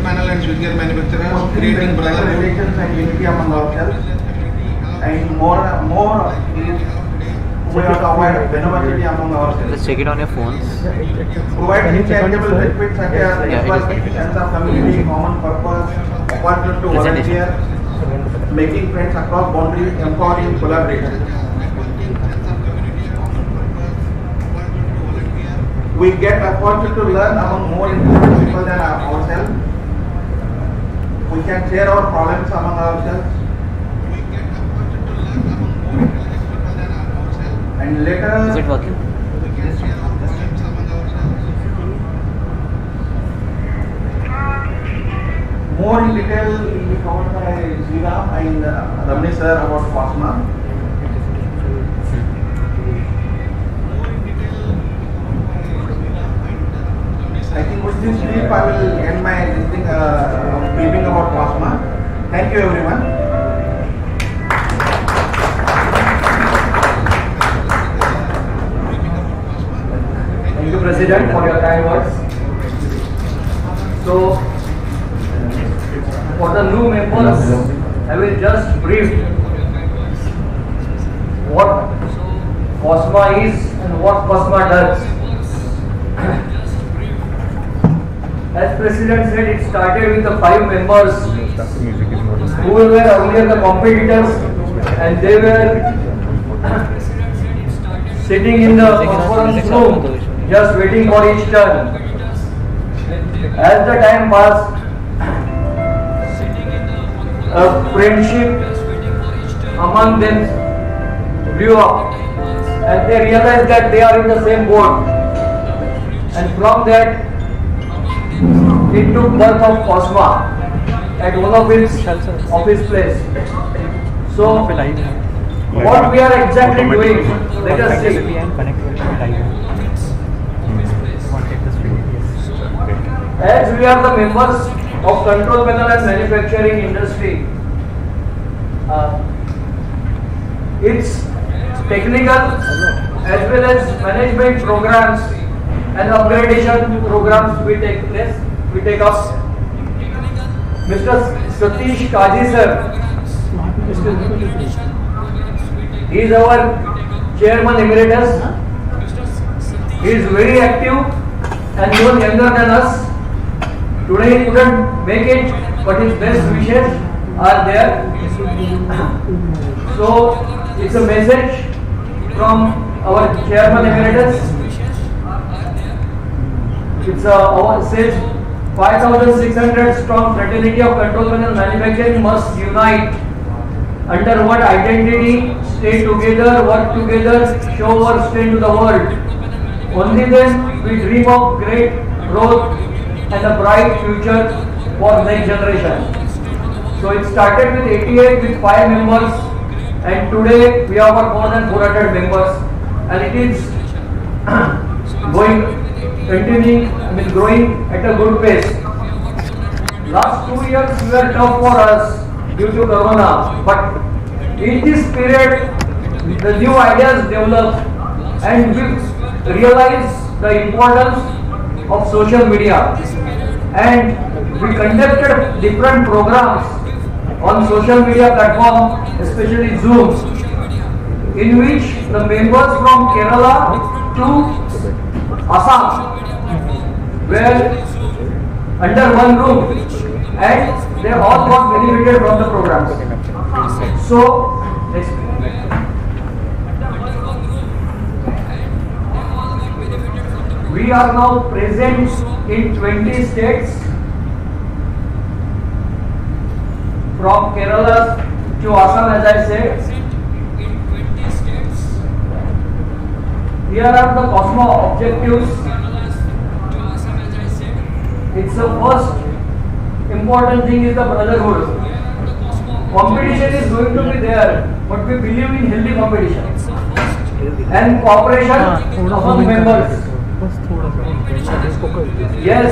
panel and switchgear manufacturers, creating brotherhood relations and unity among ourselves. And more is we have to avoid animosity among ourselves. Let's check it on your phones. Provide intangible benefits such as equality, sense of community, common purpose, opportunity to volunteer, making friends across boundaries, empowering collaboration. We get opportunity to learn among more intelligent people than ourselves. We can share our problems among ourselves. And later, Is it working? more in detail will be covered by Sriram and Ramani sir about COSMA. I think with this brief I will end my briefing about COSMA. Thank you everyone. Thank you, President, for your kind words. So, for the new members, I will just brief what COSMA is and what COSMA does. As President said, it started with the 5 members who were earlier the competitors, and they were sitting in the conference room just waiting for each turn. As the time passed, a friendship among them grew up, and they realized that they are in the same boat. And from that, it took birth of COSMA at one of its office place. So, what we are exactly doing, let us see. As we are the members of control panel and manufacturing industry, its technical as well as management programs and upgradation programs we take up. Mr. Satish Kaji sir, he is our chairman emeritus. He is very active and even younger than us. Today he couldn't make it, but his best wishes are there. So it's a message from our chairman emeritus. It's says 5,600 strong fraternity of control panel manufacturing must unite under what identity? Stay together, work together, show our strength to the world. Only then we dream of great growth and a bright future for next generation. So it started with 88 with 5 members, and today we have more than 400 members, and it is growing at a good pace. Last 2 years were tough for us due to Corona, but in this period the new ideas developed and we realized the importance of social media, and we conducted different programs on social media platform, especially Zoom, in which the members from Kerala to Assam were under one room, and they all got benefited from the programs. So, we are now present in 20 states, from Kerala to Assam, as I said. Here are the COSMA objectives. It's the first important thing is the brotherhood. Competition is going to be there, but we believe in healthy competition and cooperation among members. Yes.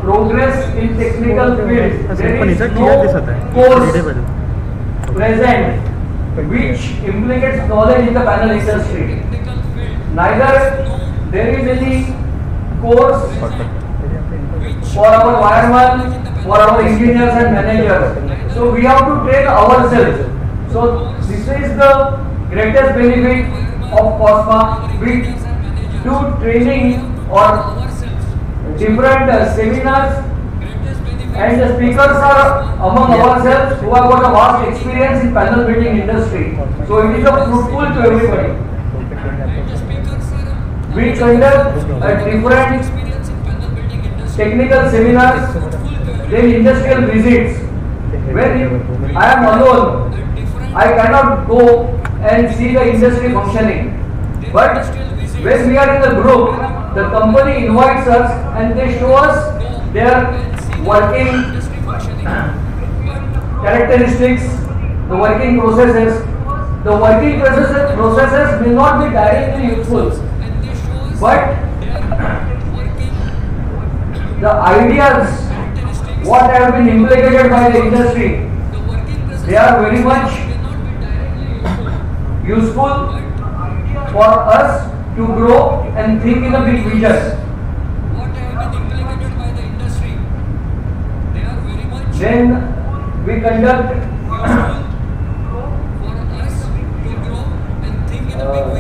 Progress in technical field. There is no course present which implicates knowledge in the panel industry. Neither there is any course for our wiremen, for our engineers and managers. So we have to train ourselves. So this is the greatest benefit of COSMA. We do training or different seminars, and the speakers are among ourselves who have got a vast experience in panel building industry. So it is a fruitful to everybody. We conduct different technical seminars, then industrial visits. When I am alone, I cannot go and see the industry functioning. But when we are in the group, the company invites us and they show us their working characteristics, the working processes. The working processes may not be directly useful, but the ideas what have been implicated by the industry, they are very much useful for us to grow and think in a big vision. Then we conduct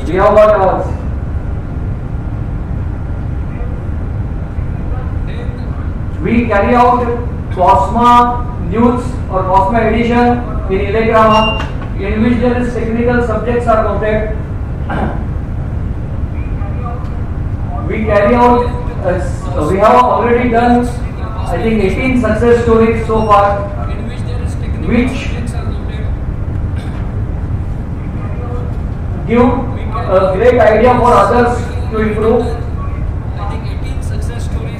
we have got ours. We carry out COSMA news or COSMA edition in Telegrama, in which there is technical subjects are noted. We carry out, we have already done, I think 18 success stories so far, which give a great idea for others to improve.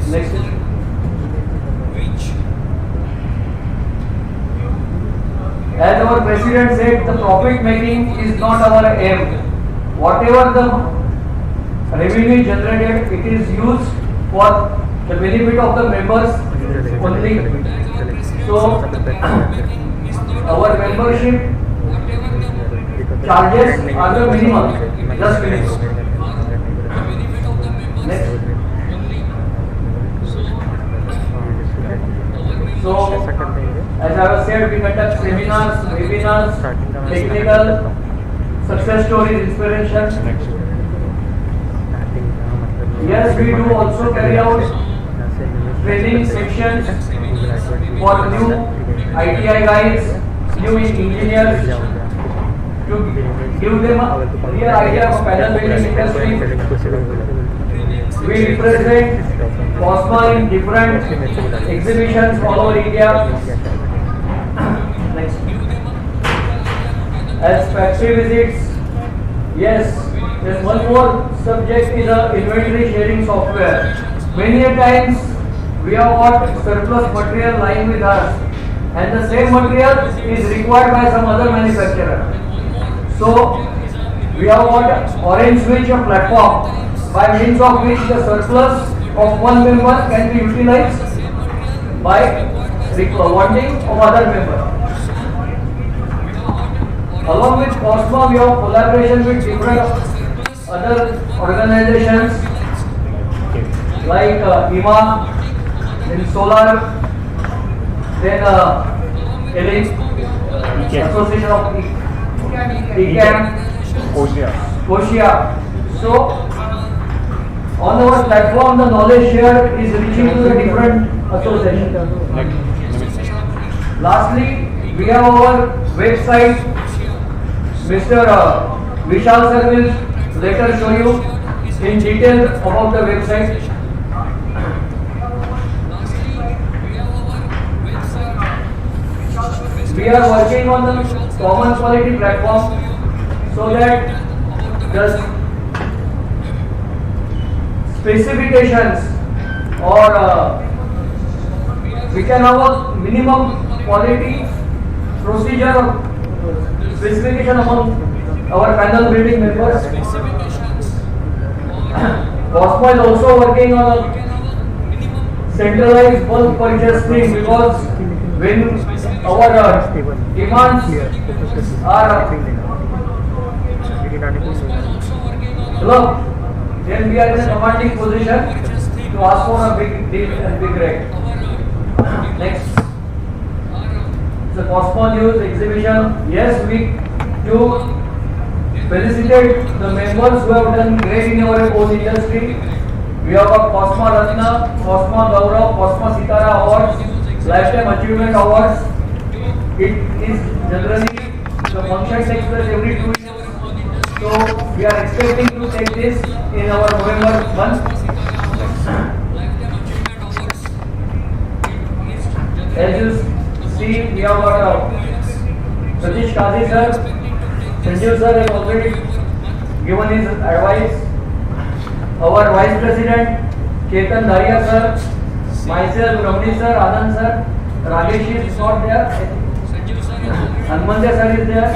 Next. As our president said, the profit making is not our aim. Whatever the revenue generated, it is used for the benefit of the members only. So, our membership charges are the minimum, just minimum. Next. So, as I was said, we conduct seminars, webinars, technical, success stories, inspiration. Yes, we do also carry out training sections for new ITI guys, new engineers, to give them a real idea of panel building industry. We represent COSMA in different exhibitions all over India. Next. As factory visits, yes, then one more subject is a inventory sharing software. Many a times we have got surplus material lying with us, and the same material is required by some other manufacturer. So we have got Orange Switch, a platform by means of which the surplus of one member can be utilized by wanting of other members. Along with COSMA, we have collaboration with different other organizations like IMA, then Solar, then Association of ECAM, COSIA. So, on our platform, the knowledge shared is reaching to the different associations. Lastly, we have our website. Mr. Vishal sir will later show you in detail about the website. We are working on the common quality platform so that the specifications or we can have a minimum quality procedure specification among our panel building members. COSMA is also working on a centralized bulk purchase thing, because when our demands are low, then we are in a commanding position. to ask for a big deal and big rate. Next, the COSMA News exhibition. Yes, we do felicitate the members who have done great in our own industry. We have got COSMA Ratna, COSMA Gaurav, COSMA Sitara Awards, Lifetime Achievement Awards. It is generally, the function takes place every 2 years. So we are expecting to take this in our November month. As you see, we have got Satish Kazi sir, Sanjeev sir has already given his advice. Our Vice President Ketan Dharia sir, myself, Ramani sir, Anand sir, Rajesh is not there, Hanmandya sir is there,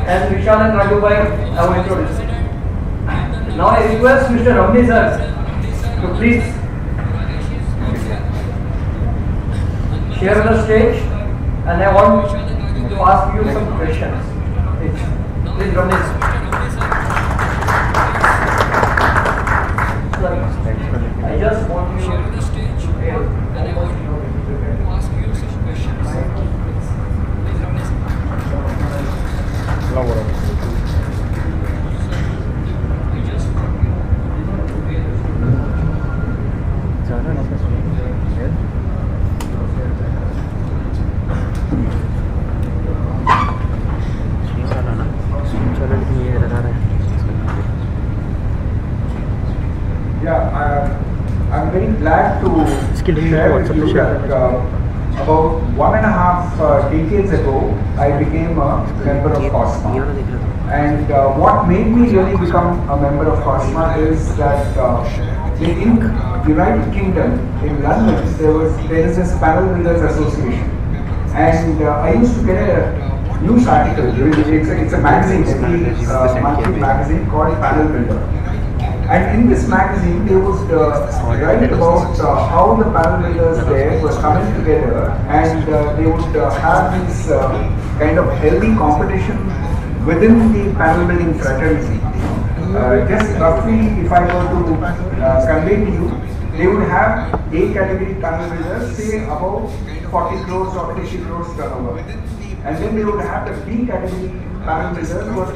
and Vishal and Raju Bhai have introduced. Now I request Mr. Ramani sir to please share the stage, and I want to ask you some questions. Please Ramani sir. I just want you to tell how much you have ask you some questions. I'm very glad to share with you that about 1.5 decades ago, I became a member of COSMA. And what made me really become a member of COSMA is that in United Kingdom, in London, there is this Panel Builders Association. And I used to get a news article, it's a magazine, monthly magazine called Panel Builder. And in this magazine, they would write about how the panel builders there were coming together, and they would have this kind of healthy competition within the panel building fraternity. Just roughly, if I were to convey to you, they would have A category panel builders, say about 40 crores or 50 crores turnover. And then they would have the B category panel builders who were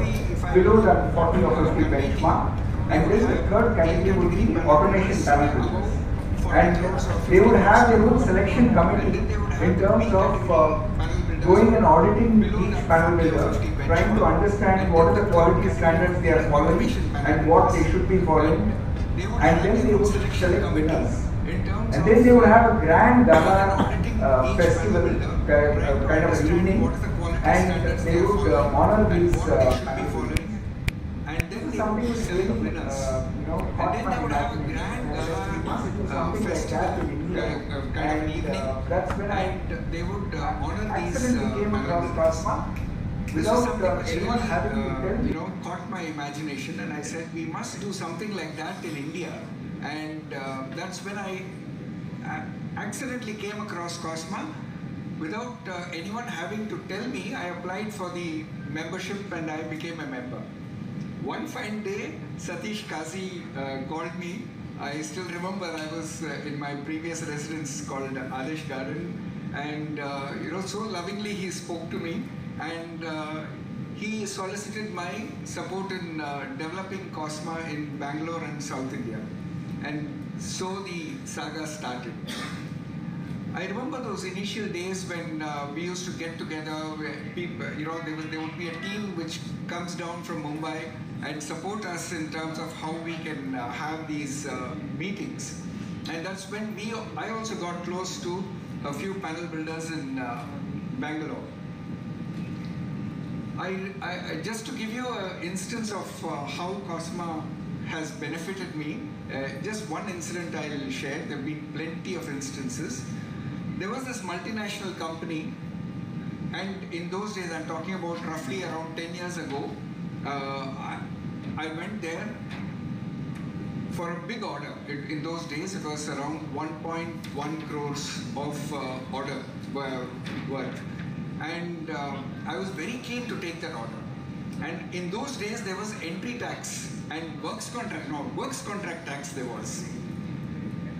below that 40 or 50 benchmark. And then the third category would be automation panel builders. And they would have their own selection committee in terms of going and auditing each panel builder, trying to understand what are the quality standards they are following and what they should be following. And then they would select winners. And then they would have a grand gala festival, kind of an evening, and they would honor these panel builders. Something is really, caught my imagination. Something like that in India. And that's when I accidentally came across COSMA without anyone having to tell me. Caught my imagination, and I said we must do something like that in India. And that's when I accidentally came across COSMA. Without anyone having to tell me, I applied for the membership and I became a member. One fine day, Satish Kazi called me. I still remember I was in my previous residence called Adesh Garden, and so lovingly he spoke to me, and he solicited my support in developing COSMA in Bangalore and South India, and so the saga started. I remember those initial days when we used to get together. People, there would be a team which comes down from Mumbai and support us in terms of how we can have these meetings. And that's when I also got close to a few panel builders in Bangalore. Just to give you an instance of how COSMA has benefited me, just one incident I'll share. There have been plenty of instances. There was this multinational company, and in those days, I'm talking about roughly around 10 years ago, I went there for a big order. In those days, it was around 1.1 crores of order worth. And I was very keen to take that order. And in those days, there was entry tax and works contract tax there was.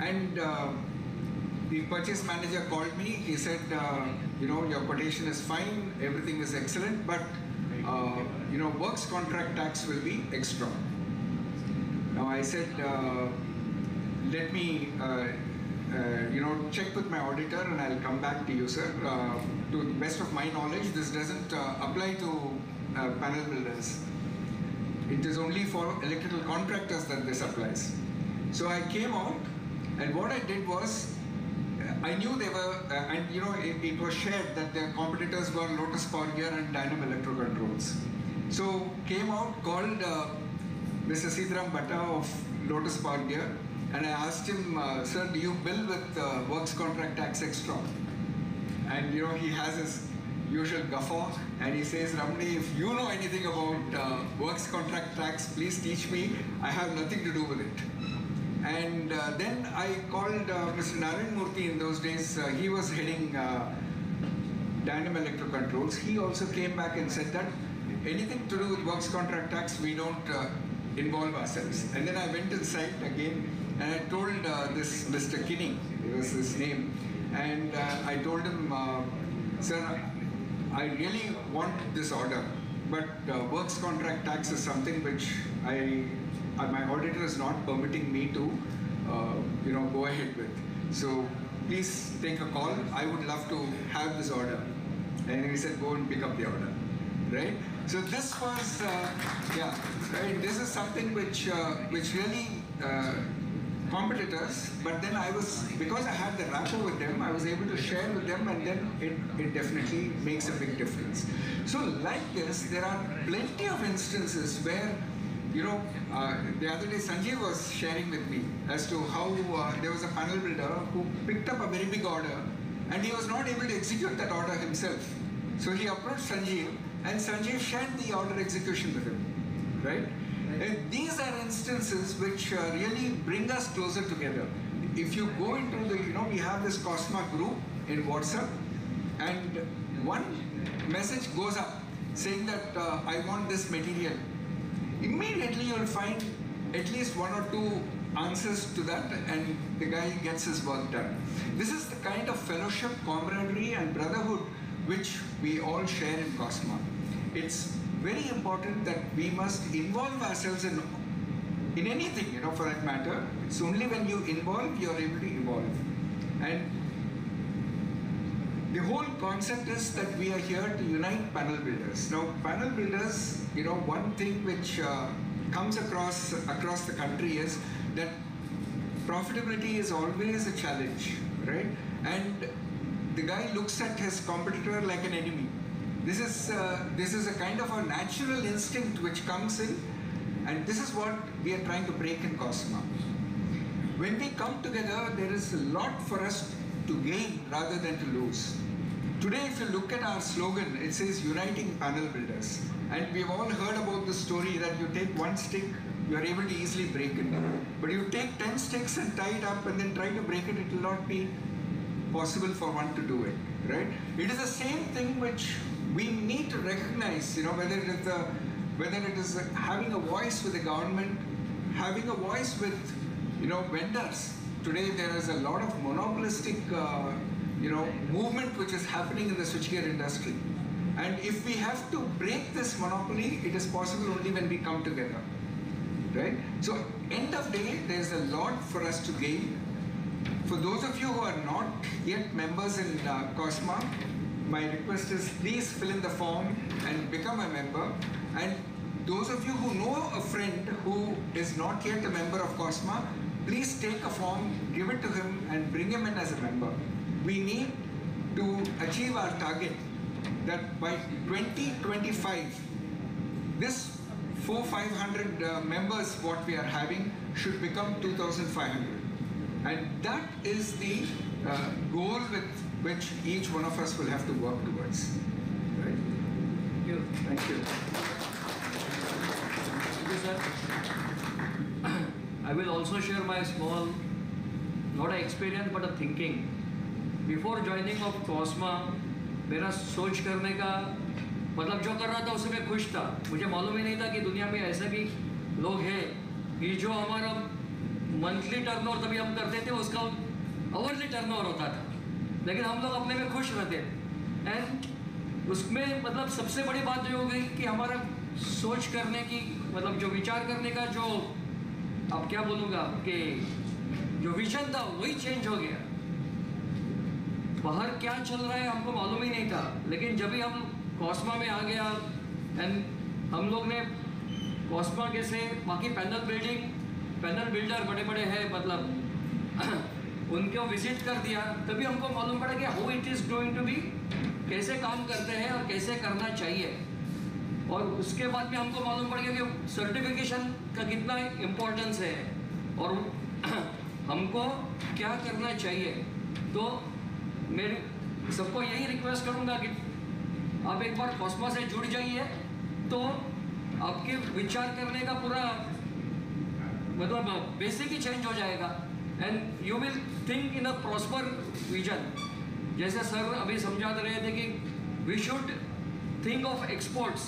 And the purchase manager called me. He said, your quotation is fine, everything is excellent, but works contract tax will be extra. Now I said, let me check with my auditor and I'll come back to you, sir. To the best of my knowledge, this doesn't apply to panel builders. It is only for electrical contractors that this applies. So I came out, and what I did was, I knew they were, it was shared that their competitors were Lotus Power Gear and Dynam Electro Controls. So came out, called Mr. Sitaram Bhatta of Lotus Power Gear, and I asked him, sir, do you bill with works contract tax extra? And he has his usual guffaw, and he says, Ramani, if you know anything about works contract tax, please teach me. I have nothing to do with it. And then I called Mr. Narayan Murthy in those days. He was heading Dynam Electro Controls. He also came back and said that anything to do with works contract tax, we don't involve ourselves. And then I went inside again and I told this Mr. Kinney, it was his name, and I told him, sir, I really want this order, but works contract tax is something which my auditor is not permitting me to go ahead with. So please take a call. I would love to have this order. And he said, go and pick up the order. Right? So this was, right? This is something which really competitors, but then because I had the rapport with them, I was able to share with them, and then it definitely makes a big difference. So like this, there are plenty of instances where, the other day Sanjeev was sharing with me as to how there was a panel builder who picked up a very big order and he was not able to execute that order himself. So he approached Sanjeev and Sanjeev shared the order execution with him, right? And these are instances which really bring us closer together. If you go into we have this COSMA group in WhatsApp, and one message goes up saying that I want this material. Immediately you'll find at least one or two answers to that, and the guy gets his work done. This is the kind of fellowship, camaraderie and brotherhood which we all share in COSMA. It's very important that we must involve ourselves in anything, for that matter. It's only when you involve, you're able to evolve. And the whole concept is that we are here to unite panel builders. Now, panel builders, one thing which comes across the country is that profitability is always a challenge, right? And the guy looks at his competitor like an enemy. This is a kind of a natural instinct which comes in, and this is what we are trying to break in COSMA. When we come together, there is a lot for us to gain rather than to lose. Today, if you look at our slogan, it says uniting panel builders. And we've all heard about the story that you take one stick, you are able to easily break it. But you take 10 sticks and tie it up and then try to break it, it will not be possible for one to do it, right? It is the same thing which we need to recognize, whether it is having a voice with the government, having a voice with, vendors. Today there is a lot of monopolistic, movement which is happening in the switchgear industry. And if we have to break this monopoly, it is possible only when we come together, right? So, end of day, there is a lot for us to gain. For those of you who are not yet members in COSMA, my request is please fill in the form and become a member. And those of you who know a friend who is not yet a member of COSMA, please take a form, give it to him and bring him in as a member. We need to achieve our target that by 2025, this 400-500 members what we are having should become 2,500. And that is the goal with which each one of us will have to work towards. Right? Thank you. Thank you. Thank you, sir. I will also share my small, not an experience but a thinking. Before joining of COSMA, मेरा सोच करने का मतलब जो कर रहा था उसमें खुश था. मुझे मालूम ही नहीं था कि दुनिया में ऐसे भी लोग हैं कि जो हमारा मंथली टर्नओवर तभी हम करते थे, उसका आवरली टर्नओवर होता था, लेकिन हम लोग अपने में खुश रहते थे। एंड उसमें मतलब सबसे बड़ी बात जो हो गई कि हमारा सोच करने की मतलब जो विचार करने का जो अब क्या बोलूँगा कि जो विजन था वही चेंज हो गया। बाहर क्या चल रहा है हमको मालूम ही नहीं था, लेकिन जब भी हम कॉस्मा में आ गया एंड हम लोग ने कॉस्मा के से बाकी पैनल बिल्डर बड़े बड़े हैं मतलब उनको विजिट कर दिया, तभी हमको मालूम पड़ा कि how it is going to be, कैसे काम करते हैं और कैसे करना चाहिए। और उसके बाद में हमको मालूम पड़ गया कि सर्टिफिकेशन का कितना इम्पोर्टेंस है और हमको क्या करना चाहिए। तो मेरी सबको यही रिक्वेस्ट करूँगा कि आप एक बार कॉस्मा से जुड़ जाइए तो आपके विचार करने का पूरा मतलब बेसिक ही चेंज हो जाएगा and you will think in a prosper vision. जैसे सर अभी समझा रहे थे कि we should think of exports,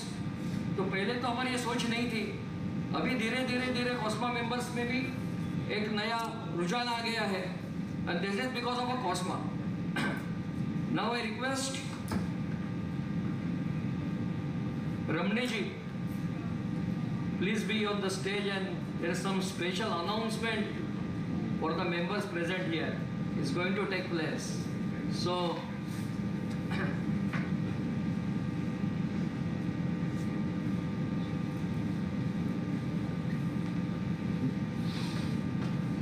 तो पहले तो हमारी ये सोच नहीं थी, अभी धीरे धीरे कॉस्मा मेंबर्स में भी एक नया रुझान आ गया है and this is because of a cosma. Now I request Ramani ji, please be on the stage and there is some special announcement for the members present here. It's going to take place. So,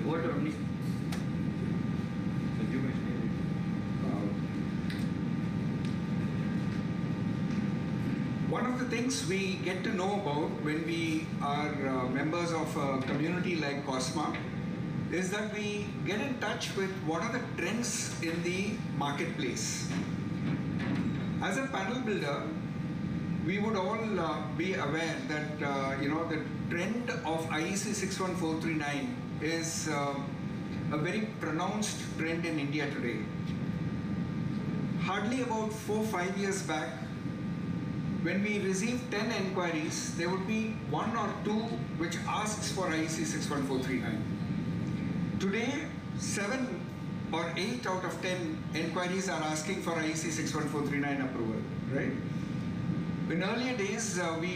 what Ramani? One of the things we get to know about when we are members of a community like COSMA is that we get in touch with what are the trends in the marketplace. As a panel builder, we would all be aware that the trend of IEC 61439 is a very pronounced trend in India today. Hardly about 4-5 years back, when we receive 10 inquiries, there would be 1 or 2 which asks for IEC 61439. Today, 7 or 8 out of 10 inquiries are asking for IEC 61439 approval, right? In earlier days, we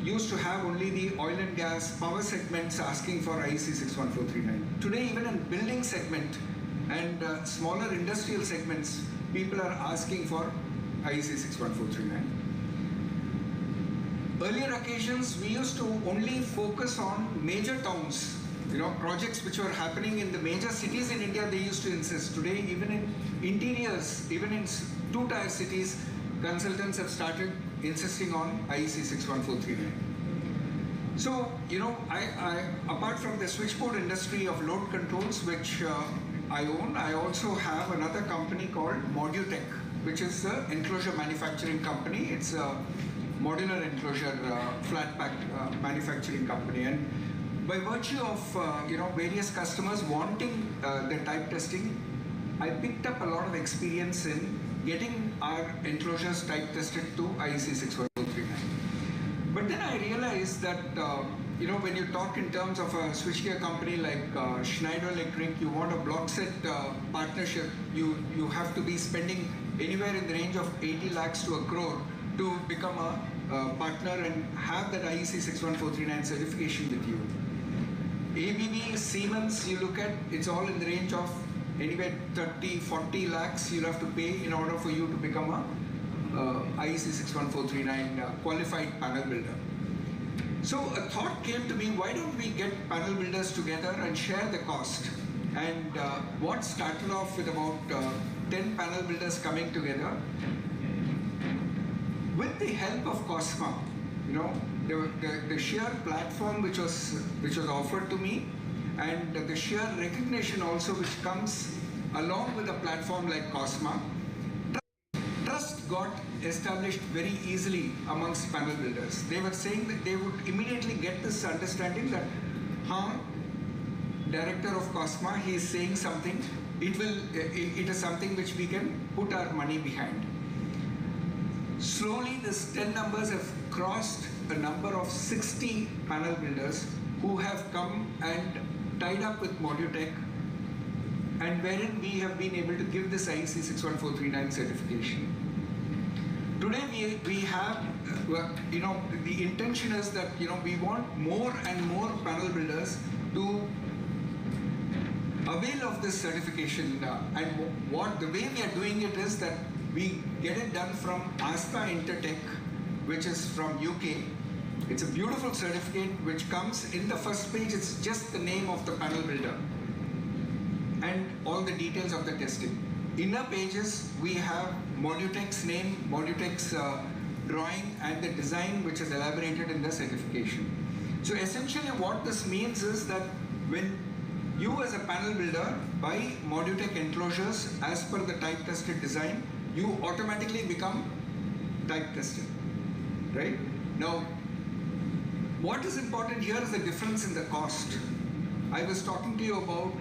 used to have only the oil and gas power segments asking for IEC 61439. Today, even in building segment and smaller industrial segments, people are asking for IEC 61439. Earlier occasions, we used to only focus on major towns, projects which were happening in the major cities in India, they used to insist. Today, even in interiors, even in 2-tier cities, consultants have started insisting on IEC 61439. So, I apart from the switchboard industry of load controls, which I own, I also have another company called Modutech, which is an enclosure manufacturing company. It's a modular enclosure flat pack manufacturing company, and by virtue of various customers wanting the type testing, I picked up a lot of experience in getting our enclosures type tested to IEC 61439. But then I realized that when you talk in terms of a switchgear company like Schneider Electric, you want a block set partnership, you have to be spending anywhere in the range of 80 lakhs to a crore to become a partner and have that IEC 61439 certification with you. ABB, Siemens, you look at, it's all in the range of anywhere 30-40 lakhs you'll have to pay in order for you to become a IEC 61439 qualified panel builder. So a thought came to me, why don't we get panel builders together and share the cost? And what started off with about 10 panel builders coming together, with the help of COSMA, the sheer platform which was offered to me, and the sheer recognition also which comes along with a platform like COSMA, trust got established very easily amongst panel builders. They were saying that they would immediately get this understanding that, director of COSMA, he is saying something, it is something which we can put our money behind. Slowly, this 10 numbers have crossed a number of 60 panel builders who have come and tied up with Modutech, and wherein we have been able to give this IEC 61439 certification. Today we have, the intention is that, we want more and more panel builders to avail of this certification. And the way we are doing it is that we get it done from Asta Intertech, which is from UK. It's a beautiful certificate which comes in the first page. It's just the name of the panel builder and all the details of the testing. Inner pages, we have Modutech's name, Modutech's drawing, and the design which is elaborated in the certification. So essentially what this means is that when you as a panel builder buy Modutech enclosures as per the type tested design, you automatically become type tested, right? Now, what is important here is the difference in the cost. I was talking to you about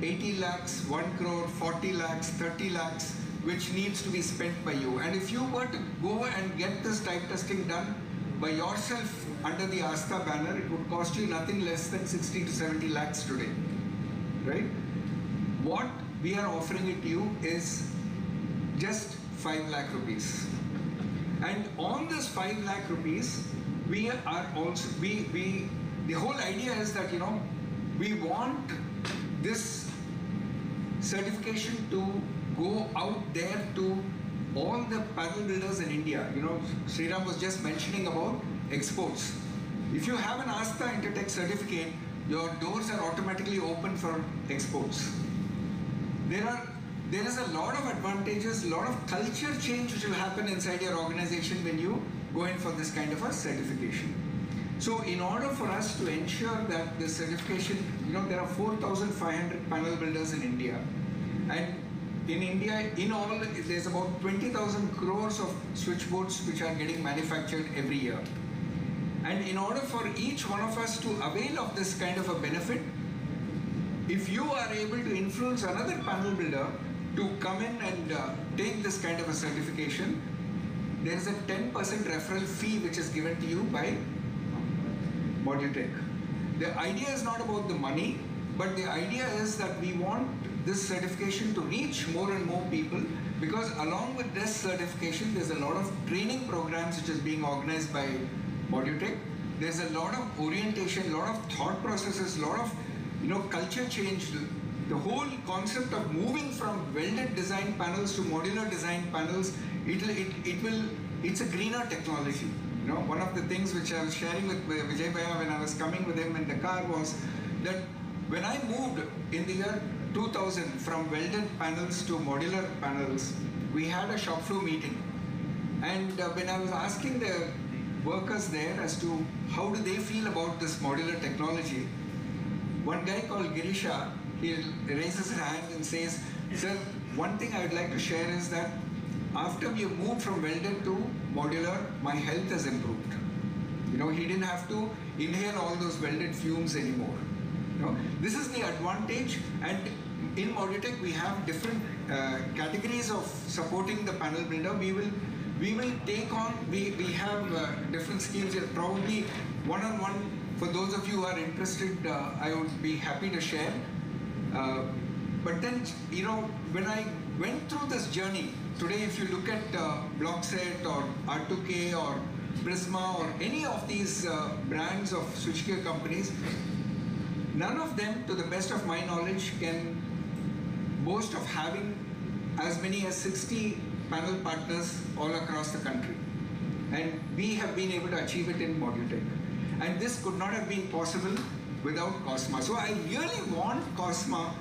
80 lakhs, 1 crore, 40 lakhs, 30 lakhs, which needs to be spent by you. And if you were to go and get this type testing done by yourself under the Asta banner, it would cost you nothing less than 60 to 70 lakhs today, right? What we are offering it to you is just 5 lakh rupees. And on this 5 lakh rupees, we are also, the whole idea is that, we want this certification to go out there to all the panel builders in India. Sriram was just mentioning about exports. If you have an Asta Intertech certificate, your doors are automatically open for exports. There is a lot of advantages, a lot of culture change which will happen inside your organization when you go in for this kind of a certification. So in order for us to ensure that the certification, there are 4,500 panel builders in India. And in India, in all, there's about 20,000 crores of switchboards which are getting manufactured every year. And in order for each one of us to avail of this kind of a benefit, if you are able to influence another panel builder to come in and take this kind of a certification, there is a 10% referral fee which is given to you by Modutech. The idea is not about the money, but the idea is that we want this certification to reach more and more people, because along with this certification, there's a lot of training programs which is being organized by Modutech. There's a lot of orientation, a lot of thought processes, a lot of culture change. The whole concept of moving from welded design panels to modular design panels, it's a greener technology. One of the things which I was sharing with Vijay Bhaiya when I was coming with him in the car was that when I moved in the year 2000 from welded panels to modular panels, we had a shop floor meeting. And when I was asking the workers there as to how do they feel about this modular technology, one guy called Girisha, he raises his hand and says, "Sir, one thing I would like to share is that after we have moved from welded to modular, my health has improved." He didn't have to inhale all those welded fumes anymore. This is the advantage, and in Modutech we have different categories of supporting the panel builder. We will take on, we have different schemes, probably one-on-one. For those of you who are interested, I would be happy to share. But then, when I went through this journey, today if you look at Blockset or R2K or Prisma or any of these brands of switchgear companies, none of them, to the best of my knowledge, can boast of having as many as 60 panel partners all across the country. And we have been able to achieve it in Modutech. And this could not have been possible without COSMA. So I really want COSMA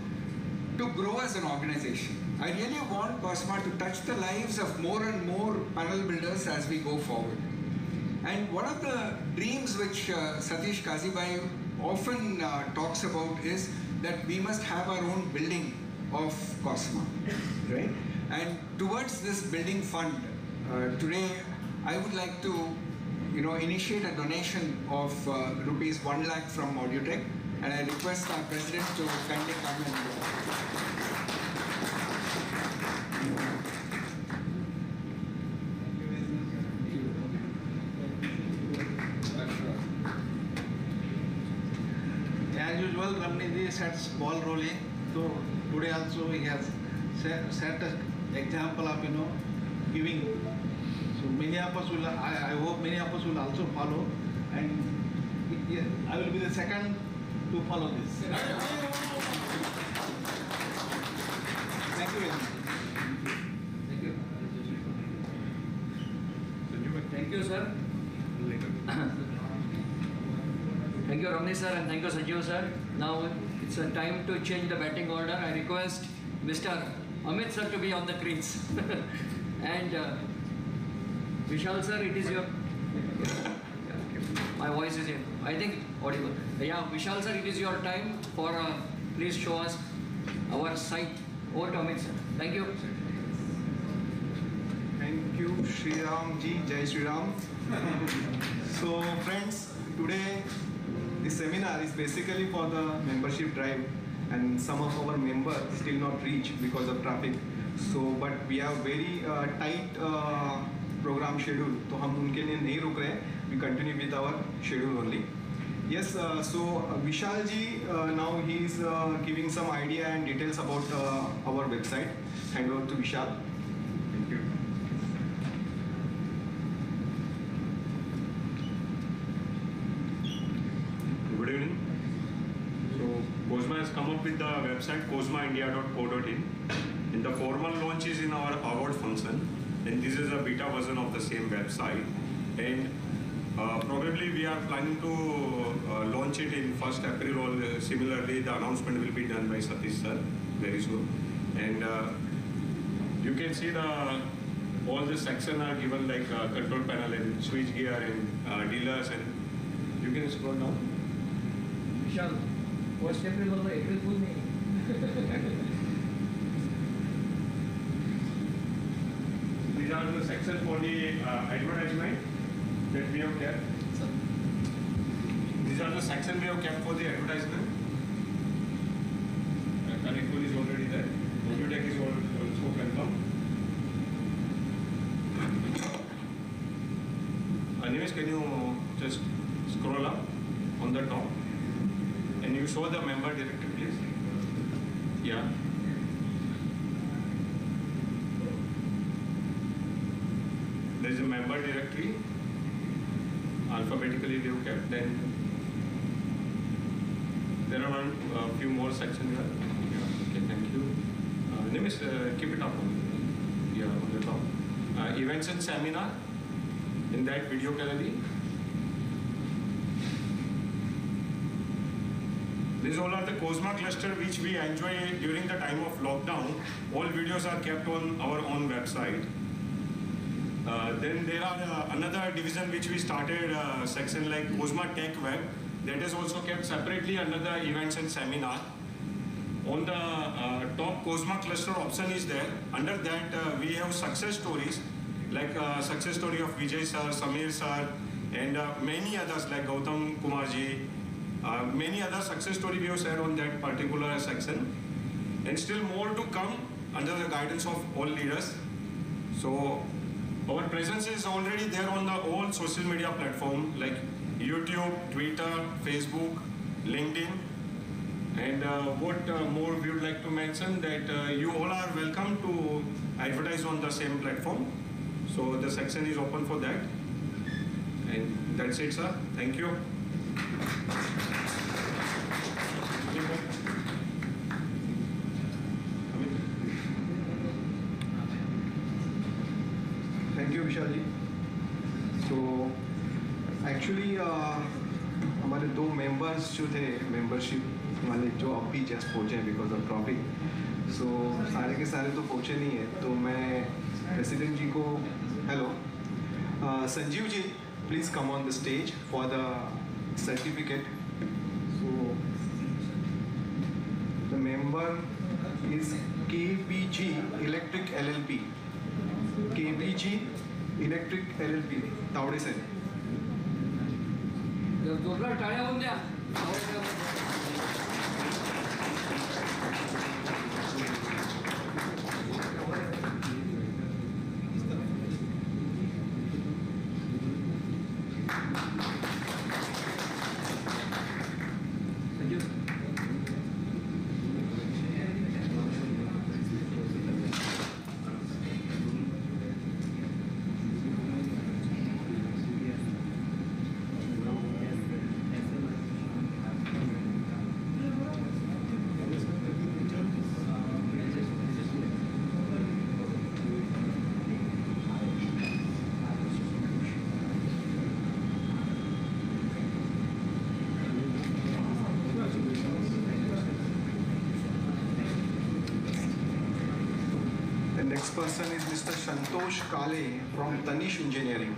to grow as an organization. I really want COSMA to touch the lives of more and more panel builders as we go forward. And one of the dreams which Satish Kazibai often talks about is that we must have our own building of COSMA, right? And towards this building fund, today I would like to initiate a donation of rupees 1 lakh from Modutech, and I request our president to kindly come and As usual, Ramni ball rolling. So today also he has set an example of giving. So many of us will. I hope many of us will also follow, and I will be the second to follow this. Thank you very much. Thank you. Thank you, sir. Thank you, Ramni sir, and thank you, Sanjeev sir. Now it's a time to change the batting order. I request Mr. Amit sir to be on the crease. And Vishal sir, it is your... My voice is in, I think, audible. Yeah, Vishal sir, it is your time for, please show us our site. Over to Amit sir. Thank you. Thank you, Shri Ram ji. Jai Shri Ram. So, friends, today this seminar is basically for the membership drive, and some of our members still not reach because of traffic. So, but we have very tight program schedule. So, हम उनके लिए नहीं रुक रहे. We continue with our schedule only. Yes, so Vishal ji, now he is giving some idea and details about our website. Hand over to Vishal. Thank you. Good evening. So COSMA has come up with the website cosmaindia.co.in. And the formal launch is in our award function, and this is a beta version of the same website. And probably we are planning to launch it in 1st April, or similarly the announcement will be done by Satish sir very soon. And you can see all the sections are given like control panel and switch gear and dealers, and you can scroll down. Vishal, 1st April was April Fool नहीं. These are the sections for the advertisement that we have kept. These are the sections we have kept for the advertisement. CONNECTWELL is already there. Tech is also welcome. Anyways, can you just scroll up on the top and you show the member directory, please? Yeah. There is a member directory. Alphabetically we have kept. Then there are a few more sections here. Yeah. Okay, thank you. Name is keep it up on the top. Events and seminar in that video gallery. These all are the COSMA cluster which we enjoy during the time of lockdown. All videos are kept on our own website. Then there are another division which we started, section like COSMA Tech Web, that is also kept separately under the events and seminar. On the top COSMA cluster option is there. Under that we have success stories, like success story of Vijay sir, Samir sir, and many others like Gautam Kumar ji. Many other success story we have shared on that particular section, and still more to come under the guidance of all leaders. So our presence is already there on the all social media platform like YouTube, Twitter, Facebook, LinkedIn, and what more we would like to mention that you all are welcome to advertise on the same platform. So the section is open for that, and that's it, sir. Thank you. Thank you, Vishal ji. So actually हमारे दो members जो थे membership वाले जो अब भी just पहुँचे हैं because of traffic. So सारे के सारे तो पहुँचे नहीं है, तो मैं president जी को hello, Sanjeev ji, please come on the stage for the certificate. So the member is KBG Electric LLP. KBG Electric LLP, Tawde से. जोरदार टाळ्या होऊन द्या. Next person is Mr. Santosh Kale from Tanish Engineering.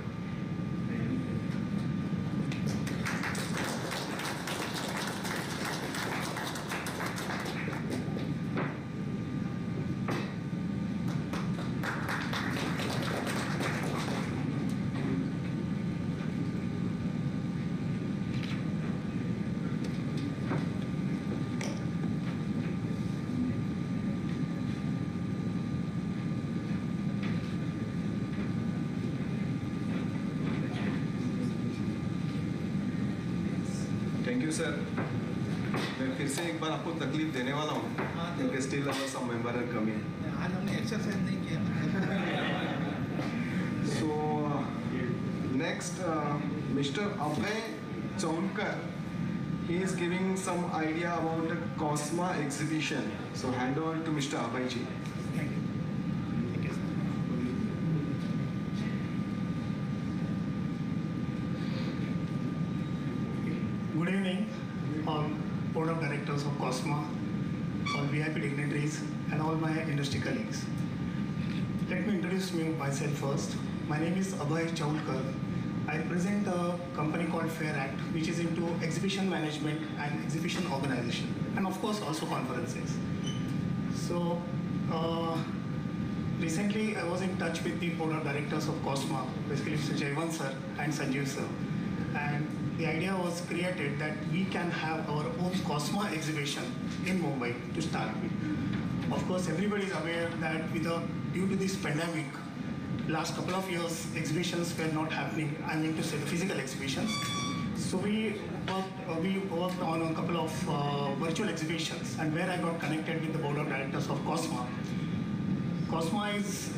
Thank you sir. मैं फिर से एक बार आपको तकलीफ देने वाला हूँ क्योंकि still our some member are coming. आज हमने एक्सरसाइज नहीं किया। So next, Mr. Abhay Chaunkar, he is giving some idea about the COSMA exhibition. So hand over to Mr. Abhay ji. Thank you. Thank you, sir. Good evening, all board of directors of COSMA, all VIP dignitaries, and all my industry colleagues. Let me introduce myself first. My name is Abhay Chaunkar. I represent a company called Fair Act, which is into exhibition management and exhibition organization, and of course also conferences. So recently I was in touch with the board of directors of COSMA, basically Mr. Jaivan sir and Sanjeev sir, and the idea was created that we can have our own COSMA exhibition in Mumbai to start with. Of course, everybody is aware that due to this pandemic, last couple of years exhibitions were not happening. I mean to say the physical exhibitions. So we worked on a couple of virtual exhibitions, and where I got connected with the board of directors of COSMA. COSMA is,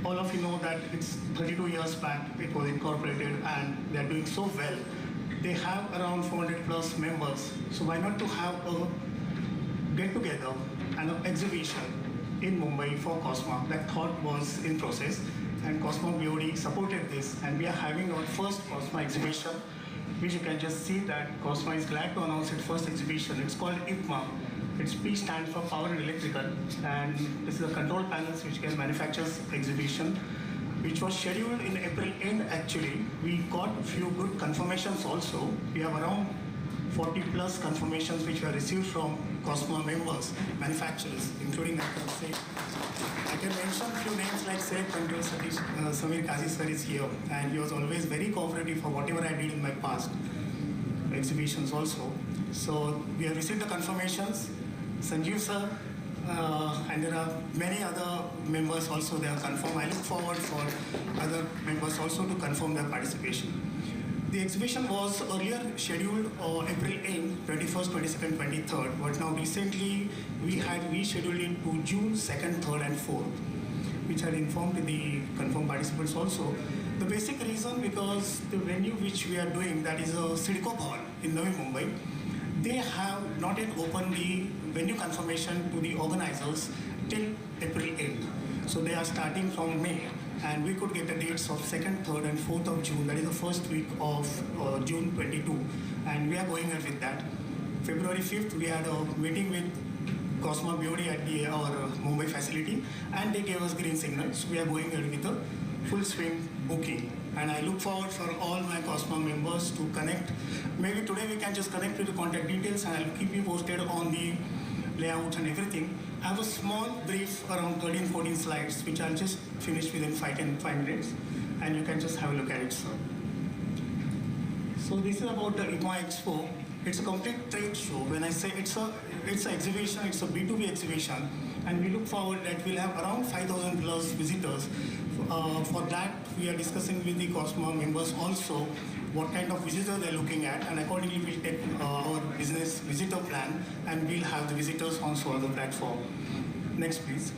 all of you know that it's 32 years back it was incorporated, and they are doing so well. They have around 400 plus members. So why not to have a get together and an exhibition in Mumbai for COSMA? That thought was in process, and COSMA BOD supported this, and we are having our first COSMA exhibition, which you can just see that COSMA is glad to announce its first exhibition. It's called IPMA. Its P stands for Power and Electrical, and this is a control panels which can manufactures exhibition, which was scheduled in April end actually. We got a few good confirmations also. We have around 40 plus confirmations which were received from COSMA members, manufacturers, including I can mention a few names like say Control Satish, Samir Kazi sir is here, and he was always very cooperative for whatever I did in my past exhibitions also. So we have received the confirmations. Sanjeev sir, and there are many other members also they have confirmed. I look forward for other members also to confirm their participation. The exhibition was earlier scheduled April 8, 21st, 22nd, 23rd, but now recently we had rescheduled it to June 2nd, 3rd and 4th, which had informed the confirmed participants also. The basic reason because the venue which we are doing, that is a Sidco Hall in Navi Mumbai, they have not yet opened the venue confirmation to the organizers till April 8th. So they are starting from May, and we could get the dates of 2nd, 3rd and 4th of June. That is the first week of June 22, and we are going ahead with that. February 5th, we had a meeting with COSMA BOD at our Mumbai facility, and they gave us green signals. We are going ahead with a full swing booking, and I look forward for all my COSMA members to connect. Maybe today we can just connect with the contact details, and I'll keep you posted on the layouts and everything. I have a small brief around 13-14 slides which I'll just finish within 5 minutes, and you can just have a look at it, sir. So this is about the IPMA Expo. It's a complete trade show. When I say it's an exhibition, it's a B2B exhibition, and we look forward that we'll have around 5,000 plus visitors. For that, we are discussing with the COSMA members also what kind of visitor they're looking at, and accordingly we'll take our business visitor plan, and we'll have the visitors also on the platform. Next, please.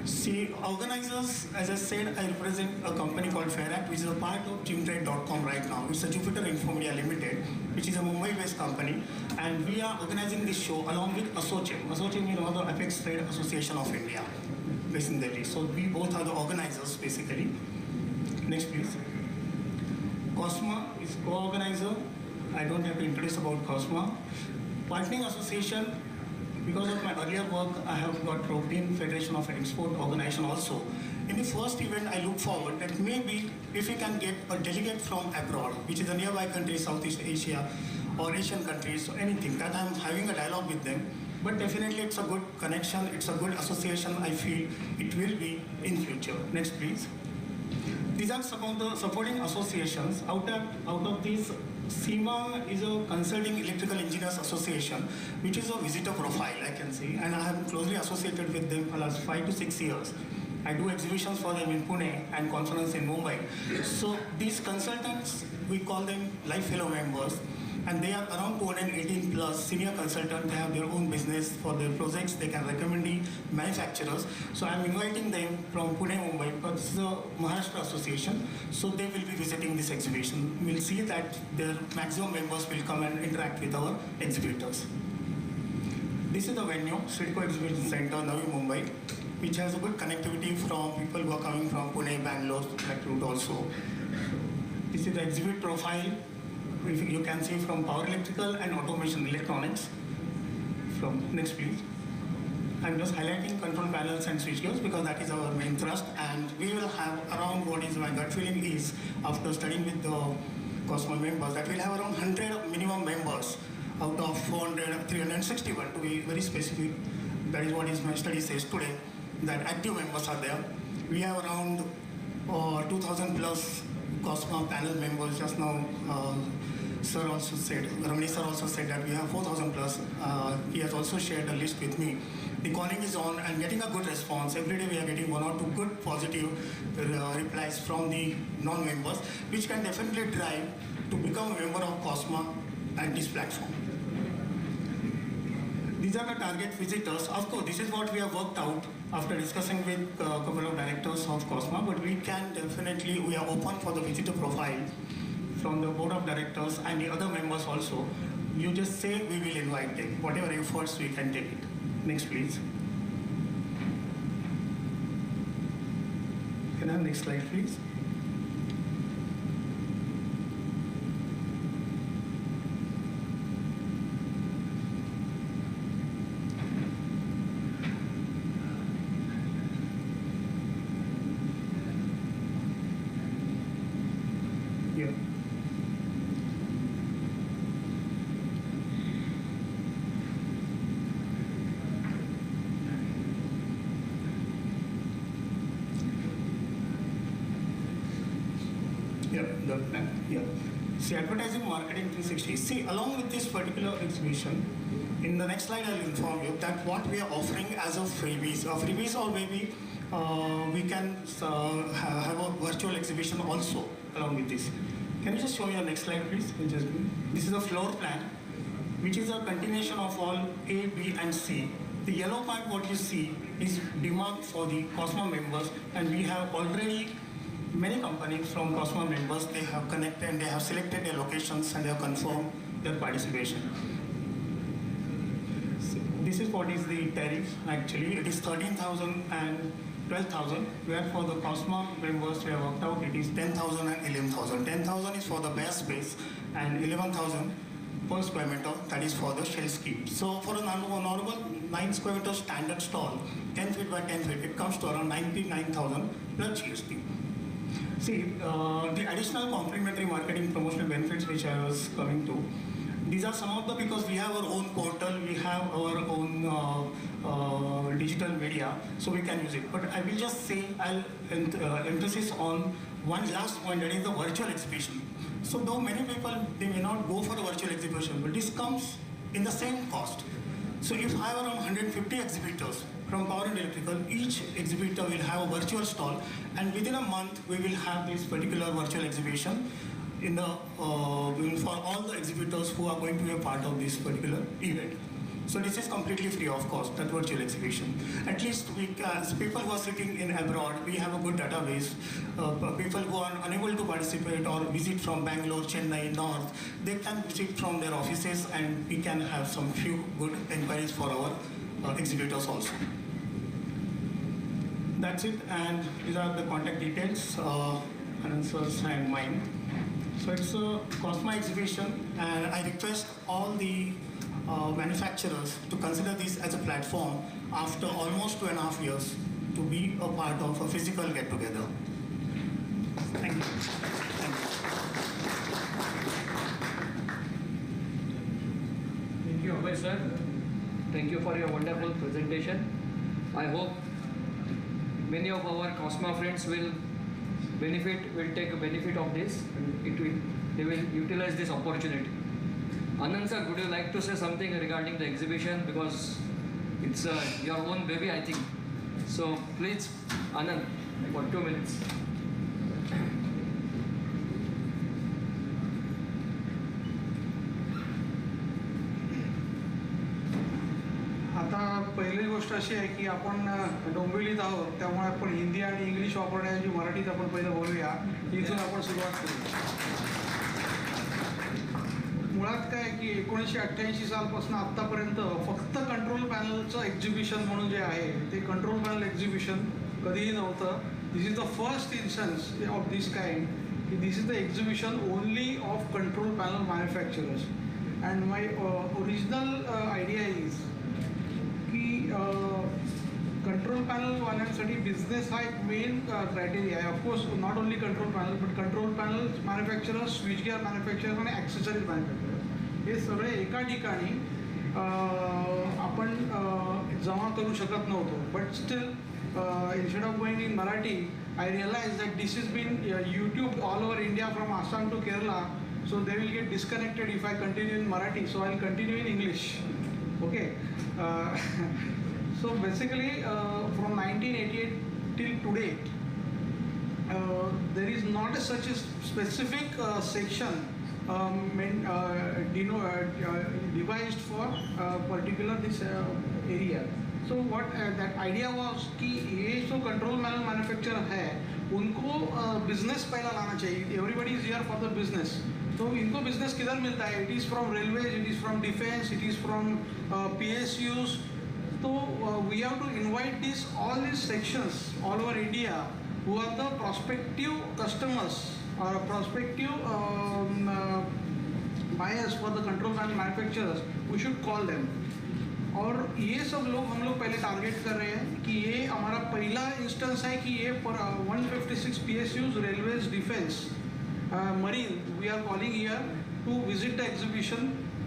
See, organizers, as I said, I represent a company called Fair Act, which is a part of gymtrade.com right now. It's a Jupiter Infomedia Limited, which is a Mumbai-based company, and we are organizing this show along with ASSOCHAM. ASSOCHAM is the Apex Trade Association of India, based in Delhi. So we both are the organizers, basically. Next, please. COSMA is co-organizer. I don't have to introduce about COSMA. Partnering Association, Because of my earlier work, I have got roped in Federation of Export Organization also. In the first event, I look forward that maybe if we can get a delegate from abroad, which is a nearby country, Southeast Asia or Asian countries, or anything, that I'm having a dialogue with them. But definitely it's a good connection, it's a good association, I feel it will be in future. Next please. These are some of the supporting associations. Out of these, CIMA is a Consulting Electrical Engineers Association, which is a visitor profile, I can see, and I have closely associated with them for the last 5 to 6 years. I do exhibitions for them in Pune and conference in Mumbai. So these consultants, we call them life fellow members, and they are around 218 plus senior consultants. They have their own business for their projects. They can recommend the manufacturers. So I'm inviting them from Pune, Mumbai, because this is a Maharashtra association. So they will be visiting this exhibition. We'll see that their maximum members will come and interact with our exhibitors. This is the venue, Sidco Exhibition Center, Navi Mumbai, which has a good connectivity from people who are coming from Pune, Bangalore, that route also. This is the exhibit profile. You can see from power electrical and automation electronics. From next please. I'm just highlighting control panels and switchgears because that is our main thrust, and we will have around, what is my gut feeling is, after studying with the COSMA members, that we'll have around 100 minimum members out of 400, 361 to be very specific. That is what is my study says today, that active members are there. We have around 2,000 plus COSMA panel members. Just now, sir also said, Ramani sir also said that we have 4,000 plus. He has also shared a list with me. The calling is on and getting a good response. Every day we are getting 1 or 2 good positive replies from the non-members, which can definitely drive to become a member of COSMA and this platform. These are the target visitors. Of course, this is what we have worked out after discussing with a couple of directors of COSMA, but we can definitely, we are open for the visitor profile from the board of directors and the other members also. You just say we will invite them. Whatever efforts we can take it. Next please. Can I have next slide please? See, advertising marketing 360. See, along with this particular exhibition, in the next slide I'll inform you that what we are offering as a freebies, or maybe we can have a virtual exhibition also along with this. Can you just show me the next slide, please? This is a floor plan, which is a continuation of all A, B, and C. The yellow part, what you see, is demarked for the COSMA members, and we have already many companies from COSMA members, they have connected and they have selected their locations and they have confirmed their participation. So this is what is the tariff actually. It is 13,000 and 12,000, where for the COSMA members we have worked out it is 10,000 and 11,000. 10,000 is for the bare space and 11,000 per square meter, that is for the shell scheme. So for a normal 9 square meter standard stall, 10 feet by 10 feet, it comes to around 99,000 plus GST. See, the additional complementary marketing promotional benefits which I was coming to, these are some of the, because we have our own portal, we have our own digital media, so we can use it. But I will just say, I'll emphasis on one last point, that is the virtual exhibition. So though many people, they may not go for the virtual exhibition, but this comes in the same cost. So if I have around 150 exhibitors from power and electrical, each exhibitor will have a virtual stall, and within a month we will have this particular virtual exhibition in the for all the exhibitors who are going to be a part of this particular event. So this is completely free of cost, that virtual exhibition. At least we can, people who are sitting in abroad, we have a good database. People who are unable to participate or visit from Bangalore, Chennai, North, they can visit from their offices, and we can have some few good inquiries for our exhibitors also. That's it, and these are the contact details, answers and mine. So it's a COSMA exhibition, and I request all the manufacturers to consider this as a platform after almost 2.5 years to be a part of a physical get-together. Thank you. Thank you. Thank you, Abhay sir. Thank you for your wonderful presentation. I hope many of our COSMA friends will take a benefit of this, and they will utilize this opportunity. Anand sir, would you like to say something regarding the exhibition, because it's your own baby, I think. So please, Anand, for 2 minutes. आता पहिली गोष्ट अशी आहे की आपण डोंबिवलीत आहोत, त्यामुळे आपण हिंदी आणि इंग्लिश वापरण्याऐवजी मराठीत आपण पहिलं बोलूया. इथून आपण सुरुवात करू. मुळात काय की 1988 सालपासून आत्तापर्यंत फक्त कंट्रोल पॅनलचं एक्झिबिशन म्हणून जे आहे ते कंट्रोल पॅनल एक्झिबिशन कधीही नव्हतं. This is the first instance of this kind. This is the exhibition only of control panel manufacturers. And my original idea is की कंट्रोल पॅनलवाल्यांसाठी बिझनेस हा एक मेन क्रायटेरिया आहे. Of course not only control panel but control panel manufacturers, switch gear manufacturers आणि accessories manufacturers हे सगळे एका ठिकाणी आपण जमा करू शकत नव्हतो. But still instead of going in Marathi, I realized that this has been YouTube all over India from Assam to Kerala, so they will get disconnected if I continue in Marathi, so I'll continue in English. Okay. So basically from 1988 till today there is not such a specific section devised for particular this area. So what that idea was कि ये जो control panel manufacturer है उनको business पहला लाना चाहिए. Everybody is here for the business. तो इनको बिजनेस किधर मिलता है? It is from railways, it is from defence, it is from PSUs. तो we have to invite this all this sections all over India who are the prospective customers और prospective buyers for the control panel manufacturers. We should call them. और ये सब लोग हम लोग पहले target कर रहे हैं कि ये हमारा पहला इंस्टेंस है कि ये 156 PSUs, railways, defence, marine, we are calling here to visit the exhibition.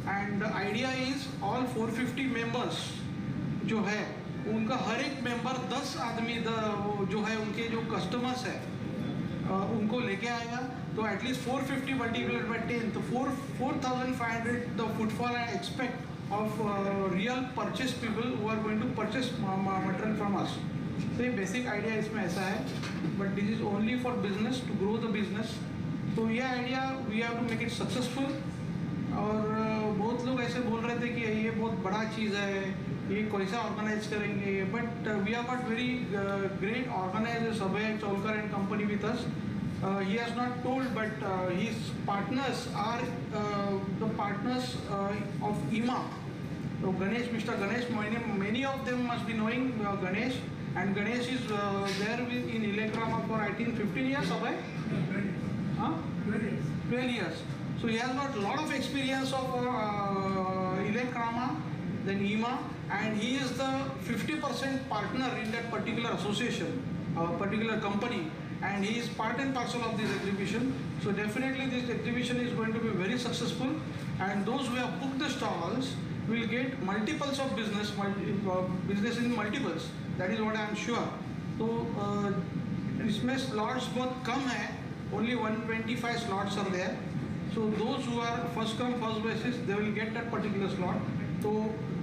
And the idea is all 450 members जो है उनका हर एक मेंबर 10 आदमी जो है उनके जो कस्टमर्स है उनको लेके आएगा. तो एटलीस्ट 450 मल्टीप्लाइड बाय 10, तो 4,500 the footfall I expect of real purchase people who are going to purchase material from us. So basic idea इसमें ऐसा है, but this is only for business to grow the business. तो ये idea we have to make it successful. और बहुत लोग ऐसे बोल रहे थे कि ये बहुत बड़ा चीज़ है, ये कैसा ऑर्गेनाइज करेंगे. But we are got very great organisers, Abhay Chaulkar and company with us. He has not told, but his partners are the partners of IMA. So Ganesh, Mr. Ganesh, many of them must be knowing Ganesh, and Ganesh is there in Electrama for I think 15 years, Abhay? 12 years. So he has got a lot of experience of Electrama, then IMA, and he is the 50% partner in that particular association, particular company. And he is part and parcel of this exhibition. So definitely this exhibition is going to be very successful, and those who have booked the stalls will get multiples of business, business in multiples. That is what I am sure. So इसमें slots बहुत कम है, only 125 slots are there. So those who are first come first basis, they will get that particular slot. So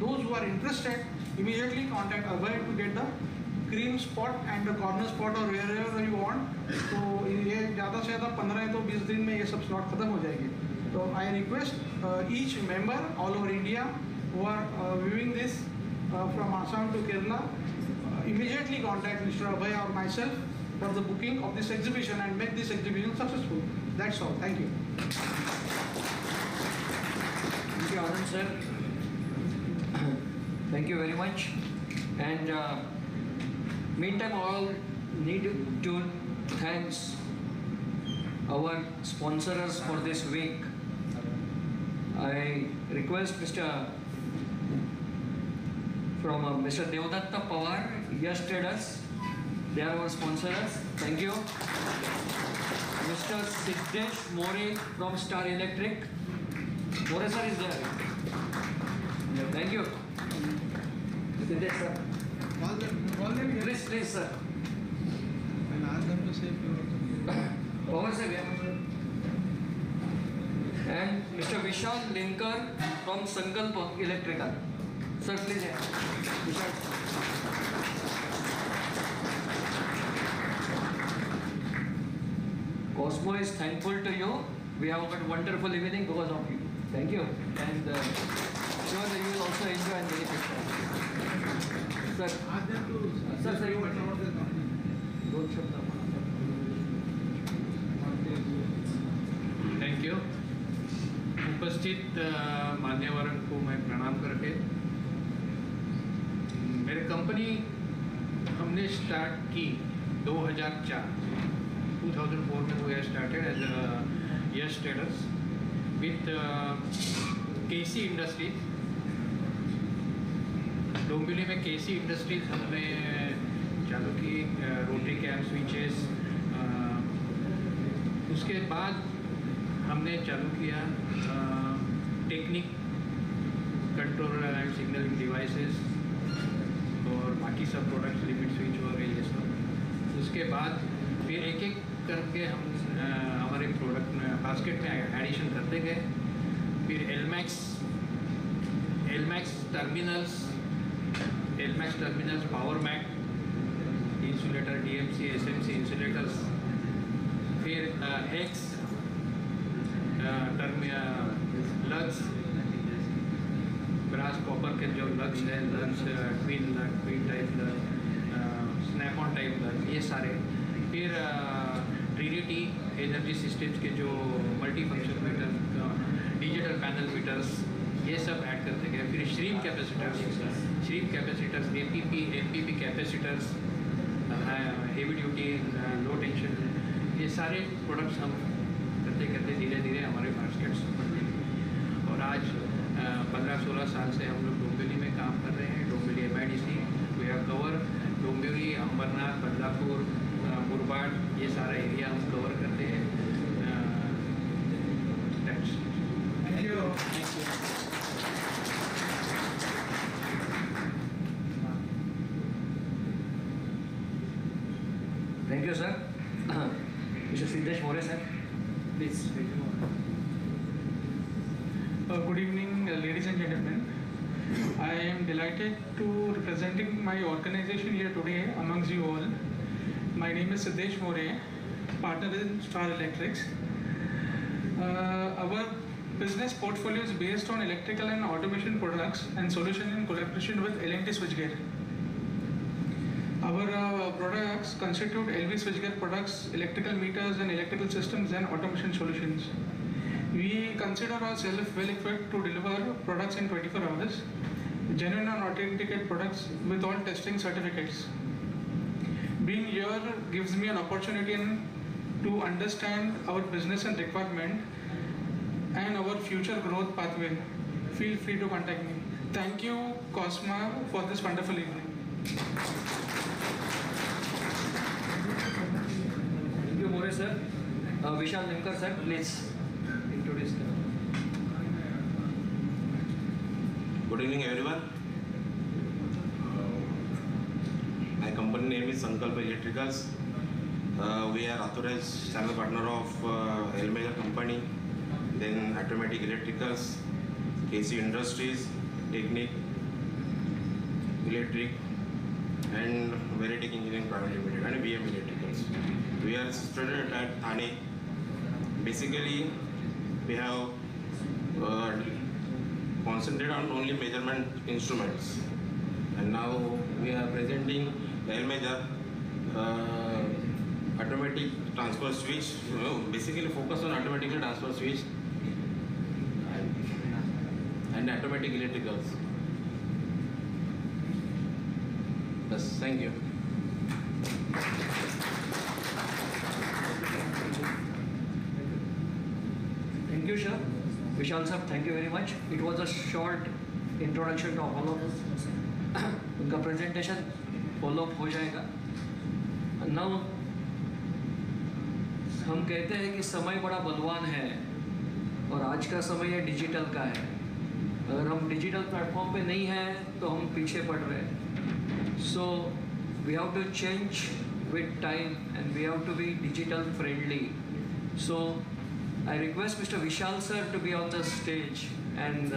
those who are interested immediately contact Abhay to get the green spot and the corner spot और where you want. तो ये ज़्यादा से ज़्यादा 15 तो 20 दिन में ये सब स्लॉट खत्म हो जाएंगे. तो I request each member all over India who are viewing this from Assam to Kerala immediately contact Mr. Abhay or myself for the booking of this exhibition and make this exhibition successful. That's all. Thank you. Thank you, Anand sir. Thank you very much. And meantime, all need to thanks our sponsors for this week. I request Mr. from Mr. Devdatta Pawar, Yes Traders. They are our sponsors. Thank you. Mr. Siddesh More from Star Electric. More sir is there. Thank you. Siddesh sir. Please sir. And ask them to say a few words. Power sir. And Mr. Vishal Linkar from Sankalp Electrical. Sir, please. Vishal. COSMA is thankful to you. We have got wonderful evening because of you. Thank you. And sure that you will also enjoy and benefit. Sir, Ask them to sir, you what about the company. don't shut the thank you. उपस्थित मान्यवरों को मैं प्रणाम करके मेरे company हमने start की 2004 में we are started as yes traders with KC industries. Dombivli में केसी इंडस्ट्रीज हमने चालू की, रोटरी कैम स्विचेस। उसके बाद हमने चालू किया technique controller and signalling devices और बाकी सब प्रोडक्ट्स, लिमिट स्विच वगैरह ये सब। उसके बाद फिर एक एक करके हम हमारे प्रोडक्ट में बास्केट में एडिशन करते गए। फिर Elmax terminals, power Mac insulator, DMC, SMC insulators. फिर एक्स लग्स, ब्रास कॉपर के जो लग्स है, twin type lug, snap on type lug, ये सारे। फिर ट्रिनिटी एनर्जी सिस्टम्स के जो multi function meter, digital panel meters, ये सब ऐड करते गए। फिर Shreem capacitors, MPP capacitors, heavy duty, low tension, ये सारे प्रोडक्ट्स हम करते करते धीरे धीरे हमारे बास्केट्स बढ़ते गए। और आज 15-16 साल से हम लोग डोंबिवली में काम कर रहे हैं। Dombivli MIDC, we have cover Dombivli, Ambernath, Badlapur, Murbad, ये सारा एरिया हम कवर करते हैं। Thank you. Thank you, sir. Mr. Siddesh More, sir. Please. Good evening, ladies and gentlemen. I am delighted to representing my organization here today amongst you all. My name is Siddesh More, partner in Star Electrics. Our business portfolio is based on electrical and automation products and solutions in collaboration with L&T Switchgear. Our products constitute LV switchgear products, electrical meters and electrical systems and automation solutions. We consider ourselves well equipped to deliver products in 24 hours, genuine and authenticated products with all testing certificates. Being here gives me an opportunity to understand our business and requirement and our future growth pathway. Feel free to contact me. Thank you, COSMA, for this wonderful evening. Thank you, More, sir. Vishal Linkar, sir, please introduce them. Good evening, everyone. My company name is Sankalp Electricals. We are authorized channel partner of L Major Company, then Automatic Electricals, KC Industries, Technic, Electric, and Veritech Engineering Private Limited, and VM Electricals. We are situated at Thane. Basically, we have concentrated on only measurement instruments, and now we are presenting L Major automatic transfer switch. Basically, focus on automatic transfer switch and automatic electricals. Yes, thank you. Thank you, sir. Vishal sir, thank you very much. It was a short introduction to all of us. उनका presentation follow up हो जाएगा। Now हम कहते हैं कि समय बड़ा बलवान है और आज का समय डिजिटल का है। अगर हम डिजिटल प्लेटफॉर्म पे नहीं हैं तो हम पीछे पड़ रहे हैं। So we have to change with time and we have to be digital friendly. सो I request Mr. Vishal sir to be on the stage and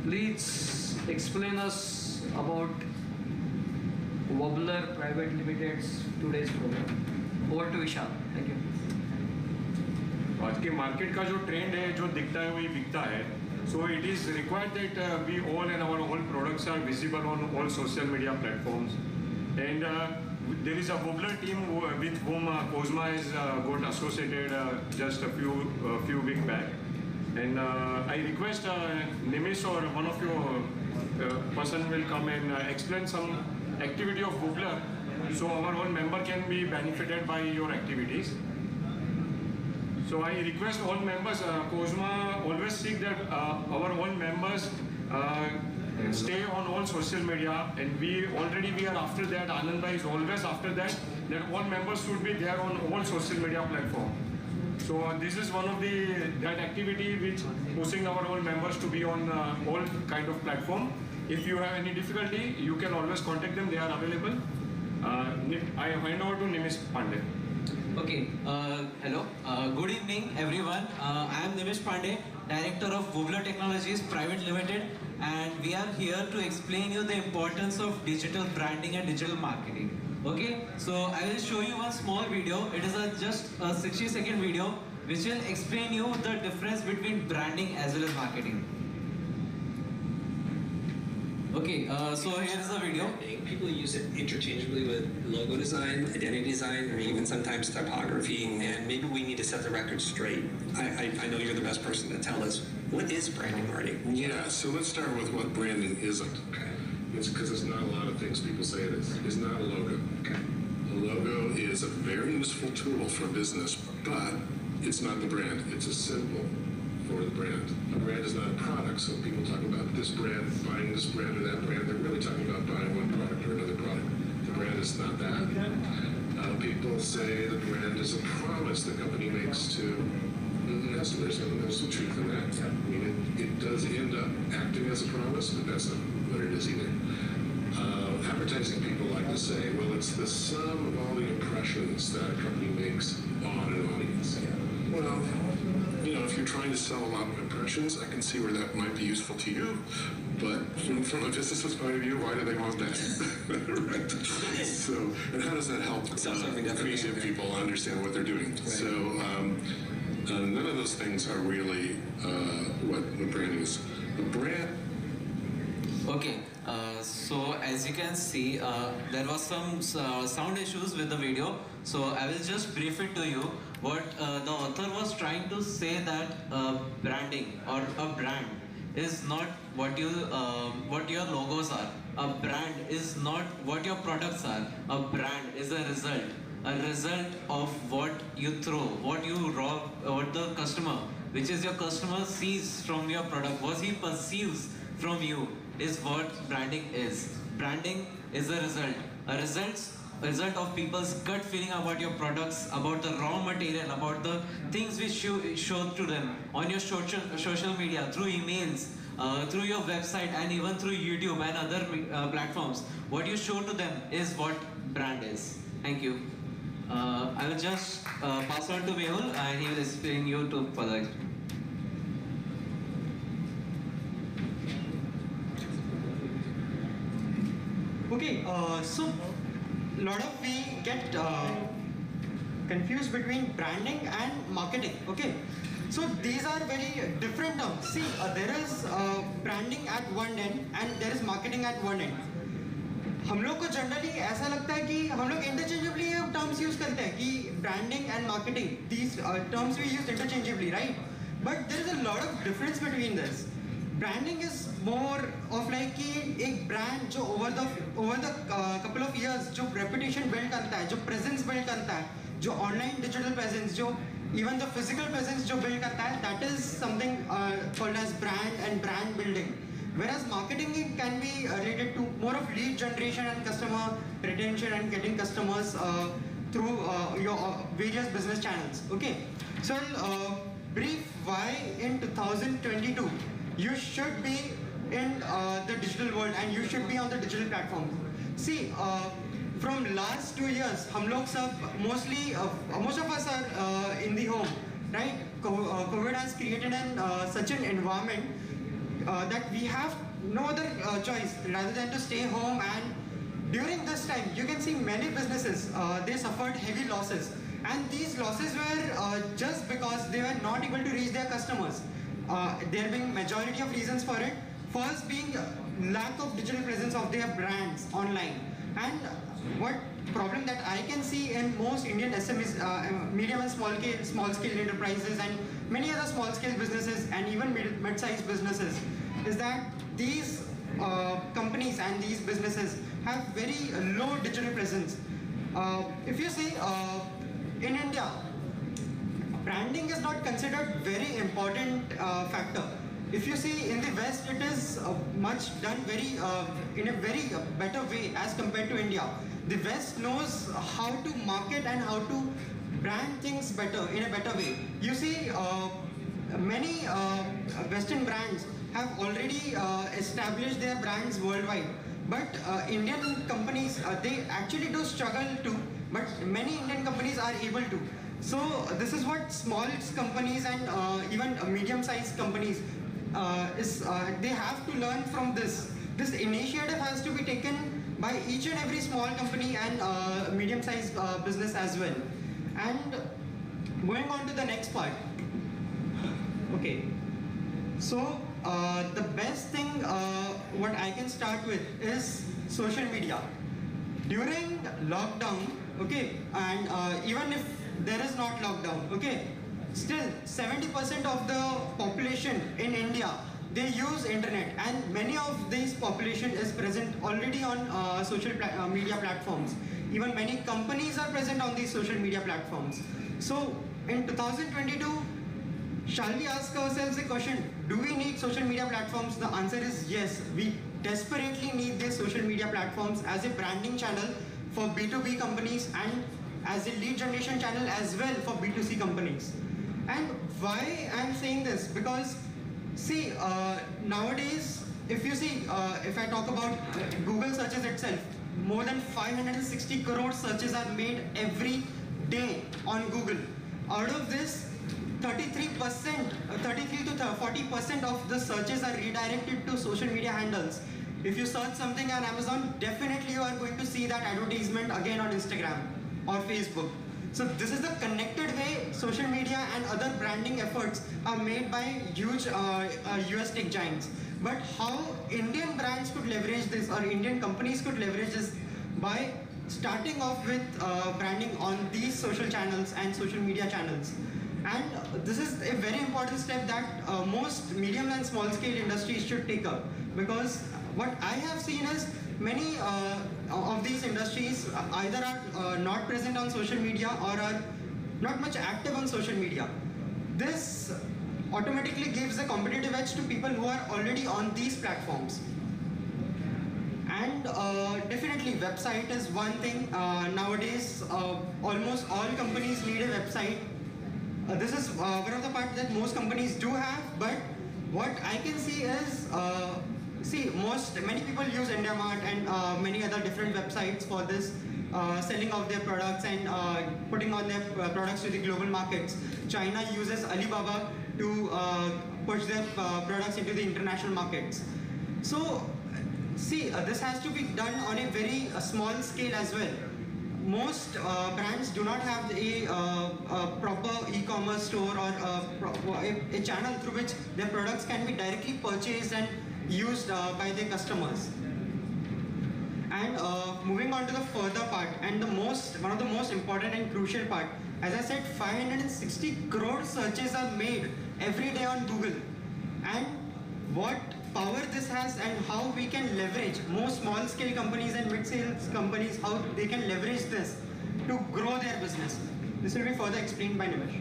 please explain us about Wobbler Private Limited's today's program. Over to Vishal. Thank you. आज के market का जो trend है, जो दिखता है वही बिकता है. So it is required that we all and our all products are visible on all social media platforms. And there is a Wobbler team with whom COSMA has got associated just a few weeks back. And I request Nimish or one of your person will come and explain some activity of Wobbler, so our all member can be benefited by your activities. So I request all members, COSMA always seek that our all members stay on all social media, and we are after that. Anand bhai is always after that all members should be there on all social media platform. So this is one of that activity which pushing our all members to be on all kind of platform. If you have any difficulty, you can always contact them. They are available. I hand over to Nimish Pandey. Okay, hello, good evening everyone. I am Nimish Pandey, Director of Wobbler Technologies Private Limited, and we are here to explain you the importance of digital branding and digital marketing. Okay, so I will show you one small video. It is just a 60-second video which will explain you the difference between branding as well as marketing. Okay, so here is the video. People use it interchangeably with logo design, identity design, or even sometimes typography, and maybe we need to set the record straight. I know you're the best person to tell us, what is branding, Marty? Yeah, so let's start with what branding isn't. It's because it's not a lot of things people say it is. It's not a logo. A logo is a very useful tool for business, but it's not the brand. It's a symbol for the brand. A brand is not a product, so people talk about this brand, buying this brand or that brand. They're really talking about buying one product or another product. The brand is not that. People say the brand is a promise the company makes to customers, and there's some truth in that. I mean, it does end up acting as a promise, but that's not what it is either. Advertising people like to say, well, it's the sum of all the impressions that a company makes on an audience. Well, if you're trying to sell a lot of impressions, I can see where that might be useful to you. But from a business's point of view, why do they want that? Right? So, and how does that help creative people understand what they're doing? So, none of those things are really what branding is. The brand. Okay, so as you can see, there was some sound issues with the video. So I will just brief it to you. What the author was trying to say that branding or a brand is not what your logos are. A brand is not what your products are. A brand is a result of what you throw, what the customer, which is your customer sees from your product, what he perceives from you is what branding is. Branding is a result of people's gut feeling about your products, about the raw material, about the things which you show to them on your social media, through emails, through your website, and even through YouTube and other platforms. What you show to them is what brand is. Thank you. I will just pass on to Mehul and he will explain you to further explain. Okay, so lot of we get confused between branding and marketing. Okay, so these are very different terms. See, there is branding at one end and there is marketing at one end. हम लोग को generally ऐसा लगता है कि हम लोग interchangeably ये टर्म्स यूज करते हैं कि branding and marketing these terms we use interchangeably, right? But there is a lot of difference between this. Branding is more of like कि एक ब्रांड जो over the couple of years जो reputation build करता है, जो presence build करता है, जो ऑनलाइन डिजिटल प्रेजेंस, जो इवन द फिजिकल प्रेजेंस जो बिल्ड करता है, that is something called as brand and brand building. Whereas marketing can be related to more of lead generation and customer retention and getting customers through your various business channels. Okay, so I'll brief why in 2022 you should be in the digital world and you should be on the digital platform. See, from last 2 years, हम लोग सब mostly most of us are in the home, right? COVID has created such an environment that we have no other choice rather than to stay home. And during this time, you can see many businesses they suffered heavy losses, and these losses were just because they were not able to reach their customers. There being majority of reasons for it. First being lack of digital presence of their brands online, and what problem that I can see in most Indian SMEs, medium and small scale enterprises and many other small scale businesses and even mid-sized businesses is that these companies and these businesses have very low digital presence. If you see in India, branding is not considered very important factor. If you see in the West, it is much done in a very better way as compared to India. The West knows how to market and how to brand things better in a better way. You see, many Western brands have already established their brands worldwide. But Indian companies, they actually do struggle to, but many Indian companies are able to. So this is what small companies and even medium-sized companies they have to learn from this. This initiative has to be taken by each and every small company and medium-sized business as well. And going on to the next part. Okay. So the best thing what I can start with is social media. During lockdown, okay, and even if there is not lockdown, okay, still 70% of the population in India, they use internet, and many of this population is present already on social media platforms. Even many companies are present on these social media platforms. So in 2022, shall we ask ourselves a question, do we need social media platforms? The answer is yes. We desperately need these social media platforms as a branding channel for B2B companies and as a lead generation channel as well for B2C companies. And why I'm saying this? Because see, nowadays, if you see, if I talk about Google searches itself, more than 560 crore searches are made every day on Google. Out of this, 33 to 40% of the searches are redirected to social media handles. If you search something on Amazon, definitely you are going to see that advertisement again on Instagram or Facebook. So this is the connected way social media and other branding efforts are made by huge US tech giants. But how Indian brands could leverage this or Indian companies could leverage this by starting off with branding on these social channels and social media channels. And this is a very important step that most medium and small scale industries should take up, because what I have seen is many of these industries either are not present on social media or are not much active on social media. This automatically gives a competitive edge to people who are already on these platforms. And definitely website is one thing. Nowadays, almost all companies need a website. This is one of the parts that most companies do have, but what I can see is many people use IndiaMart and many other different websites for this selling of their products and putting on their products to the global markets. China uses Alibaba to push their products into the international markets. So see, this has to be done on a very small scale as well. Most brands do not have a proper e-commerce store or a channel through which their products can be directly purchased and used by their customers. And moving on to the further part, and one of the most important and crucial part, as I said, 560 crore searches are made every day on Google. And what power this has and how we can leverage most small scale companies and mid-sales companies, how they can leverage this to grow their business. This will be further explained by Nimesh.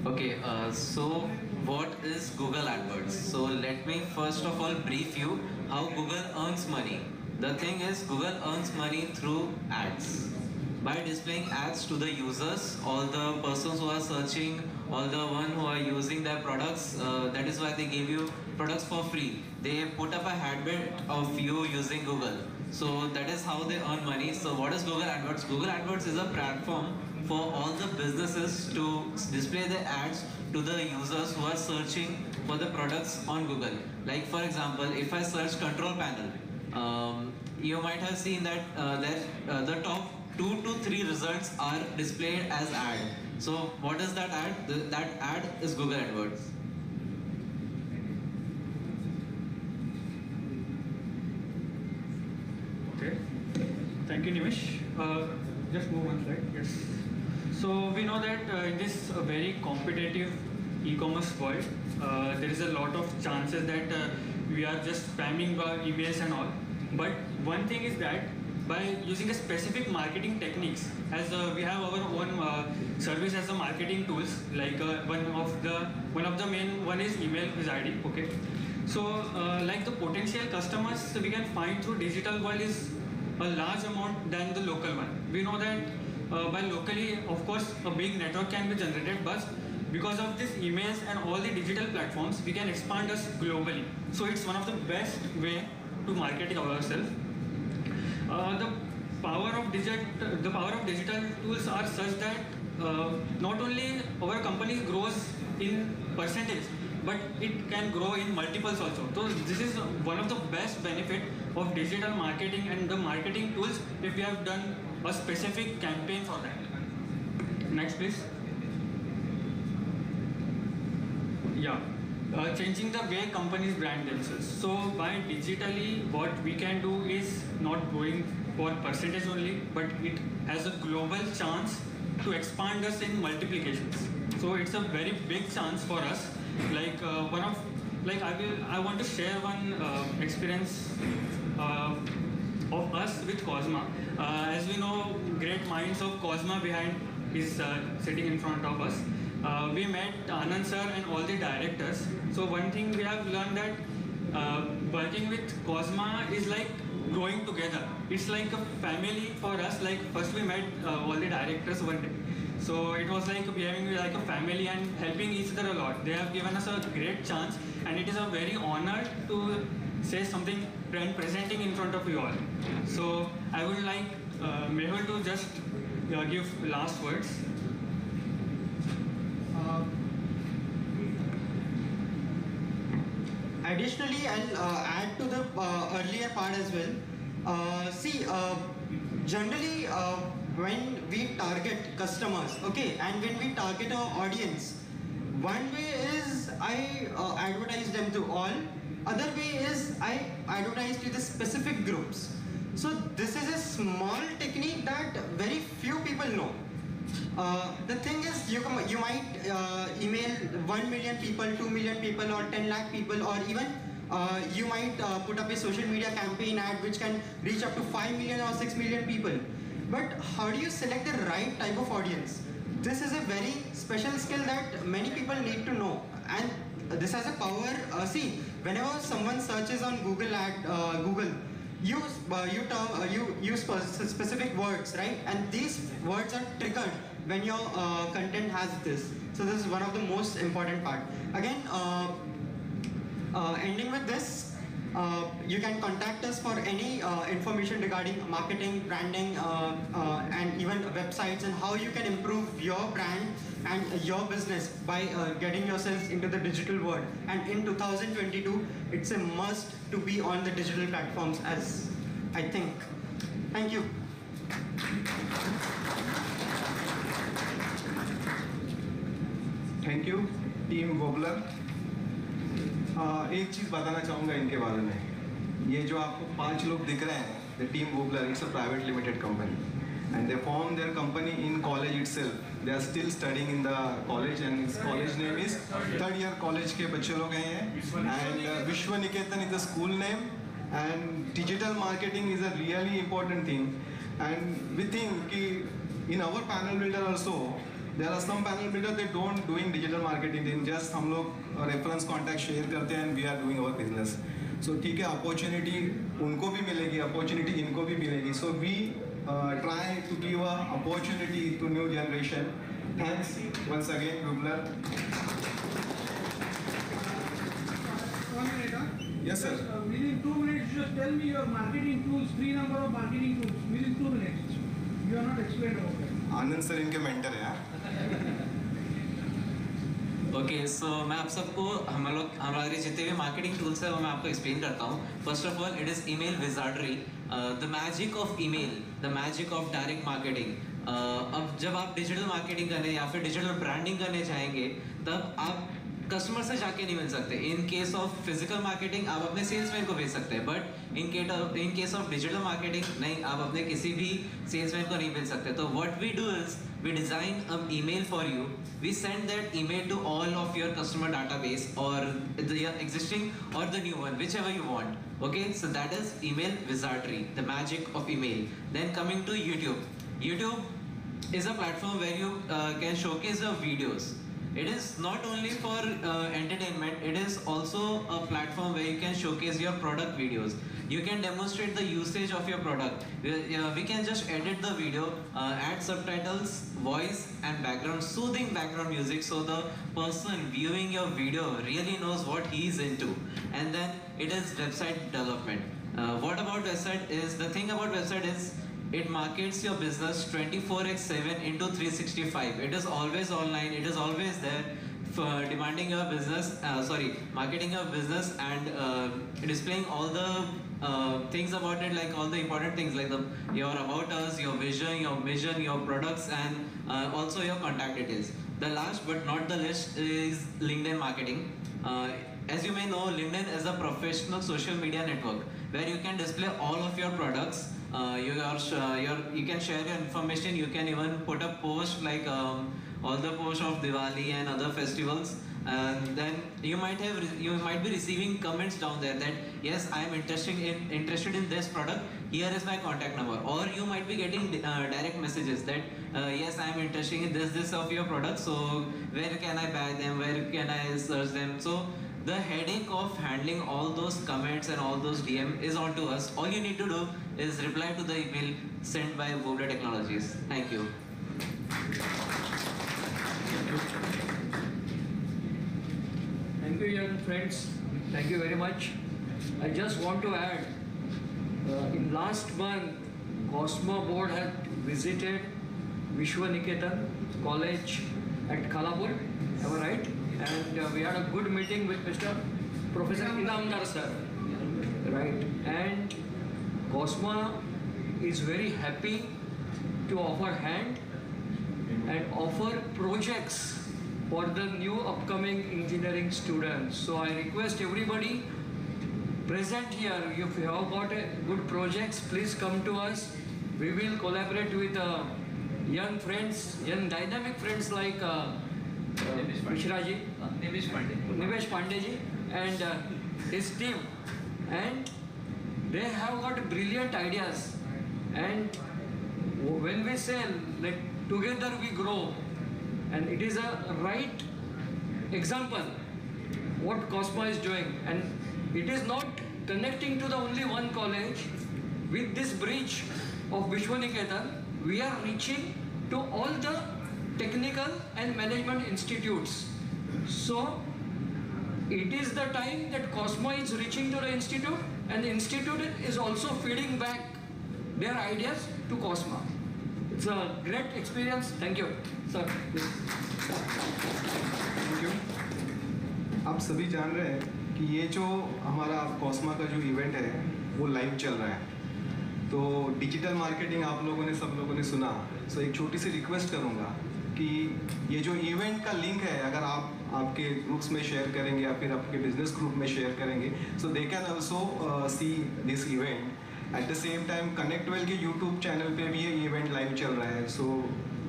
Okay, so what is Google AdWords. So let me first of all brief you how Google earns money. The thing is, Google earns money through ads. By displaying ads to the users, all the persons who are searching, all the one who are using their products, that is why they give you products for free. They put up a habit of you using Google. So that is how they earn money. So what is Google AdWords? Google AdWords is a platform for all the businesses to display their ads to the users who are searching for the products on Google. Like for example, if I search control panel, you might have seen that the top 2 to 3 results are displayed as ad. So what is that ad? That ad is Google AdWords. Okay. Thank you, Nimish. Just move one slide. Yes. So we know that in this very competitive e-commerce world, there is a lot of chances that we are just spamming our emails and all. But one thing is that by using a specific marketing techniques, as we have our own service as a marketing tools, like one of the main one is email is ID. Okay. So like the potential customers we can find through digital world is a large amount than the local one. We know that by locally, of course, a big network can be generated, but because of these emails and all the digital platforms, we can expand us globally. So it's one of the best way to market ourselves. The power of digital tools are such that not only our company grows in percentage, but it can grow in multiples also. So this is one of the best benefit of digital marketing and the marketing tools if we have done a specific campaign for that. Next, please. Yeah. Changing the way companies brand themselves. So by digitally, what we can do is not going for percentage only, but it has a global chance to expand us in multiplications. So it's a very big chance for us. Like I want to share one experience of us with COSMA. As we know, great minds of COSMA behind is sitting in front of us. We met Anand sir and all the directors. So one thing we have learned that working with COSMA is like growing together. It's like a family for us. Like first we met all the directors one day. So it was like behaving like a family and helping each other a lot. They have given us a great chance, and it is a very honor to say something and presenting in front of you all. So I would like Mehul to just give last words. Additionally, I'll add to the earlier part as well. Generally, when we target customers, okay, and when we target our audience, one way is I advertise them to all, other way is I advertise to the specific groups. So this is a small technique that very few people know. The thing is, you might email 1 million people, 2 million people, or 10 lakh people, or even you might put up a social media campaign ad which can reach up to 5 million or 6 million people. But how do you select the right type of audience? This is a very special skill that many people need to know, and this has a power. Whenever someone searches on Google, you use specific words, right? And these words are triggered when your content has this. So this is one of the most important part. Again, ending with this, you can contact us for any information regarding marketing, branding, and even websites, and how you can improve your brand and your business by getting yourselves into the digital world. And in 2022, it's a must to be on the digital platforms, as I think. Thank you. Thank you team Wobbler. एक चीज़ बताना चाहूँगा इनके बारे में। ये जो आपको 5 लोग दिख रहे हैं, the team Wobbler, it's a private limited company and they form their company in college itself. They are still studying in the college and इस college name is 3rd year college के बच्चे लोग हैं and Vishwa Niketan is the school name and digital marketing is a really important thing and we think कि in our panel builder also there are some panel builders they don't doing digital marketing, they just हम लोग reference contact share करते हैं and we are doing our business. So ठीक है, opportunity उनको भी मिलेगी, opportunity इनको भी मिलेगी. So we try to give a opportunity to new generation. Thanks once again, Rubler. Yes, sir. Within 2 minutes, just tell me your marketing tools, 3 number of marketing tools. Within 2 minutes. You are not explained about that. Anand sir इनके mentor है यार. Okay so मैं आप सबको हमारे जितने भी marketing tools है वो मैं आपको एक्सप्लेन करता हूँ. First of all it is email wizardry, the magic of email, the magic of direct marketing. अब जब आप डिजिटल मार्केटिंग करने या फिर डिजिटल ब्रांडिंग करने चाहेंगे तब आप कस्टमर से जाके नहीं मिल सकते. In case of physical marketing आप अपने सेल्समैन को भेज सकते हैं, but in case of digital marketing नहीं, आप अपने किसी भी सेल्समैन को नहीं भेज सकते. तो what we do is we design an email for you. We send that email to all of your customer database or the existing or the new one, whichever you want. Okay, so that is email wizardry, the magic of email. Then coming to YouTube. YouTube is a platform where you can showcase your videos. It is not only for entertainment, it is also a platform where you can showcase your product videos. You can demonstrate the usage of your product. We can just edit the video, add subtitles, voice and background, soothing background music so the person viewing your video really knows what he is into. And then it is website development. What about website is, the thing about website is it markets your business 24/7 into 365. It is always online, it is always there for demanding your business, marketing your business and displaying all the things about it, like all the important things like your about us, your vision, your mission, your products and also your contact details. The last but not the least is LinkedIn marketing. As you may know, LinkedIn is a professional social media network where you can display all of your products. You can share your information. You can even put a post like all the posts of Diwali and other festivals. And then you might be receiving comments down there that yes, I am interested in this product. Here is my contact number. Or you might be getting direct messages that yes, I am interested in this of your product. So where can I buy them? Where can I search them? So the headache of handling all those comments and all those DM is on to us. All you need to do is reply to the email sent by Bobler Technologies. Thank you. Thank you, young friends. Thank you very much. I just want to add, in last month, COSMA board had visited Vishwaniketan College at Khalapur. Am I right? And we had a good meeting with Mr. Professor Inamdar sir. Right. And COSMA is very happy to offer hand and offer projects for the new upcoming engineering students. So I request everybody present here, if you have got a good projects, please come to us. We will collaborate with young friends, young dynamic friends like Nimesh Pandey and his team, and they have got brilliant ideas. And when we say like together we grow, and it is a right example what COSMA is doing, and it is not connecting to the only one college. With this bridge of Vishwaniketan, we are reaching to all the technical and management institutes. So it is the time that COSMA is reaching to the institute, and the institute is also feeding back their ideas to COSMA. It's a great experience. Thank you, sir. Thank you. आप सभी जान रहे हैं कि ये जो हमारा COSMA का जो इवेंट है वो लाइव चल रहा है. तो डिजिटल मार्केटिंग आप लोगों ने सब लोगों ने सुना. सो एक छोटी सी रिक्वेस्ट करूँगा कि ये जो इवेंट का लिंक है अगर आप आपके ग्रुप्स में शेयर करेंगे या फिर आपके बिजनेस ग्रुप में शेयर करेंगे, so they can also see this event. At the same time Connectwell के यूट्यूब चैनल पे भी ये इवेंट लाइव चल रहा है. सो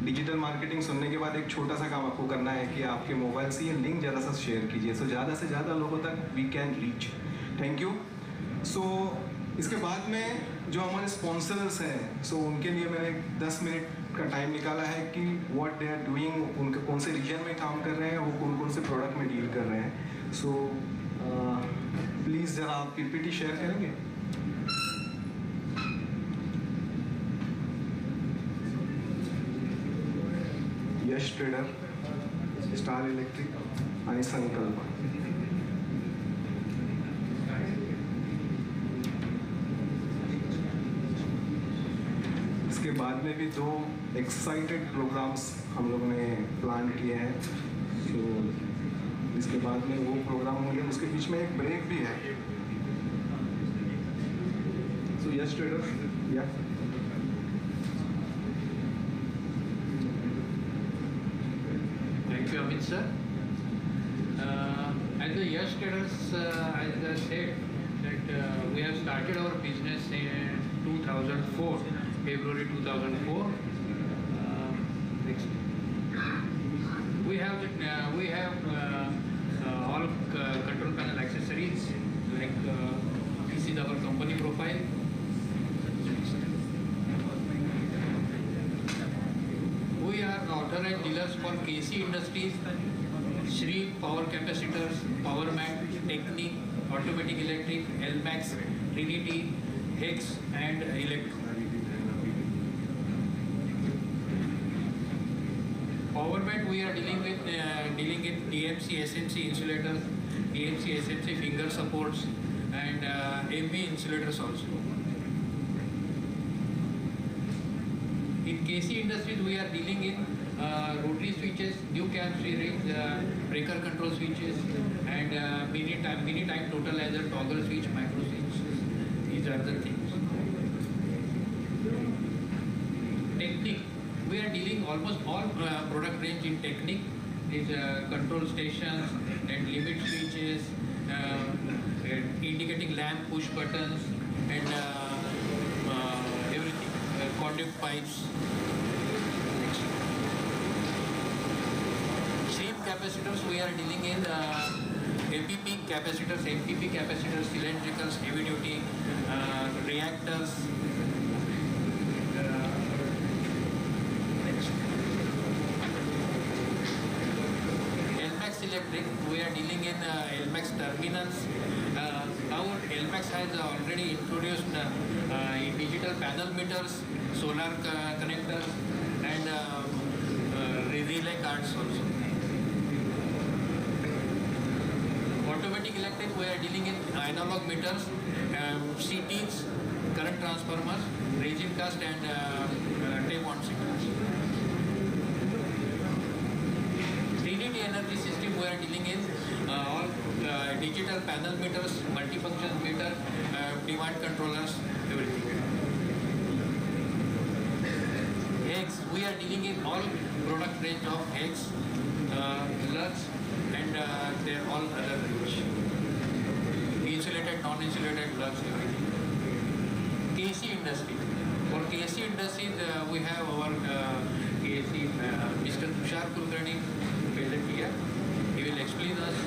डिजिटल मार्केटिंग सुनने के बाद एक छोटा सा काम आपको करना है कि आपके मोबाइल से ये लिंक ज़रा सा शेयर कीजिए, सो ज़्यादा से ज़्यादा लोगों तक we can reach. Thank you. So इसके बाद में जो हमारे स्पॉन्सर्स हैं सो उनके लिए मैंने 10 मिनट का टाइम निकाला है कि व्हाट दे आर डूइंग, उनके कौन से रीजन में काम कर रहे हैं, वो कौन कौन से प्रोडक्ट में डील कर रहे हैं. सो प्लीज़ ज़रा आप पीपीटी शेयर करेंगे. यश ट्रेडर, स्टार इलेक्ट्रिक आणि संकल्प. इसके बाद में भी 2 एक्साइटेड प्रोग्राम्स हम लोग ने प्लान किए हैं. तो इसके बाद में वो प्रोग्राम होंगे, उसके बीच में एक ब्रेक भी है. सो यस ट्रेडर या Thank you, Amit sir. As the Yash Traders, as I said, that we have started our business in 2004, February 2004. Next. We have all control panel accessories like this is our company profile. We are authorized dealers for KC Industries, Shri Power Capacitors, Power Mat, Technique, Automatic Electric, LMAX, Trinity, Hex and Electro. Power Mat we are dealing with DMC, SMC insulators, DMC, SMC finger supports and MV insulators also. In KC Industries, we are dealing in rotary switches, new cam series, breaker control switches, and mini time totalizer, toggle switch, micro switch. These are the things. Technique, we are dealing almost all product range in Technique. These control stations and limit switches, indicating lamp push buttons, and everything. Conduit pipes. Next. Same capacitors we are dealing in MPP capacitors, cylindricals, heavy duty, reactors. Next. LMAX electric, we are dealing in LMAX terminals. Now LMAX has already introduced digital panel meters, solar connectors, and relay cards also. Automatic electric, we are dealing in analog meters, CTs, current transformers, resin cast, and tape on signals. Trinity energy system, we are dealing in all digital panel meters, multifunction meter, demand controllers, everything. Hex, we are dealing in all product range of Hex, lugs, and their all other range. Insulated, non-insulated lugs, everything. KC Industry. For KC Industries, we have our KC, Mr. Tushar Kulkarni present here. He will explain us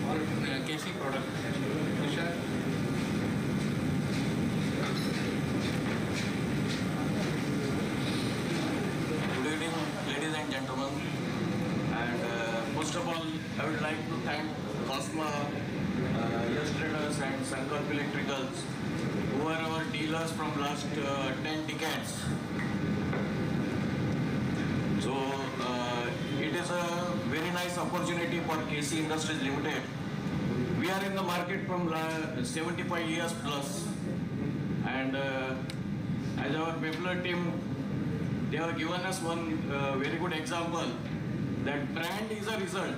all KC products. Tushar. Good evening, ladies and gentlemen. And first of all, I would like to thank COSMA, Yash Traders and Sankalp Electricals, who are our dealers from last 10 decades. So it is a very nice opportunity for KC Industries Limited. We are in the market from 75 years plus, and as our Webler team, they have given us one very good example that brand is a result.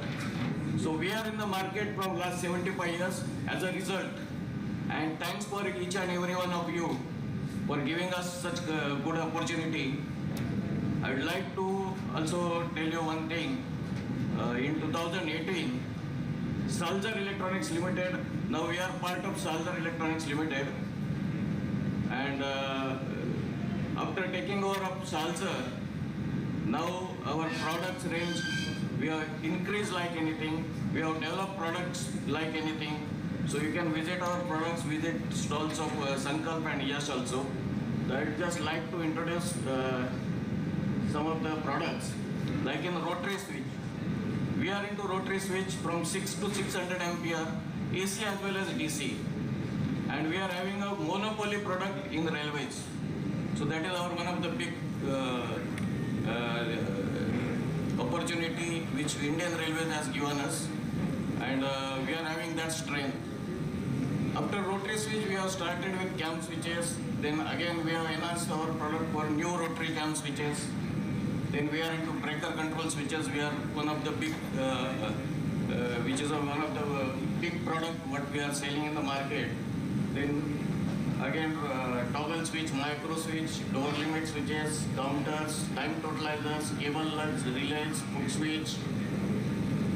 So we are in the market from last 75 years as a result, and thanks for each and every one of you for giving us such a good opportunity. I would like to also tell you one thing. In 2018, Salzer Electronics Limited, now we are part of Salzer Electronics Limited, and after taking over of Salzer, now our products range, we have increased like anything, we have developed products like anything. So you can visit our products, visit stalls of Sankalp and Yash also. I'd just like to introduce some of the products. Like in rotary switch, we are into rotary switch from 6 to 600 ampere, AC as well as DC. And we are having a monopoly product in railways. So that is our one of the big opportunity which Indian Railways has given us. And we are having that strength. After rotary switch, we have started with cam switches. Then again, we have enhanced our product for new rotary cam switches. Then we are into breaker control switches. We are one of the big, which is one of the big product what we are selling in the market. Then again, toggle switch, micro switch, door limit switches, counters, time totalizers, cable lugs, relays, hook switch.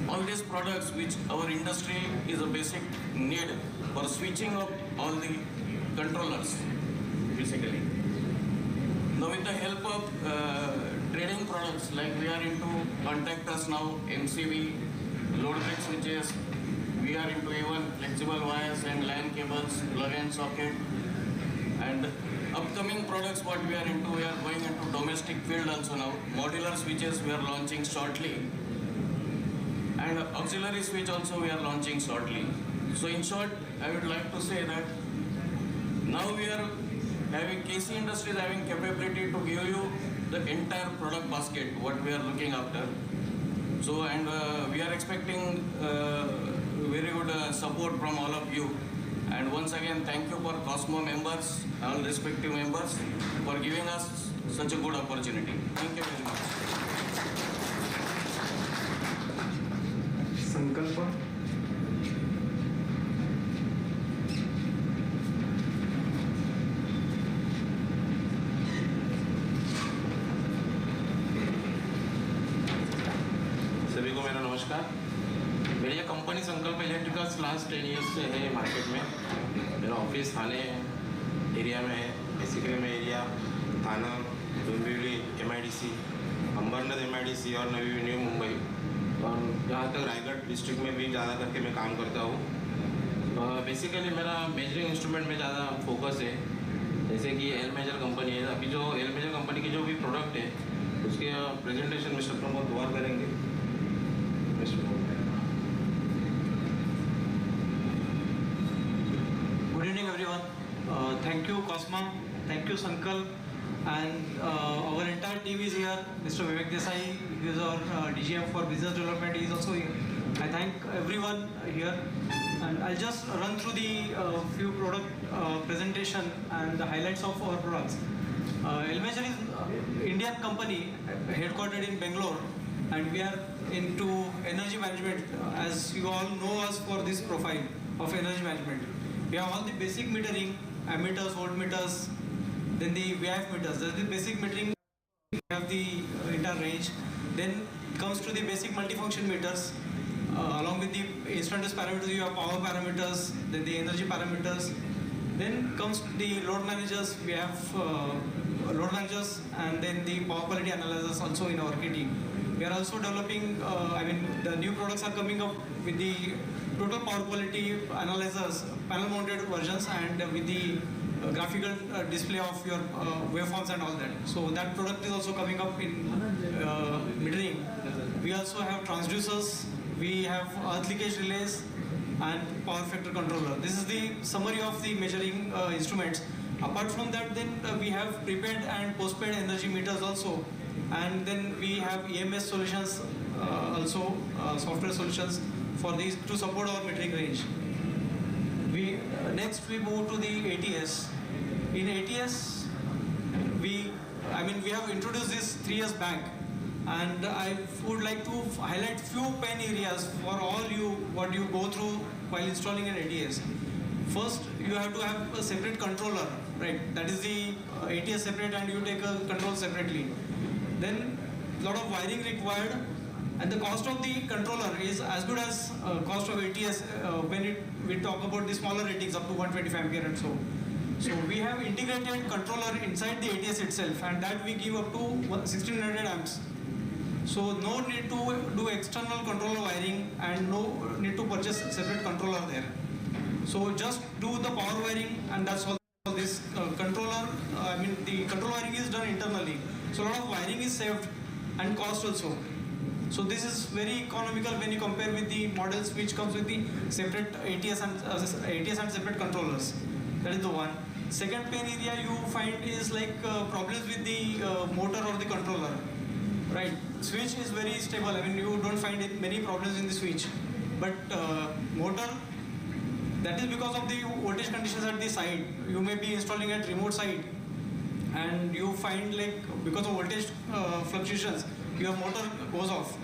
All these products which our industry is a basic need for switching of all the controllers, basically. Now with the help of trading products, like we are into contactors now, MCB, load break switches, we are into even flexible wires and LAN cables, plug and socket. And upcoming products what we are into, we are going into domestic field also now. Modular switches we are launching shortly. And auxiliary switch also we are launching shortly. So in short, I would like to say that now we are having, KC Industries having capability to give you the entire product basket, what we are looking after. So, and we are expecting very good support from all of you. And once again, thank you for COSMA members, all respective members, for giving us such a good opportunity. Thank you very much. Sankalpa. सभी को मेरा नमस्कार। मेरी ये company संकल्प electricals last 10 years से है market में। मेरा ऑफिस थाने एरिया में है, बेसिकली में एरिया थाना, डोंबिवली MIDC, अंबरनाथ MIDC और नवी न्यू मुंबई, और जहाँ तक रायगढ़ डिस्ट्रिक्ट में भी ज़्यादा करके मैं काम करता हूँ। बेसिकली मेरा मेजरिंग इंस्ट्रूमेंट में ज़्यादा फोकस है, जैसे कि एल मेजर कंपनी है। अभी जो एल मेजर कंपनी की जो भी प्रोडक्ट है उसके प्रेजेंटेशन मिस्टर प्रमोद दुआर करेंगे। Good evening everyone. Thank you COSMA, thank you Sankalp, and our entire team is here. Mr. Vivek Desai, he is our DGM for business development, he is also here. I thank everyone here, and I'll just run through the few product presentation and the highlights of our products. Elmeasure is Indian company headquartered in Bangalore, and we are into energy management. As you all know us for this profile of energy management. We have all the basic metering, ammeters, voltmeters, then the VIF meters. That's the basic metering. We have the entire range. Then comes to the basic multifunction meters. Along with the instantaneous parameters, you have power parameters, then the energy parameters. Then comes the load managers. We have load managers and then the power quality analyzers also in our kitty. We are also developing, the new products are coming up with the total power quality analyzers, panel mounted versions, and with the graphical display of your waveforms and all that. So that product is also coming up in metering. We also have transducers, we have earth leakage relays, and power factor controller. This is the summary of the measuring instruments. Apart from that, then we have prepaid and postpaid energy meters also, and then we have EMS solutions also, software solutions for these to support our metering range. Next we move to the ATS. In ATS, we have introduced this 3 years back, and I would like to highlight few pain areas for all you what you go through while installing an ATS. First, you have to have a separate controller, right? That is the ATS separate, and you take a control separately. Then a lot of wiring required, and the cost of the controller is as good as cost of ATS when we talk about the smaller ratings up to 125 ampere and so. So we have integrated controller inside the ATS itself, and that we give up to 1600 amps. So no need to do external controller wiring, and no need to purchase separate controller there. So just do the power wiring and that's all. This controller, the control wiring is done internally. So a lot of wiring is saved and cost also. So this is very economical when you compare with the models which comes with the separate ATS and separate controllers. That is the one. Second pain area you find is like problems with the motor or the controller. Right, switch is very stable. You don't find many problems in the switch. But motor, that is because of the voltage conditions at the side. You may be installing at remote side and you find like because of voltage fluctuations, your motor goes off.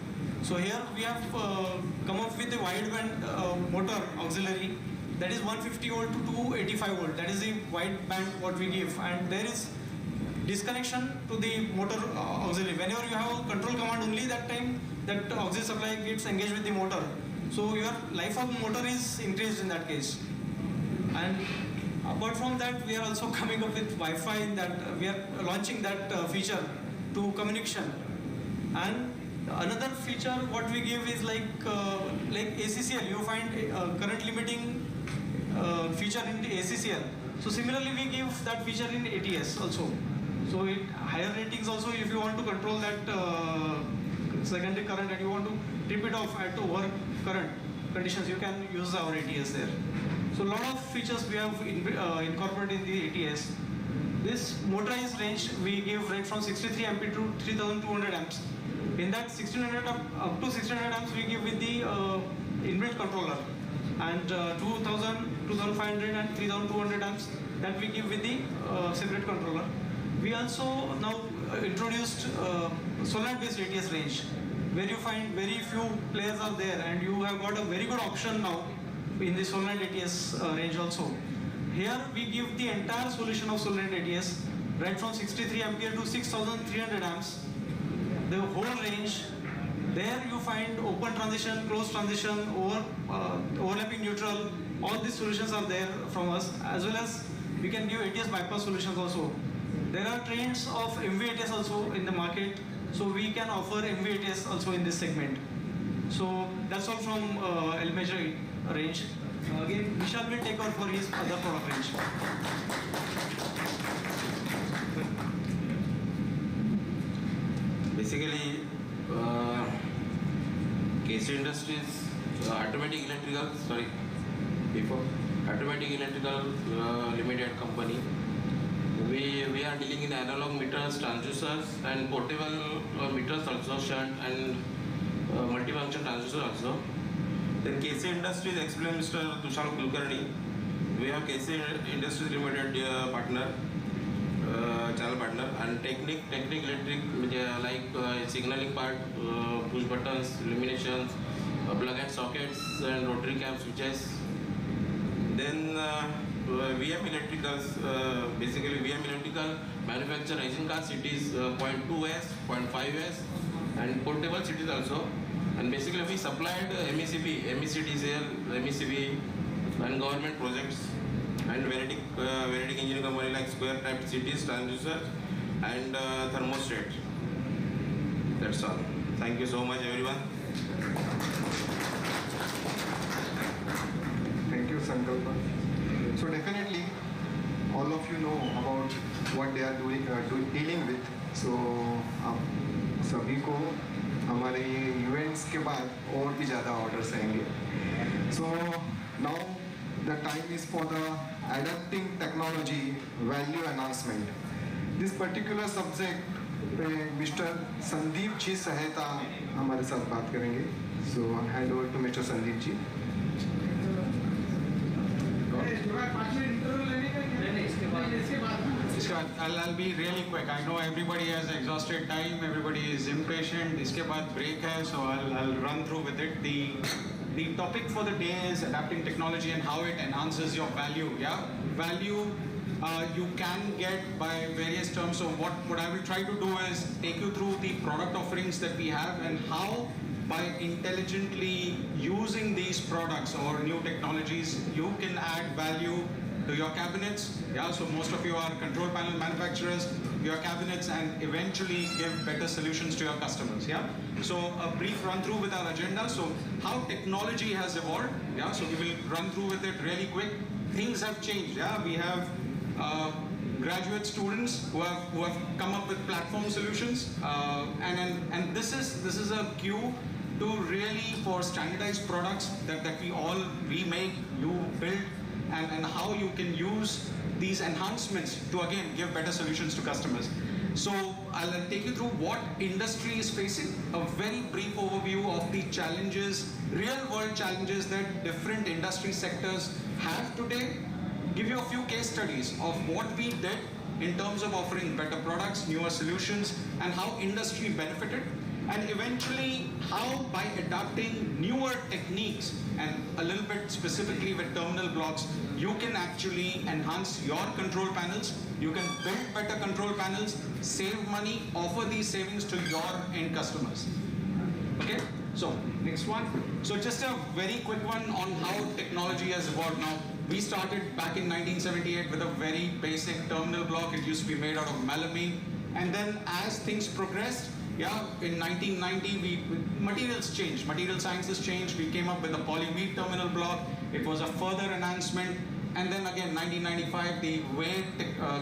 So here we have come up with a wide band motor auxiliary that is 150 volt to 285 volt. That is the wide band what we give, and there is disconnection to the motor auxiliary. Whenever you have a control command only, that time that auxiliary supply gets engaged with the motor. So your life of the motor is increased in that case. And apart from that, we are also coming up with Wi-Fi in that we are launching that feature to communication. And another feature what we give is like ACCL. You find current limiting feature in the ACCL. So similarly, we give that feature in ATS also. So it higher ratings also, if you want to control that secondary current and you want to trip it off at over current conditions, you can use our ATS there. So a lot of features we have incorporated in the ATS. This motorized range we give right from 63 ampere to 3200 amps. In that 1600 up to 1600 amps we give with the inbuilt controller, and 2000, 2500 and 3200 amps that we give with the separate controller. We also now introduced solenoid based ATS range, where you find very few players are there, and you have got a very good option now in the solenoid ATS range also. Here we give the entire solution of solenoid ATS right from 63 ampere to 6300 amps. The whole range. There you find open transition, closed transition, overlapping neutral. All these solutions are there from us, as well as we can give ATS bypass solutions also. There are trends of MVATS also in the market, so we can offer MVATS also in this segment. So that's all from L Major range. Again, Vishal will take over for his other product range. Basically, KC Industries, automatic electrical limited company. We are dealing in analog meters, transducers, and portable meters also, shunt and multifunction transducer also. Then KC Industries, explained Mr. Tushar Kulkarni. We have KC Industries Limited partner. Channel partner, and Technic Electric like signaling part, push buttons, illuminations, plug and sockets, and rotary cam switches. Then VM Electricals, basically VM Electrical manufacture engine car cities 0.2S, 0.5S, and portable cities also. And basically we supplied MECB, MECDCL, MECB, and government projects, and Venetic engine company like square type cities, transducer, and thermostat. That's all. Thank you so much, everyone. Thank you, Sankalpa. So definitely, all of you know about what they are dealing with. So आप सभी को हमारे events के बाद और भी ज़्यादा orders आएंगे. So now the time is for the adapting technology value enhancement. This particular subject पे Mr. संदीप जी सहायता हमारे साथ बात करेंगे. So hand over to Mr. Sandeep ji. I'll be really quick. I know everybody has exhausted time, everybody is impatient. इसके बाद break है, so I'll run through with it. The topic for the day is adapting technology and how it enhances your value. Yeah, value you can get by various terms. So what I will try to do is take you through the product offerings that we have and how by intelligently using these products or new technologies, you can add value to your cabinets. Yeah, so most of you are control panel manufacturers. your cabinets and eventually give better solutions to your customers. Yeah. So a brief run through with our agenda. So how technology has evolved. Yeah. So we will run through with it really quick. Things have changed. Yeah. We have graduate students who have come up with platform solutions, and this is a cue to really for standardized products that we make, you build, and how you can use these enhancements to again give better solutions to customers. So I'll take you through what industry is facing, a very brief overview of the challenges, real world challenges that different industry sectors have today, give you a few case studies of what we did in terms of offering better products, newer solutions, and how industry benefited, and eventually how by adapting newer techniques and a little bit specifically with terminal blocks, you can actually enhance your control panels, you can build better control panels, save money, offer these savings to your end customers. Okay, so next one. So just a very quick one on how technology has evolved now. We started back in 1978 with a very basic terminal block. It used to be made out of melamine. And then as things progressed, yeah, in 1990, materials changed. Material sciences changed. We came up with a polyamide terminal block. It was a further enhancement. And then again, 1995, the way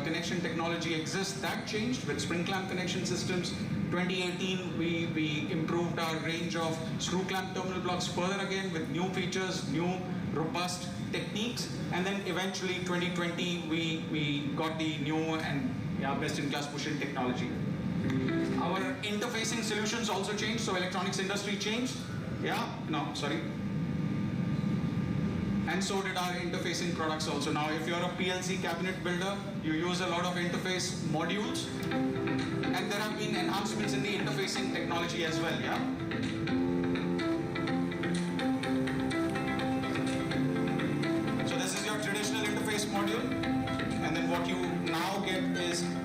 connection technology exists, that changed with spring clamp connection systems. 2018, we improved our range of screw clamp terminal blocks further again with new features, new robust techniques. And then eventually 2020, we got the new and best-in-class push-in technology. Our interfacing solutions also changed, so electronics industry changed. And so did our interfacing products also. Now, if you're a PLC cabinet builder, you use a lot of interface modules, and there have been enhancements in the interfacing technology as well, yeah? So this is your traditional interface module, and then what you now get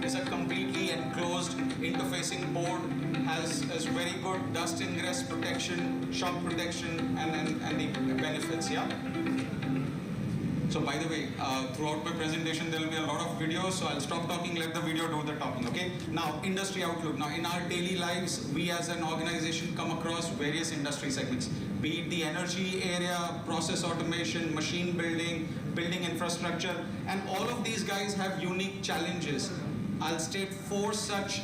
is a completely enclosed interfacing board, has very good dust ingress protection, shock protection, and the benefits, yeah? So by the way, throughout my presentation, there will be a lot of videos, so I'll stop talking, let the video do the talking, okay? Now, industry outlook. Now, in our daily lives, we as an organization come across various industry segments, be it the energy area, process automation, machine building, building infrastructure, and all of these guys have unique challenges. I'll take four such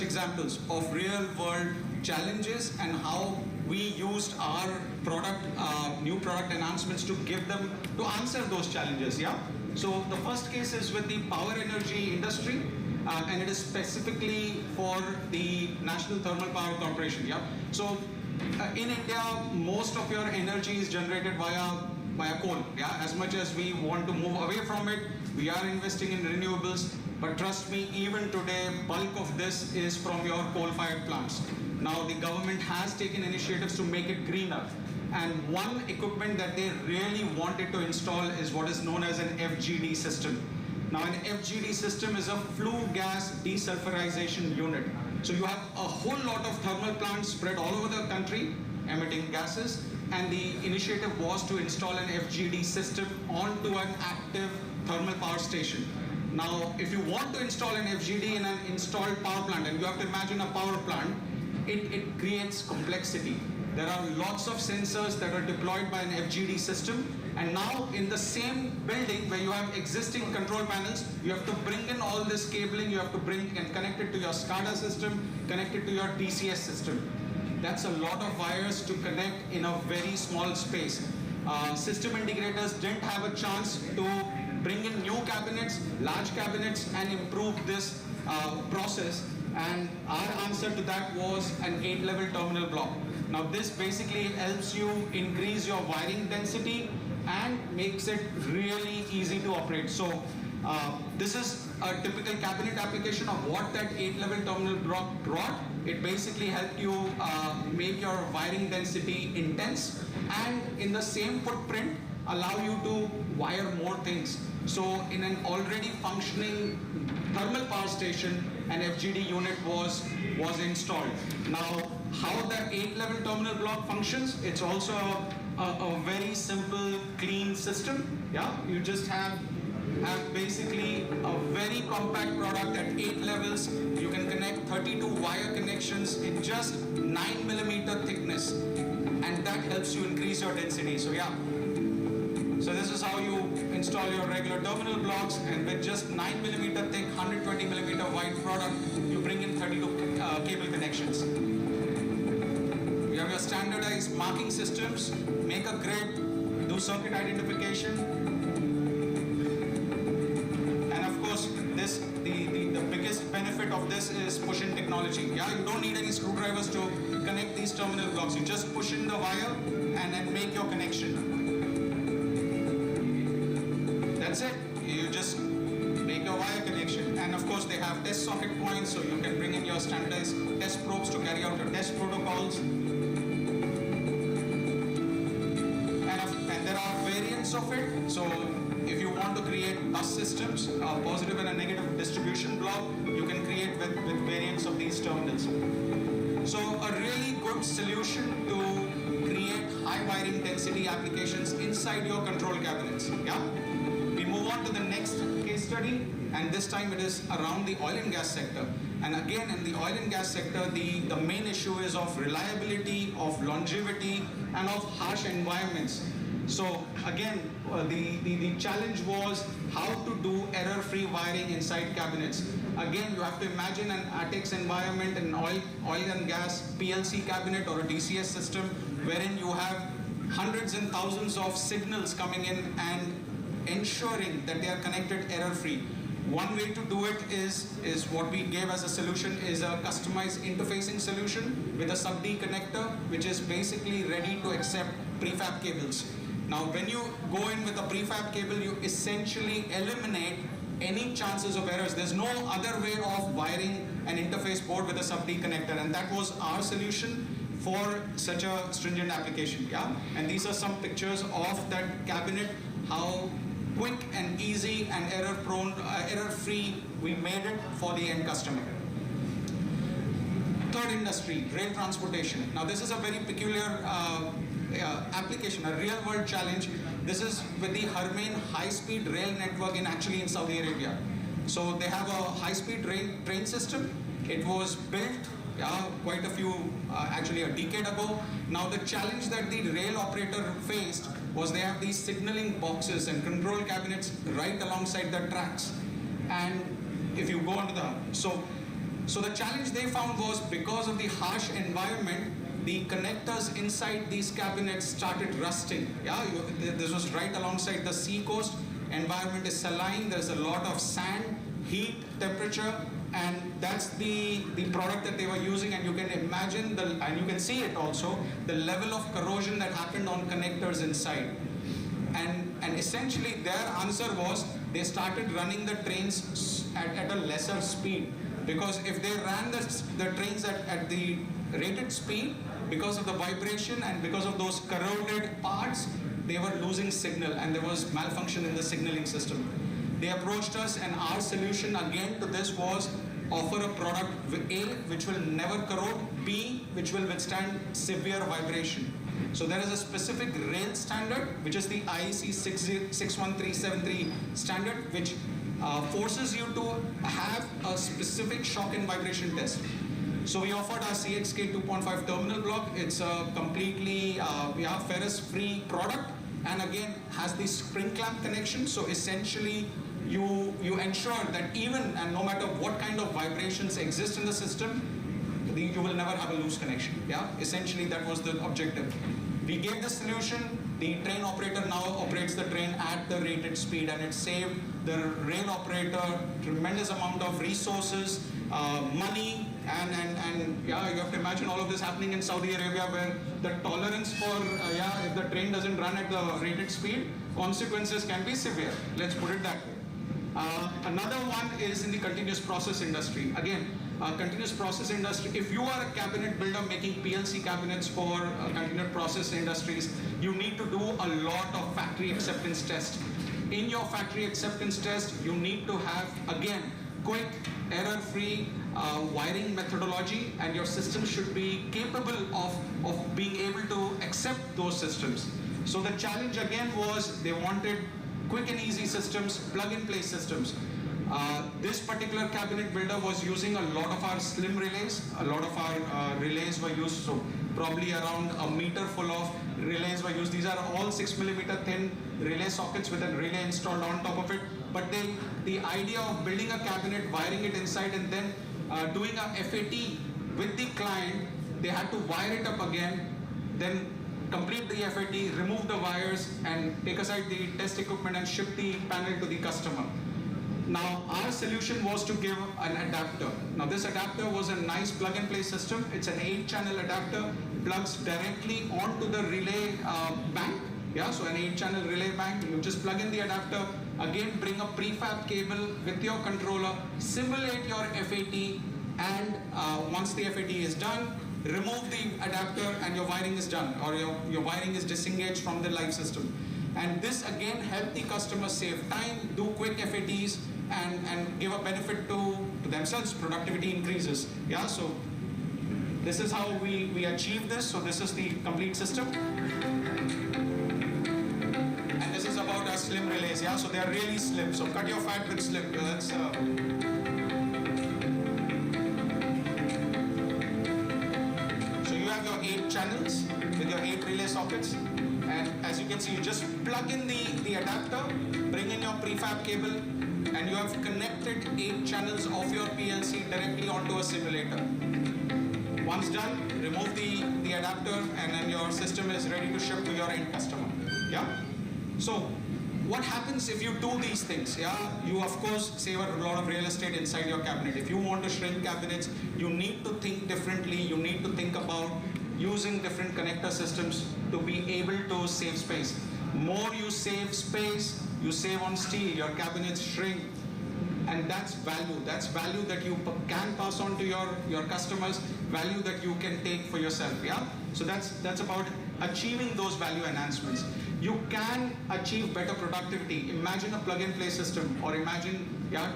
examples of real world challenges and how we used our new product enhancements to answer those challenges, yeah? So the first case is with the power energy industry, and it is specifically for the National Thermal Power Corporation, yeah? So in India, most of your energy is generated via coal, yeah? As much as we want to move away from it, we are investing in renewables, but trust me, even today, bulk of this is from your coal-fired plants. Now, the government has taken initiatives to make it greener. And one equipment that they really wanted to install is what is known as an FGD system. Now, an FGD system is a flue gas desulfurization unit. So you have a whole lot of thermal plants spread all over the country emitting gases, and the initiative was to install an FGD system onto an active thermal power station. Now, if you want to install an FGD in an installed power plant, and you have to imagine a power plant, it creates complexity. There are lots of sensors that are deployed by an FGD system, and now in the same building where you have existing control panels, you have to bring in all this cabling, you have to bring and connect it to your SCADA system, connect it to your DCS system. That's a lot of wires to connect in a very small space. System integrators didn't have a chance to bring in new cabinets, large cabinets, and improve this process. And our answer to that was an 8-level terminal block. Now this basically helps you increase your wiring density and makes it really easy to operate. So this is a typical cabinet application of what that 8-level terminal block brought. It basically helped you make your wiring density intense, and in the same footprint allow you to wire more things. So in an already functioning thermal power station, an FGD unit was installed. Now, how the 8-level terminal block functions, it's also a very simple, clean system. Yeah, you just have have basically a very compact product at 8 levels. You can connect 32 wire connections in just 9mm thickness, and that helps you increase your density. So yeah, so this is how you install your regular terminal blocks, and with just 9mm thick, 120mm wide product, you bring in 32 cable connections. You have your standardized marking systems, make a grid, do circuit identification, and of course, the biggest benefit of this is push-in technology. Yeah, you don't need any screwdrivers to connect these terminal blocks. You just push in the wire and then make your connection. That's it. You just make your wire connection. And of course, they have test socket points, so you can bring in your standardized test probes to carry out your test protocols. And there are variants of it. So if you want to create bus systems, a positive and a negative distribution block, you can create with variants of these terminals. So a really good solution to create high wiring density applications inside your control cabinets. Yeah? We move on to the next case study, and this time it is around the oil and gas sector. And again, in the oil and gas sector, the main issue is of reliability, of longevity, and of harsh environments. So again, the challenge was how to do error-free wiring inside cabinets. Again, you have to imagine an ATEX environment, an oil and gas PLC cabinet or a DCS system, wherein you have hundreds and thousands of signals coming in and ensuring that they are connected error-free. One way to do it is what we gave as a solution is a customized interfacing solution with a sub-D connector, which is basically ready to accept prefab cables. Now, when you go in with a prefab cable, you essentially eliminate any chances of errors. There's no other way of wiring an interface board with a sub-D connector, and that was our solution for such a stringent application. Yeah, and these are some pictures of that cabinet, how quick and easy and error-free we made it for the end customer. Third industry, rail transportation. Now, this is a very peculiar application, a real-world challenge. This is with the Harmain high-speed rail network in Saudi Arabia. So they have a high-speed train system. It was built quite a few, actually a decade ago. Now the challenge that the rail operator faced was they have these signaling boxes and control cabinets right alongside the tracks. And if you go onto the, so the challenge they found was because of the harsh environment, the connectors inside these cabinets started rusting. Yeah, this was right alongside the sea coast. Environment is saline. There's a lot of sand, heat, temperature, and that's the product that they were using. And you can imagine and you can see it also, the level of corrosion that happened on connectors inside. And essentially their answer was they started running the trains at a lesser speed, because if they ran the trains at the rated speed, because of the vibration and because of those corroded parts, they were losing signal and there was malfunction in the signaling system. They approached us, and our solution again to this was offer a product A, which will never corrode, B, which will withstand severe vibration. So there is a specific rail standard, which is the IEC 61373 standard, which forces you to have a specific shock and vibration test. So we offered our CXK 2.5 terminal block. It's a completely ferrous-free product, and again has the spring clamp connection. So essentially, you ensure that even and no matter what kind of vibrations exist in the system, you will never have a loose connection. Yeah, essentially that was the objective. We gave the solution. The train operator now operates the train at the rated speed, and it saved the rail operator tremendous amount of resources, money, and you have to imagine all of this happening in Saudi Arabia, where the tolerance for if the train doesn't run at the rated speed, consequences can be severe. Let's put it that way. Another one is in the continuous process industry. Again, continuous process industry, if you are a cabinet builder making PLC cabinets for continuous process industries, you need to do a lot of factory acceptance tests. In your factory acceptance test, you need to have, again, quick, error-free wiring methodology, and your system should be capable of being able to accept those systems. So the challenge again was they wanted quick and easy systems, plug-and-play systems. This particular cabinet builder was using a lot of our slim relays. A lot of our relays were used, so probably around a meter full of relays were used. These are all 6mm thin relay sockets with a relay installed on top of it. But then the idea of building a cabinet, wiring it inside, and then doing a FAT with the client, they had to wire it up again, then complete the FAT, remove the wires, and take aside the test equipment and ship the panel to the customer. Now, our solution was to give an adapter. Now, this adapter was a nice plug-and-play system. It's an 8-channel adapter, plugs directly onto the relay bank. Yeah, so an 8-channel relay bank. You just plug in the adapter, again bring a prefab cable with your controller, simulate your FAT, and once the FAT is done, remove the adapter and your wiring is done, or your wiring is disengaged from the live system. And this again helped the customer save time, do quick FATs, and give a benefit to themselves. Productivity increases. Yeah, so this is how we achieve this. So this is the complete system. And this is about our slim relays. Yeah, so they are really slim. So cut your fat with slim. That's so you have your 8 channels with your 8 relay sockets. And as you can see, you just plug in the adapter, bring in your prefab cable, and you have connected 8 channels of your PLC directly onto a simulator. Once done, remove the adapter, and then your system is ready to ship to your end customer. Yeah? So, what happens if you do these things? Yeah, you of course save a lot of real estate inside your cabinet. If you want to shrink cabinets, you need to think differently. You need to think about using different connector systems to be able to save space. More you save space, you save on steel, your cabinets shrink, and that's value. That's value that you can pass on to your customers, value that you can take for yourself. Yeah. So that's about achieving those value enhancements. You can achieve better productivity. Imagine a plug-and-play system, or imagine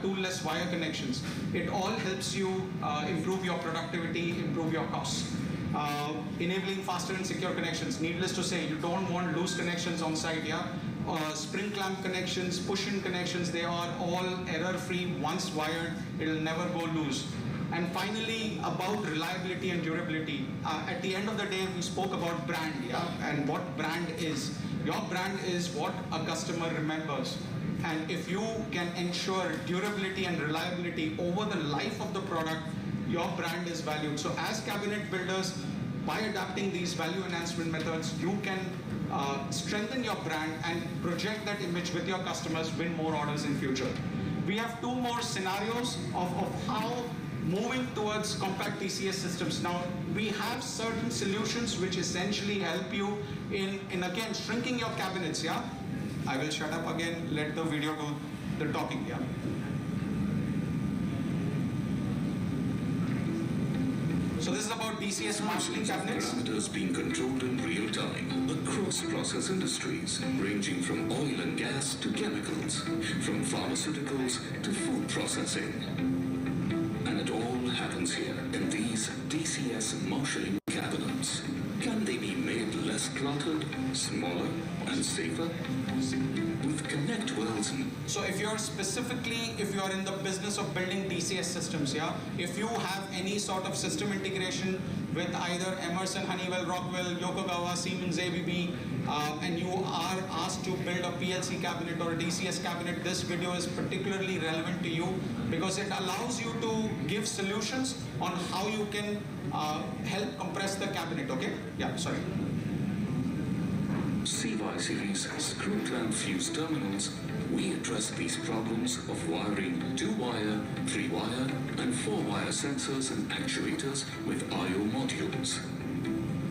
tool-less wire connections. It all helps you improve your productivity, improve your costs. Enabling faster and secure connections. Needless to say, you don't want loose connections on site. Yeah, spring clamp connections, push-in connections, they are all error-free. Once wired, it'll never go loose. And finally, about reliability and durability. At the end of the day, we spoke about brand, and what brand is. Your brand is what a customer remembers. And if you can ensure durability and reliability over the life of the product, your brand is valued. So as cabinet builders, by adapting these value enhancement methods, you can strengthen your brand and project that image with your customers, win more orders in future. We have 2 more scenarios of how moving towards compact DCS systems. Now, we have certain solutions which essentially help you in again, shrinking your cabinets, yeah? I will shut up again, let the video do the talking, yeah? So this is about DCS marshalling cabinets. Parameters being controlled in real time across process industries, ranging from oil and gas to chemicals, from pharmaceuticals to food processing. And it all happens here in these DCS marshalling cabinets. Can they be made less cluttered, smaller, and safer? With CONNECTWELL's. So if you're in the business of building DCS systems, yeah, if you have any sort of system integration with either Emerson, Honeywell, Rockwell, Yokogawa, Siemens, ABB, and you are asked to build a PLC cabinet or a DCS cabinet, this video is particularly relevant to you because it allows you to give solutions on how you can help compress the cabinet, okay? Yeah, sorry. CY series screw clamp fuse terminals, we address these problems of wiring 2-wire, 3-wire, and 4-wire sensors and actuators with I/O modules.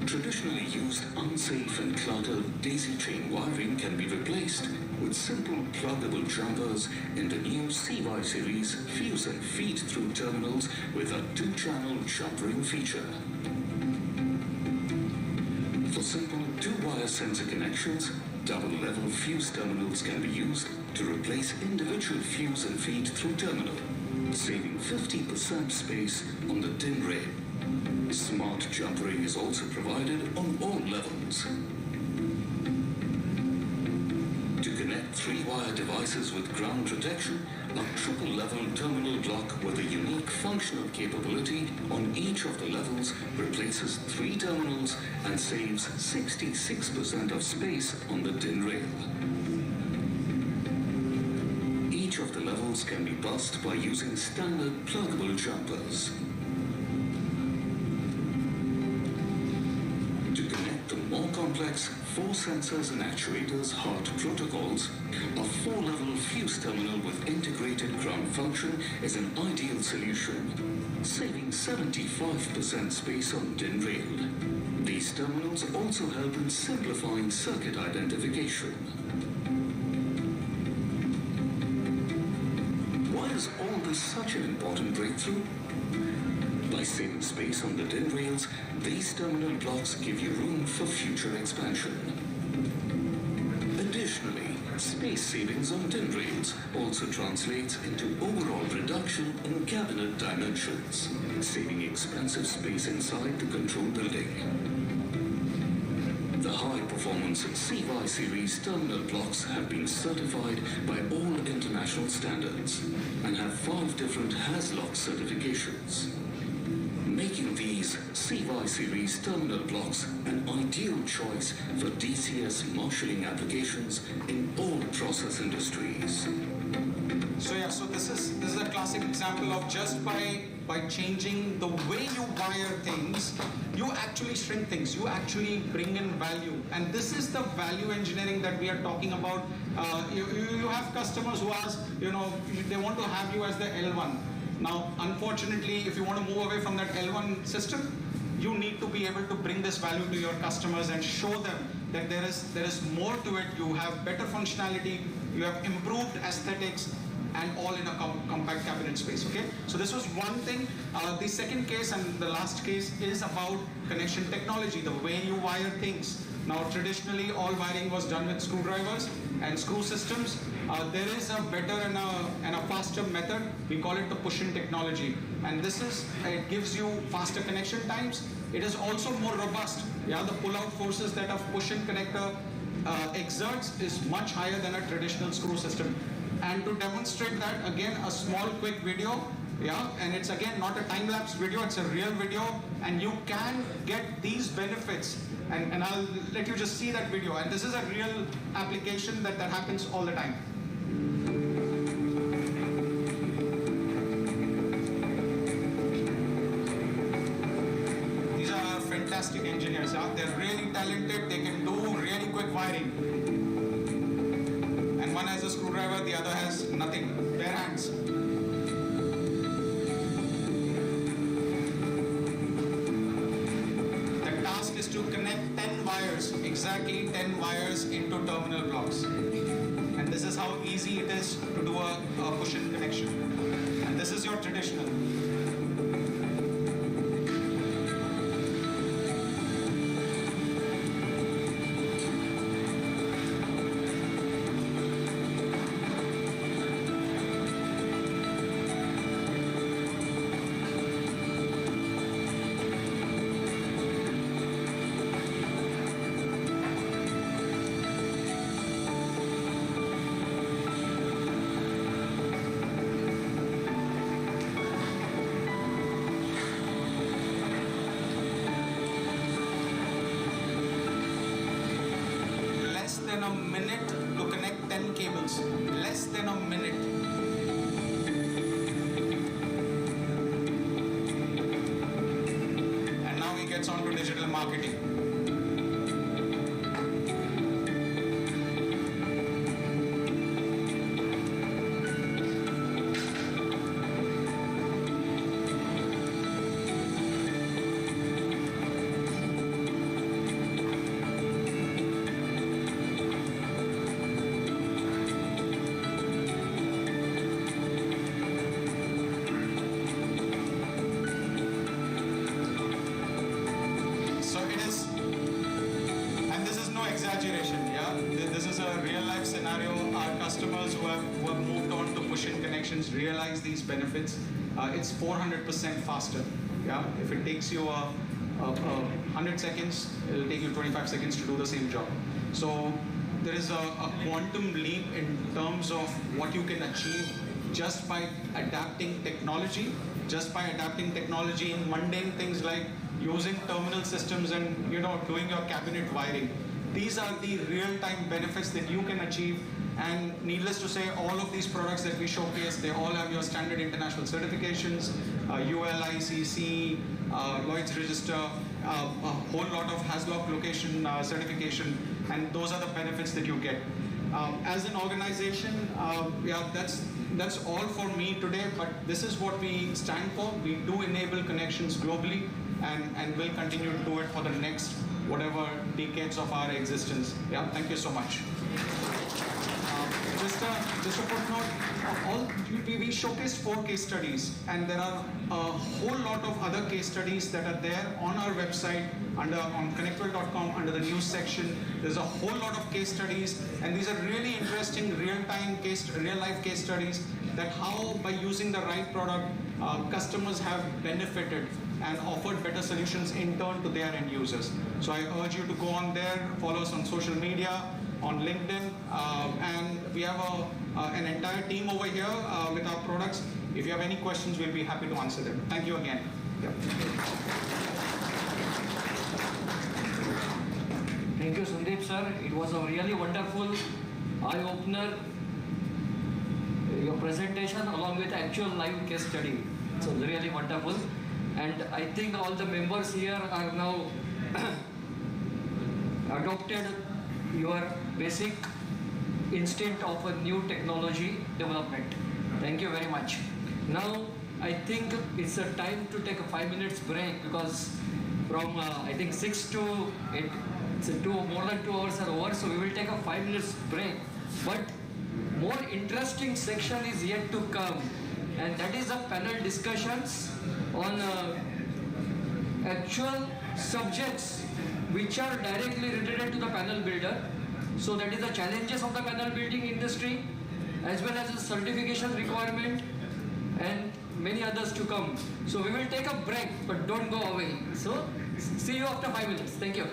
Traditionally used unsafe and cluttered daisy chain wiring can be replaced with simple pluggable jumpers in the new CY series fuse and feed through terminals with a 2-channel jumpering feature. For simple 2-wire sensor connections, double-level fuse terminals can be used to replace individual fuse and feed through terminal, saving 50% space on the DIN rail. Smart jumpering is also provided on all levels. To connect 3-wire devices with ground protection, a triple-level terminal block with a unique functional capability on each of the levels replaces 3 terminals and saves 66% of space on the DIN rail. Each of the levels can be bussed by using standard pluggable jumpers. To connect the more complex 4 sensors and actuators HART protocols, a 4-level fuse terminal with integrated ground function is an ideal solution, saving 75% space on DIN rail. These terminals also help in simplifying circuit identification. Why is all this such an important breakthrough? By saving space on the DIN rails, these terminal blocks give you room for future expansion. Additionally, space savings on DIN rails also translates into overall reduction in cabinet dimensions, saving expensive space inside the control building. The high-performance CY series terminal blocks have been certified by all international standards and have 5 different HAZLOC certifications, making these CY series terminal blocks an ideal choice for DCS marshalling applications in all process industries. So yeah, so this is a classic example of just by changing the way you wire things, you actually shrink things, you actually bring in value. And this is the value engineering that we are talking about. You have customers who ask, they want to have you as the L1. Now, unfortunately, if you want to move away from that L1 system, you need to be able to bring this value to your customers and show them that there is more to it. You have better functionality, you have improved aesthetics, and all in a compact cabinet space, okay? So this was one thing. The second case and the last case is about connection technology, the way you wire things. Now, traditionally, all wiring was done with screwdrivers and screw systems. There is a better and a faster method. We call it the push-in technology. And it gives you faster connection times. It is also more robust. Yeah, the pull-out forces that a push-in connector exerts is much higher than a traditional screw system. And to demonstrate that, again, a small quick video, yeah, and it's again not a time-lapse video, it's a real video, and you can get these benefits. And I'll let you just see that video. And this is a real application that happens all the time. These are fantastic engineers, yeah? They're really talented, they can do really quick wiring. One has a screwdriver, the other has nothing, bare hands. The task is to connect 10 wires, exactly 10 wires into terminal blocks. And this is how easy it is to do a push-in connection. And this is your traditional. Less than a minute. And now he gets on to digital marketing. Exaggeration, yeah. This is a real life scenario. Our customers who have moved on to push-in connections realize these benefits. It's 400% faster. Yeah, if it takes you 100 seconds, it'll take you 25 seconds to do the same job. So there is a quantum leap in terms of what you can achieve just by adapting technology, in mundane things like using terminal systems and doing your cabinet wiring. These are the real-time benefits that you can achieve, and needless to say, all of these products that we showcase, they all have your standard international certifications, UL, ICC, Lloyd's Register, a whole lot of HAZLOC location certification, and those are the benefits that you get. As an organization, yeah, that's all for me today, but this is what we stand for. We do enable connections globally, and will continue to do it for the next whatever decades of our existence. Yeah, thank you so much. Just a footnote, we showcased 4 case studies, and there are a whole lot of other case studies that are there on our website on CONNECTWELL.com under the news section. There's a whole lot of case studies, and these are really interesting real-time real-life case studies that how by using the right product, customers have benefited and offered better solutions in turn to their end users. So I urge you to go on there, follow us on social media, on LinkedIn, and we have an entire team over here with our products. If you have any questions, we'll be happy to answer them. Thank you again. Yeah. Thank you, Sandeep sir. It was a really wonderful eye-opener, your presentation along with actual live case study. So really wonderful. And I think all the members here are now adopted your basic instinct of a new technology development. Thank you very much. Now I think it's a time to take a 5 minutes break, because from I think 6 to 8, more than 2 hours are over, so we will take a 5 minutes break. But more interesting section is yet to come, and that is the panel discussions on actual subjects which are directly related to the panel builder. So that is the challenges of the panel building industry, as well as the certification requirement, and many others to come. So we will take a break, but don't go away. So see you after 5 minutes. Thank you.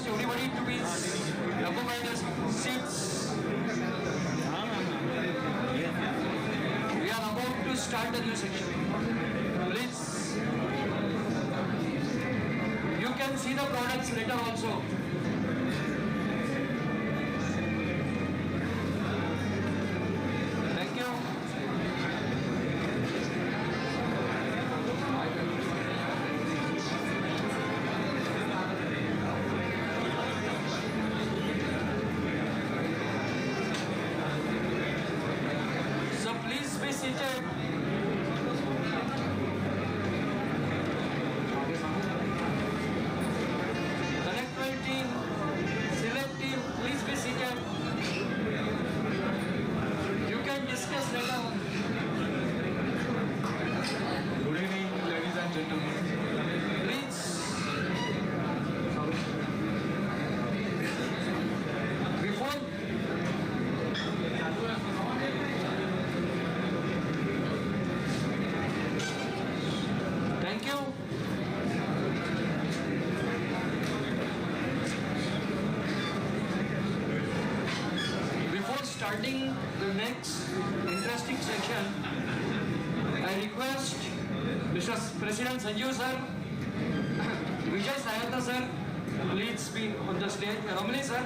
request everybody to be occupied their seats. We are about to start the new section. Please. You can see the products later also. Thank you. So please be seated. CONNECTWELL team, select team, please be seated. You can discuss later on. Good evening, ladies and gentlemen. Please. Before thank you. Before starting the next interesting section, I request Mr. President Sanjeev sir, Vijay Sayata sir, please be on the stage. Ramani sir.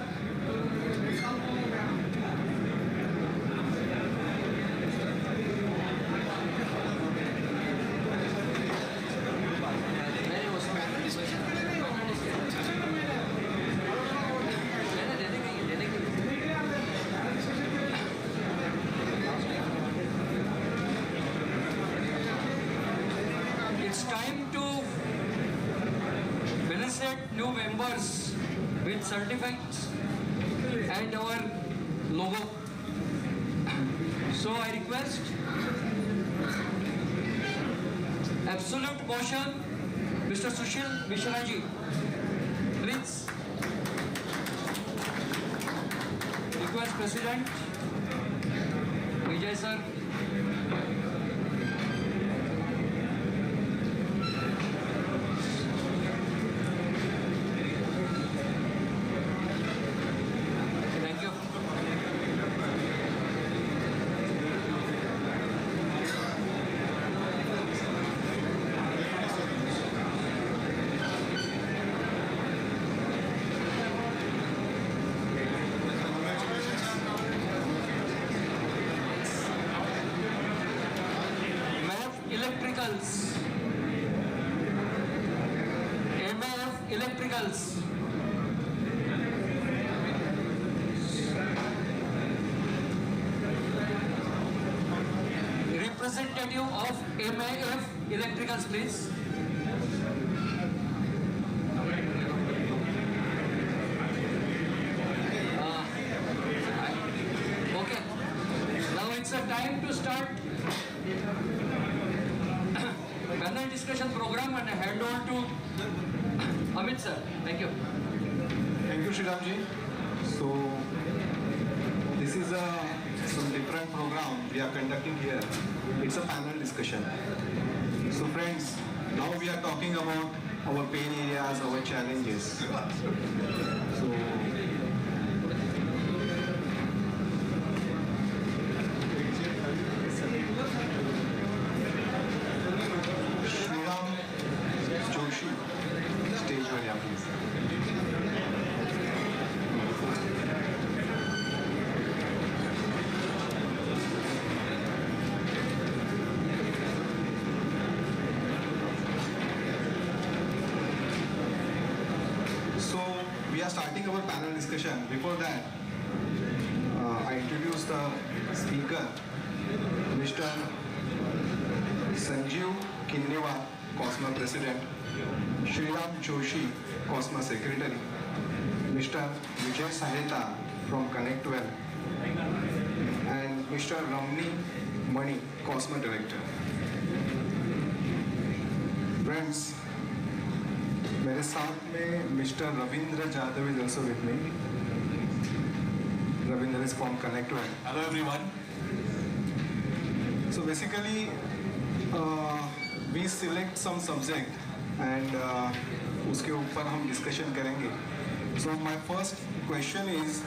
It's time to felicit new members with certificates and our logo. So I request absolute motion, Mr. Sushil Mishraji. Please. Request President Vijay sir. Thank you. Electricals. MAF Electricals. Representative of MAF Electricals, please. Okay. Now it's a time to start panel discussion program and I hand over to Amit sir. Thank you. Thank you, Shriramji. So, this is some different program we are conducting here. It's a panel discussion. So, friends, now we are talking about our pain areas, our challenges. So, Shriram Joshi, stage one, yeah, please. So we are starting our panel discussion. Before that, I introduce the speaker, Mr. Sanjeev Kinnewa, COSMA President, Shriram Joshi, COSMA Secretary, Mr. Vijay Sayata from CONNECTWELL, and Mr. Ramani Mani, COSMA Director. Friends, मेरे साथ में mister Ravindra Jadhav is also with me. Ravindra is from CONNECTWELL. Hello everyone. So basically, we select some subject and उसके ऊपर हम discussion करेंगे. So my first question is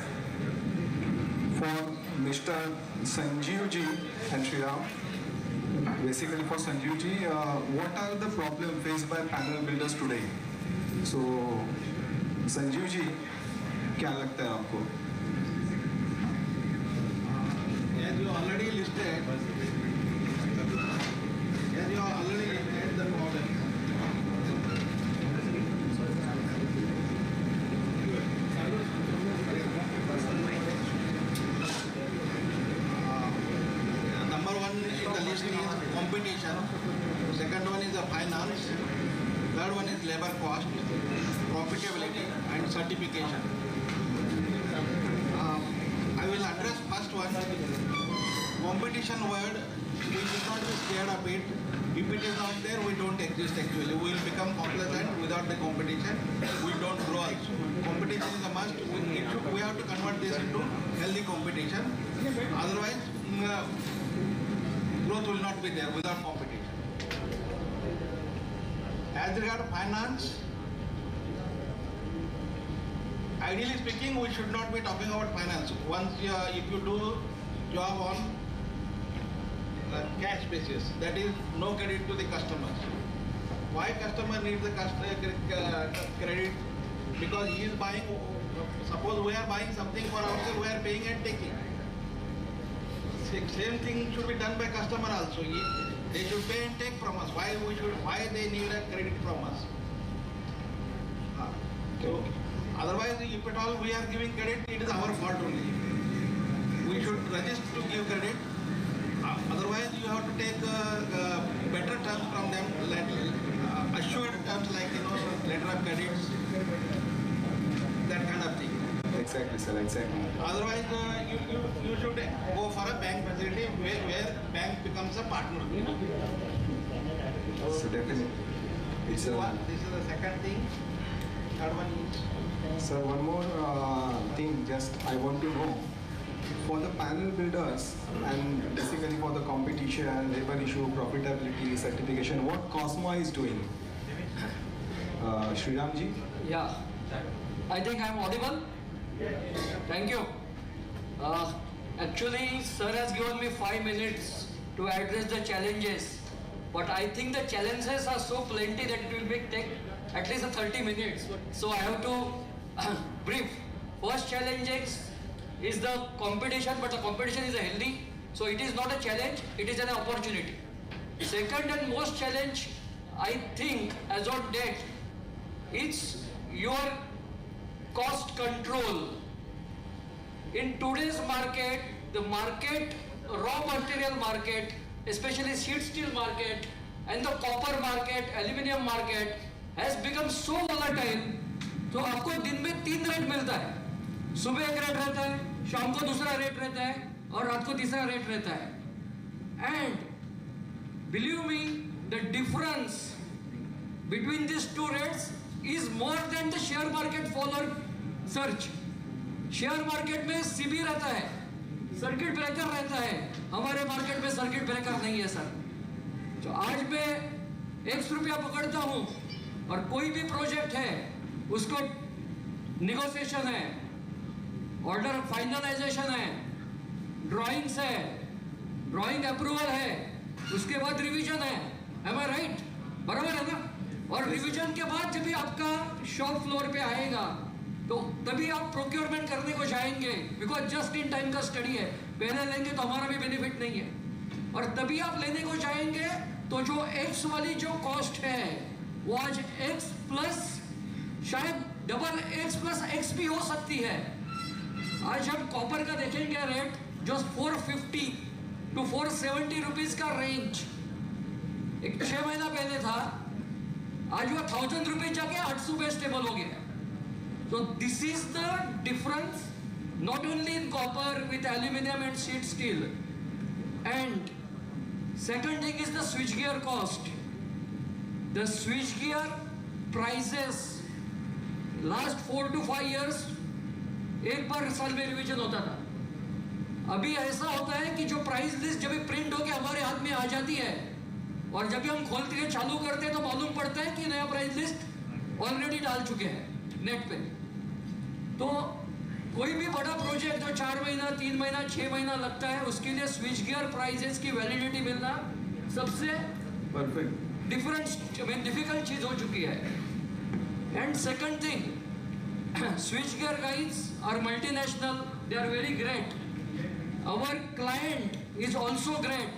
for Mr. Sanjeev ji and Shriram. Basically for Sanjeev ji, what are the problems faced by panel builders today? So Sanjeev ji, क्या लगता है आपको? As you already listed the problem. Number one in the list is competition. Second one is the finance. Third one is labor cost, profitability, and certification. I will address first one. Competition word, we should not be scared of it. If it is not there, we don't exist actually. We will become complacent without the competition. We don't grow also. Competition is a must. We have to convert this into healthy competition. Otherwise, growth will not be there without competition. As regards finance, ideally speaking, we should not be talking about finance. Once if you do job on cash basis, that is no credit to the customers. Why customer needs the credit? Because he is buying, suppose we are buying something for ourselves, we are paying and taking. Same thing should be done by customer also. They should pay and take from us. Why they need a credit from us? So otherwise, if at all we are giving credit, it is our fault only. We should resist to give credit. Otherwise, you have to take better terms from them, like assured terms like letter of credits, that kind of thing. Exactly, sir. Exactly. Otherwise, you should go for a bank facility where bank becomes a partner. So definitely, This is the second thing. Third one is. Sir, one more thing. Just I want to know. For the panel builders and basically for the competition, labor issue, profitability, certification, what COSMA is doing? Shriram ji? Yeah, I think I'm audible. Thank you. Actually, sir has given me 5 minutes to address the challenges, but I think the challenges are so plenty that it will take at least 30 minutes. So I have to brief. First challenge is the competition, but the competition is healthy, so it is not a challenge, it is an opportunity. Second and most challenge, I think, as on date, it's your cost control. In today's market, the market, raw material market, especially sheet steel market, and the copper market, aluminium market, has become so volatile, तो आपको दिन में 3 rate मिलता है. सुबह एक rate रहता है, शाम को दूसरा रेट रहता है, और रात को तीसरा रेट रहता है. And believe me, the difference between these two rates is more than the share market fall or surge. Share market में सीबी रहता है, सर्किट ब्रेकर रहता है. हमारे मार्केट में सर्किट ब्रेकर नहीं है सर. तो आज मैं ₹1 पकड़ता हूँ और कोई भी प्रोजेक्ट है, उसको निगोशिएशन है, ऑर्डर फाइनलाइजेशन है, ड्राइंग्स है, ड्राइंग अप्रूवल है, उसके बाद रिवीजन है. एम आई राइट? बराबर है ना? और रिवीजन के बाद जब भी आपका शॉप फ्लोर पे आएगा तो तभी आप प्रोक्योरमेंट करने को जाएंगे, बिकॉज जस्ट इन टाइम का स्टडी है. पहले लेंगे तो हमारा भी बेनिफिट नहीं है, और तभी आप लेने को जाएंगे तो जो एक्स वाली जो कॉस्ट है वो आज एक्स प्लस शायद डबल एक्स प्लस एक्स भी हो सकती है. आज हम कॉपर का देखेंगे रेट जो 450 to 470 रुपीज का रेंज एक 6 महीना पहले था, आज वो 1000 रुपीज जाके 800 पे स्टेबल हो गया. So this is the difference, not only in copper with aluminium and sheet steel. And second thing is the switchgear cost. The switchgear prices last 4 to 5 years एक बार साल में रिवीजन होता था. अभी ऐसा होता है कि जो प्राइस लिस्ट जब प्रिंट होके हमारे हाथ में आ जाती है और जब भी हम खोलते हैं चालू करते हैं तो मालूम पड़ता है कि नया प्राइस लिस्ट ऑलरेडी डाल चुके हैं नेट पे. तो कोई भी बड़ा प्रोजेक्ट जो 4 महीना 3 महीना 6 महीना लगता है, उसके लिए स्विच गियर प्राइजेस की वैलिडिटी मिलना सबसे परफेक्ट डिफिकल्ट चीज हो चुकी है. And second thing, switch gear guys are multinational, they are very great. Our client is also great.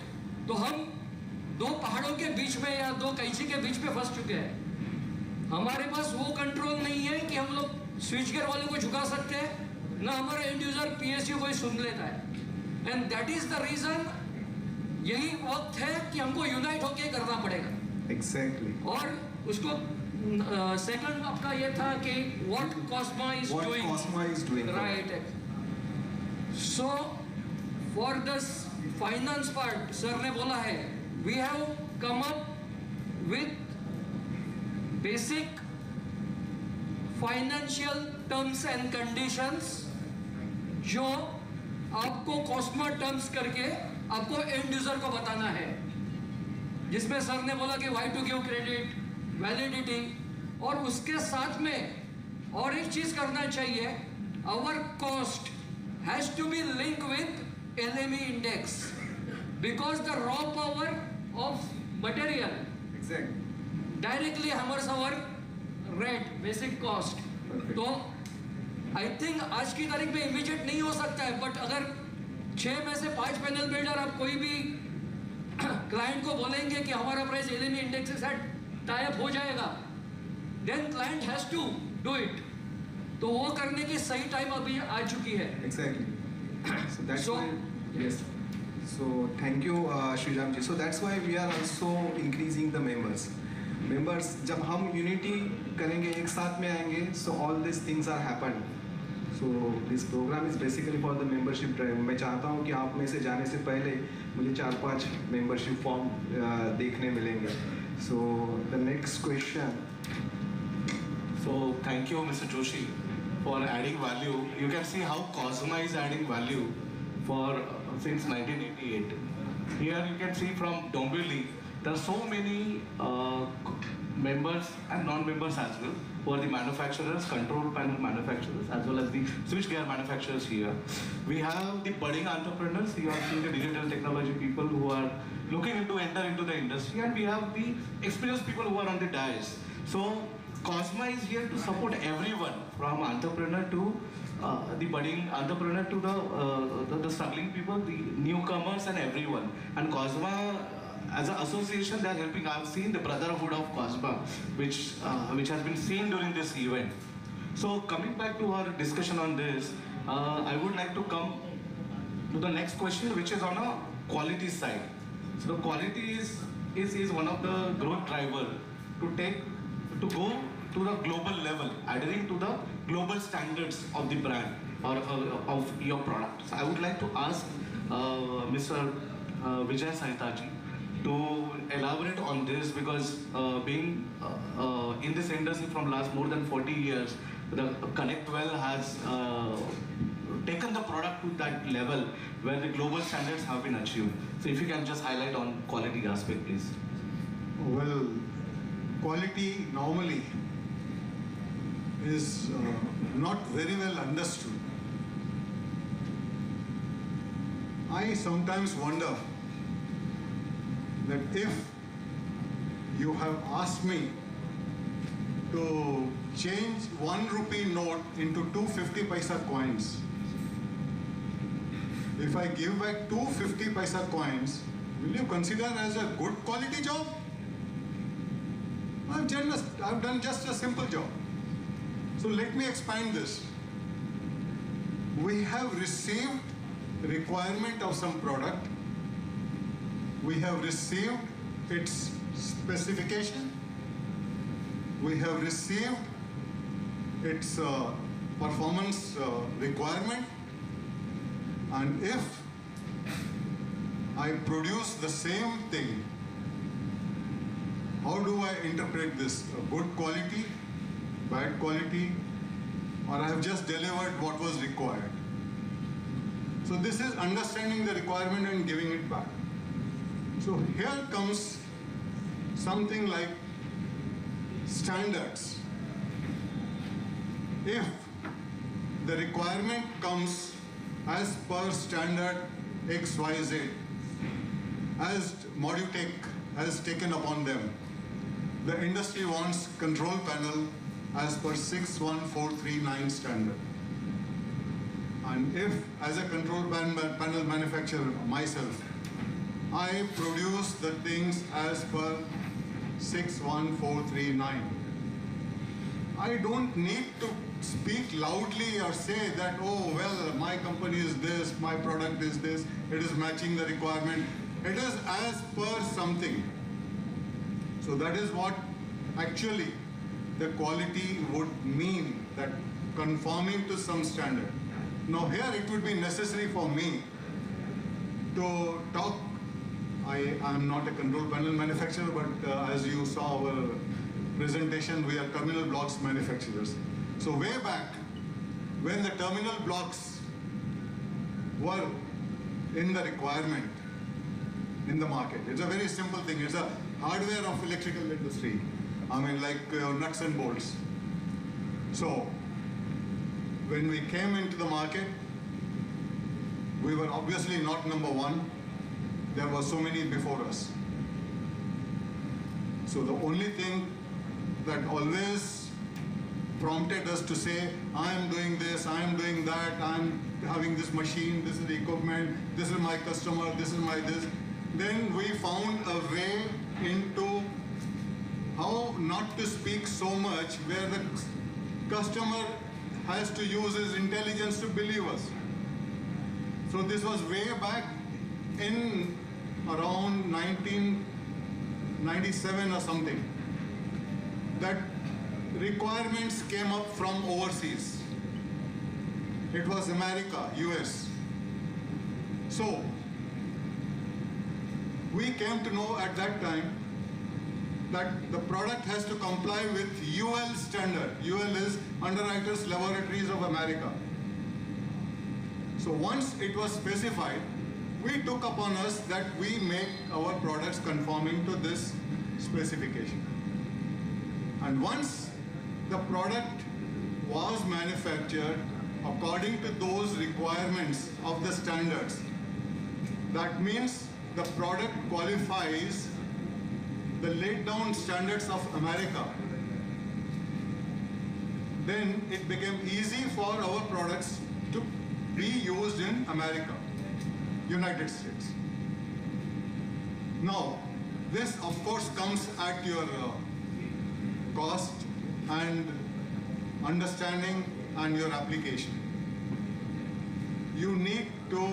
तो हम 2 पहाड़ों के बीच में या 2 कैंची के बीच में फंस चुके हैं. हमारे पास वो कंट्रोल नहीं है कि हम लोग स्विच गियर वाले को झुका सकते हैं, ना हमारा एंड यूजर पीएसयू को ही सुन लेता है. And that is the reason. यही वक्त है कि हमको यूनाइट होके करना पड़ेगा. एग्जैक्टली. और उसको सेकंड आपका ये था कि what Cosma is doing right. So for this finance part sir ने बोला है, we have come up with basic financial terms and conditions जो आपको कॉस्मा टर्म्स करके आपको एंड यूजर को बताना है, जिसमें सर ने बोला कि why to give credit, validity, और उसके साथ में और एक चीज करना चाहिए, our cost has to be link with LME index because the raw power of material directly hammers our rate basic cost. तो आई थिंक आज की तारीख में इमीडिएट नहीं हो सकता है, बट अगर 6 में से 5 पैनल बिल्डर आप कोई भी क्लाइंट को बोलेंगे कि हमारा प्राइस LME इंडेक्स के साथ टाई अप हो जाएगा, then client has to do it. तो वो करने की सही टाइम अभी आ चुकी है. Exactly. So that's why, yes. So thank you, Sriram ji. So that's why we are also increasing the members. Members, जब हम unity करेंगे, एक साथ में आएंगे, so all these things are happen. So this program is basically for the membership drive. मैं चाहता हूँ कि आप में से जाने से पहले मुझे 4-5 membership form देखने मिलेंगे. So the next question. So thank you, Mr. Joshi, for adding value. You can see how COSMA is adding value for since 1988. Here you can see from Dombivali, there are so many members and non-members as well, who are the manufacturers, control panel manufacturers, as well as the switchgear manufacturers here. We have the budding entrepreneurs. You are seeing the digital technology people who are looking to enter into the industry, and we have the experienced people who are on the dais. So COSMA is here to support everyone, from entrepreneur to the budding entrepreneur to the struggling people, the newcomers, and everyone. And COSMA, as an association, they are helping. I've seen the brotherhood of COSMA, which has been seen during this event. So coming back to our discussion on this, I would like to come to the next question, which is on a quality side. So the quality is one of the growth driver to go to the global level, adhering to the global standards of the brand or of your product. So I would like to ask Mr. Vijay Sahitaji to elaborate on this, because being in this industry from last more than 40 years, the CONNECTWELL has taken the product to that level where the global standards have been achieved. So if you can just highlight on quality aspect, please. Well, quality normally is not very well understood. I sometimes wonder that if you have asked me to change 1 rupee note into 250 paisa coins, if I give back 250 paisa coins, will you consider as a good quality job? I've done just a simple job. So let me expand this. We have received requirement of some product. We have received its specification. We have received its performance requirement. And if I produce the same thing, how do I interpret this? A good quality, bad quality, or I have just delivered what was required? So this is understanding the requirement and giving it back. So here comes something like standards. If the requirement comes as per standard XYZ, as Modutech has taken upon them. The industry wants control panel as per 61439 standard. And if, as a control panel manufacturer myself, I produce the things as per 61439, I don't need to speak loudly or say that, oh, well, my company is this, my product is this, it is matching the requirement. It is as per something. So that is what actually the quality would mean, that conforming to some standard. Now here it would be necessary for me to talk. I am not a control panel manufacturer, but as you saw our presentation, we are terminal blocks manufacturers. So way back, when the terminal blocks were in the requirement in the market, it's a very simple thing. It's a hardware of electrical industry. I mean, like nuts and bolts. So when we came into the market, we were obviously not number one. There were so many before us. So the only thing that always prompted us to say, I am doing this, I am doing that, I am having this machine, this is the equipment, this is my customer, this is my this. Then we found a way into how not to speak so much, where the customer has to use his intelligence to believe us. So this was way back in around 1997 or something, that requirements came up from overseas. It was America, US. So we came to know at that time that the product has to comply with UL standard. UL is Underwriters Laboratories of America. So once it was specified, we took upon us that we make our products conforming to this specification. And once the product was manufactured according to those requirements of the standards, that means the product qualifies the laid down standards of America, then it became easy for our products to be used in America, United States. Now, this of course comes at your cost and understanding and your application. You need to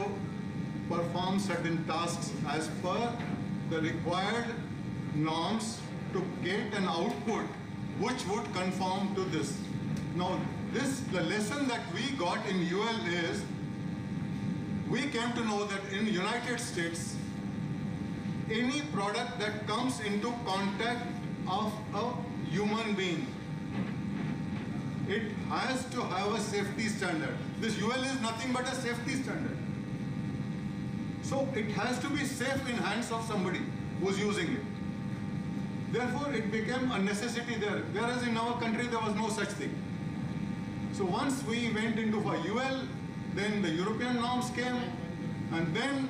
perform certain tasks as per the required norms to get an output which would conform to this. Now, the lesson that we got in UL is, we came to know that in United States, any product that comes into contact of a human being, it has to have a safety standard. This UL is nothing but a safety standard. So it has to be safe in hands of somebody who's using it. Therefore, it became a necessity there, whereas in our country there was no such thing. So once we went into for UL, then the European norms came, and then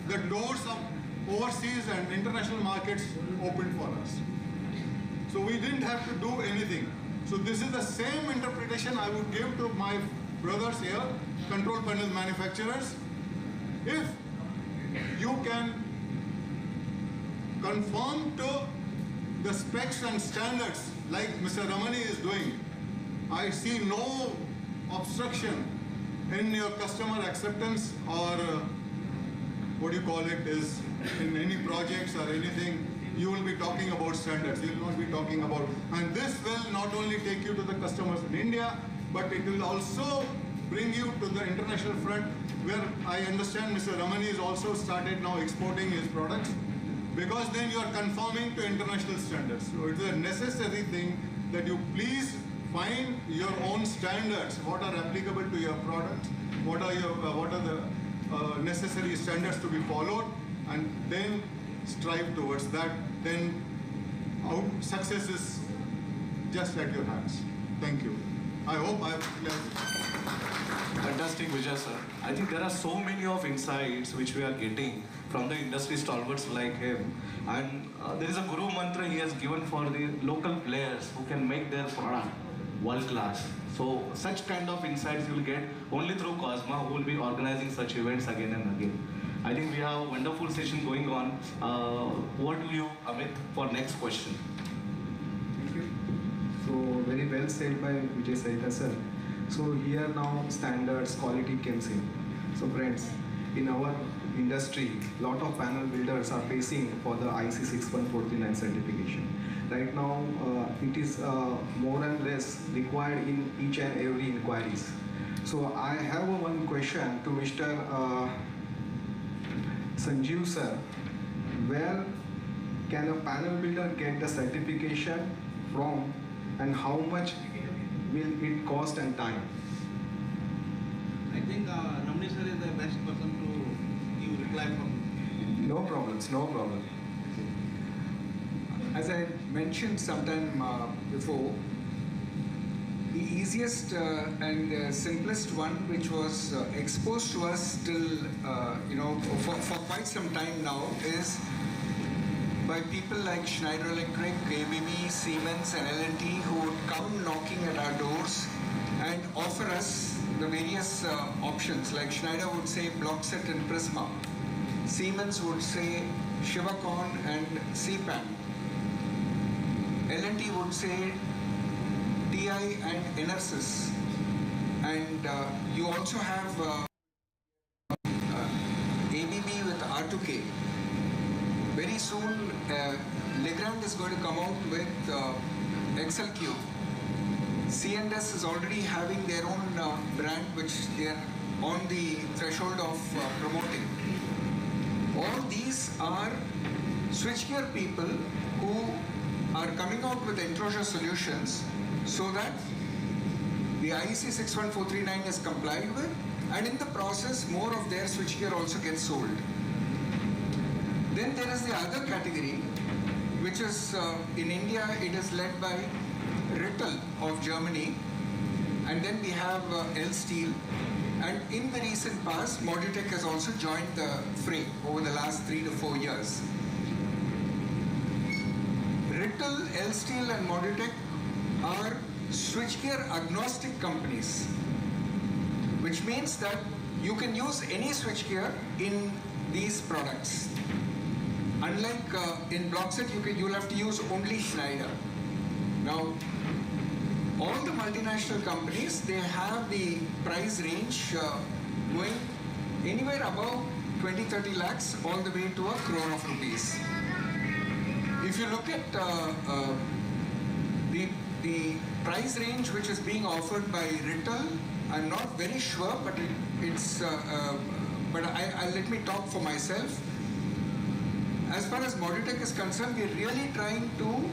the doors of overseas and international markets opened for us. So we didn't have to do anything. So this is the same interpretation I would give to my brothers here, control panel manufacturers. If you can conform to the specs and standards like Mr. Ramani is doing, I see no obstruction in your customer acceptance or what do you call it, is in any projects or anything. You will be talking about standards, you will not be talking about, and this will not only take you to the customers in India, but it will also bring you to the international front, where I understand Mr. Ramani is also started now exporting his products, because then you are conforming to international standards. So it's a necessary thing that you please find your own standards, what are applicable to your products, what are the necessary standards to be followed, and then strive towards that. Then success is just at your hands. Thank you. I hope I've Fantastic, Vijay sir. I think there are so many of insights which we are getting from the industry stalwarts like him. And there is a guru mantra he has given for the local players who can make their product world class. So such kind of insights you will get only through COSMA, who will be organizing such events again and again. I think we have a wonderful session going on. Over to you, Amit, for next question. Thank you. So very well said by Vijay Sahita sir. So here now standards, quality comes in. So friends, in our industry, lot of panel builders are facing for the IC 61439 certification. Right now, it is more and less required in each and every inquiries. So I have one question to Mr. Sanjeev sir. Where can a panel builder get the certification from, and how much will it cost and time? I think Ramani sir is the best person to give reply from. No problems, no problem. As I mentioned sometime before, the easiest and simplest one, which was exposed to us till for quite some time now, is by people like Schneider Electric, ABB, Siemens, and L&T, who would come knocking at our doors and offer us the various options. Like Schneider would say Blockset and Prisma, Siemens would say Shivacon and CPAN. L&T would say TI and Enersys, and you also have ABB with R2K. Very soon, Legrand is going to come out with XLQ. C&S is already having their own brand, which they are on the threshold of promoting. All these are switchgear people who are coming out with enclosure solutions so that the IEC 61439 is complied with, and in the process more of their switchgear also gets sold. Then there is the other category, which is in India it is led by Rittel of Germany, and then we have L-Steel, and in the recent past Modutech has also joined the fray over the last 3 to 4 years. Rittel, L-Steel and Modutech are switchgear agnostic companies, which means that you can use any switchgear in these products. Unlike in Blockset, you'll have to use only Schneider. Now, all the multinational companies, they have the price range going anywhere above 20-30 lakhs all the way to 1 crore of rupees. If you look at the price range which is being offered by Rittel, I'm not very sure, but let me talk for myself. As far as Modutech is concerned, we're really trying to,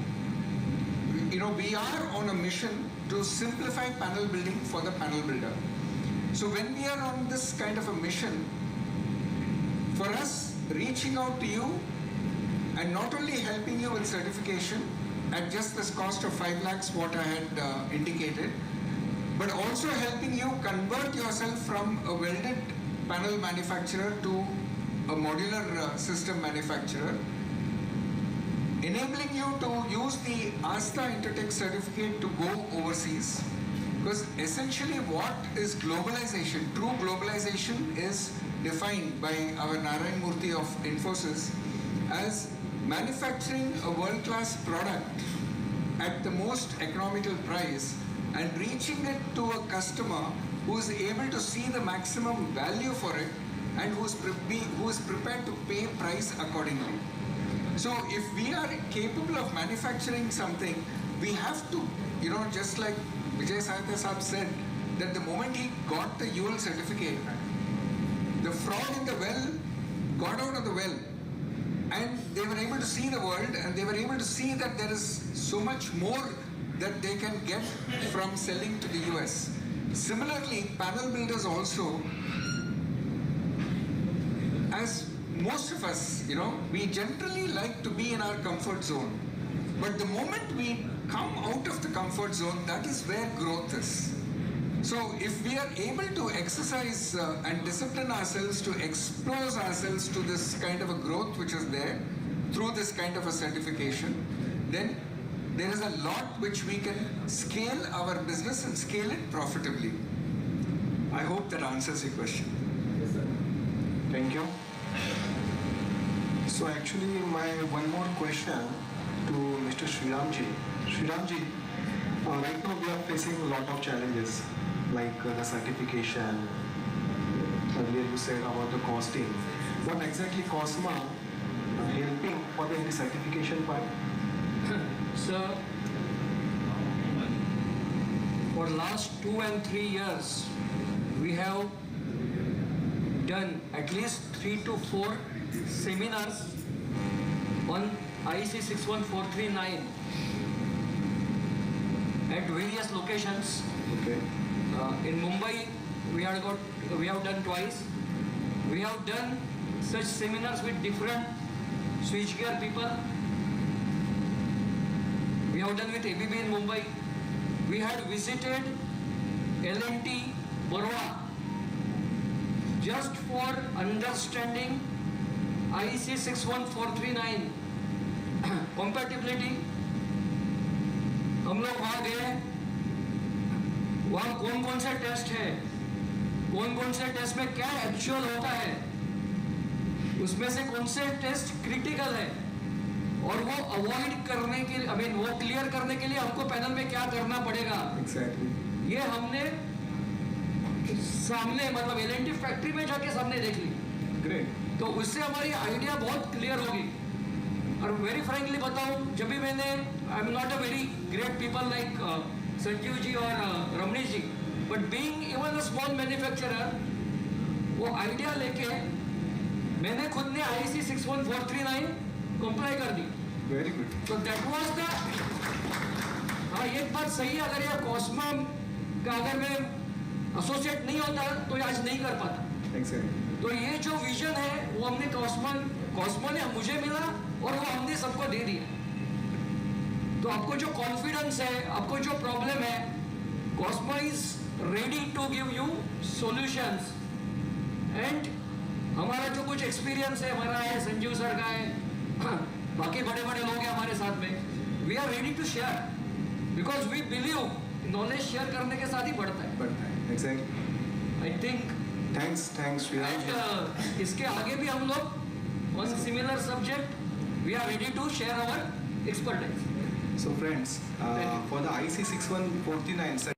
we are on a mission to simplify panel building for the panel builder. So when we are on this kind of a mission, for us, reaching out to you and not only helping you with certification at just this cost of 5 lakhs, what I had indicated, but also helping you convert yourself from a welded panel manufacturer to a modular system manufacturer, enabling you to use the ASTA Intertech certificate to go overseas. Because essentially what is globalization? True globalization is defined by our Narayan Murthy of Infosys as manufacturing a world-class product at the most economical price and reaching it to a customer who is able to see the maximum value for it and who is prepared to pay price accordingly. So if we are capable of manufacturing something, we have to, just like Vijay Sahita Saab said, that the moment he got the UL certificate, the frog in the well got out of the well, and they were able to see the world, and they were able to see that there is so much more that they can get from selling to the US. Similarly, panel builders also, as most of us, we generally like to be in our comfort zone. But the moment we come out of the comfort zone, that is where growth is. So if we are able to exercise and discipline ourselves to expose ourselves to this kind of a growth which is there through this kind of a certification, then there is a lot which we can scale our business and scale it profitably. I hope that answers your question. Yes, sir. Thank you. So actually my one more question to Mr. Sriramji. Sriramji, right now we are facing a lot of challenges like the certification. Earlier you said about the costing. What exactly COSMA helping for the certification part? Sir, for last 2 and 3 years, we have done at least 3 to 4 seminars on IEC 61439 at various locations. Okay. In Mumbai, we have done twice. We have done such seminars with different switchgear people. We have done with ABB in Mumbai. We had visited L&T Baroda just for understanding IEC 61439 compatibility. हम लोग वहाँ गए, वहाँ कौन कौन से test है, कौन कौन से टेस्ट में क्या एक्चुअल होता है, उसमें से कौन से टेस्ट क्रिटिकल है, और वो अवॉइड करने के लिए वो क्लियर करने के लिए हमको पैनल में क्या करना पड़ेगा। Exactly. ये हमने सामने मतलब L&T फैक्ट्री में जाके सामने देख ली। Great. तो उससे हमारी आइडिया बहुत क्लियर होगी। और वेरी फ्रैंकली बताऊं, जब भी मैंने I am not a very great people like Sanjeev ji और Ramnish ji, but being even a small manufacturer, वो आइडिया लेके मैंने खुद ने IEC 61439 कंप्लाई कर दी। Very good. तो दैट वाज द हाँ, एक बात सही है, अगर ये कॉस्मा का अगर मैं एसोसिएट नहीं होता तो ये आज नहीं कर पाता। Exactly. तो ये जो विजन है वो हमने कॉस्मा ने मुझे मिला और वो हमने सबको दे दिया। तो आपको जो कॉन्फिडेंस है, आपको जो प्रॉब्लम है, Cosma is ready to give you solutions. And हमारा जो कुछ एक्सपीरियंस है, हमारा है, संजीव सर का है, बाकी बड़े बड़े लोग हैं हमारे साथ में, we are ready to share because we believe knowledge share करने के साथ ही बढ़ता है। Exactly. I think Thanks Sriram. इसके आगे भी हम लोग on similar subject we are ready to share our expertise. So friends, for the IEC 6149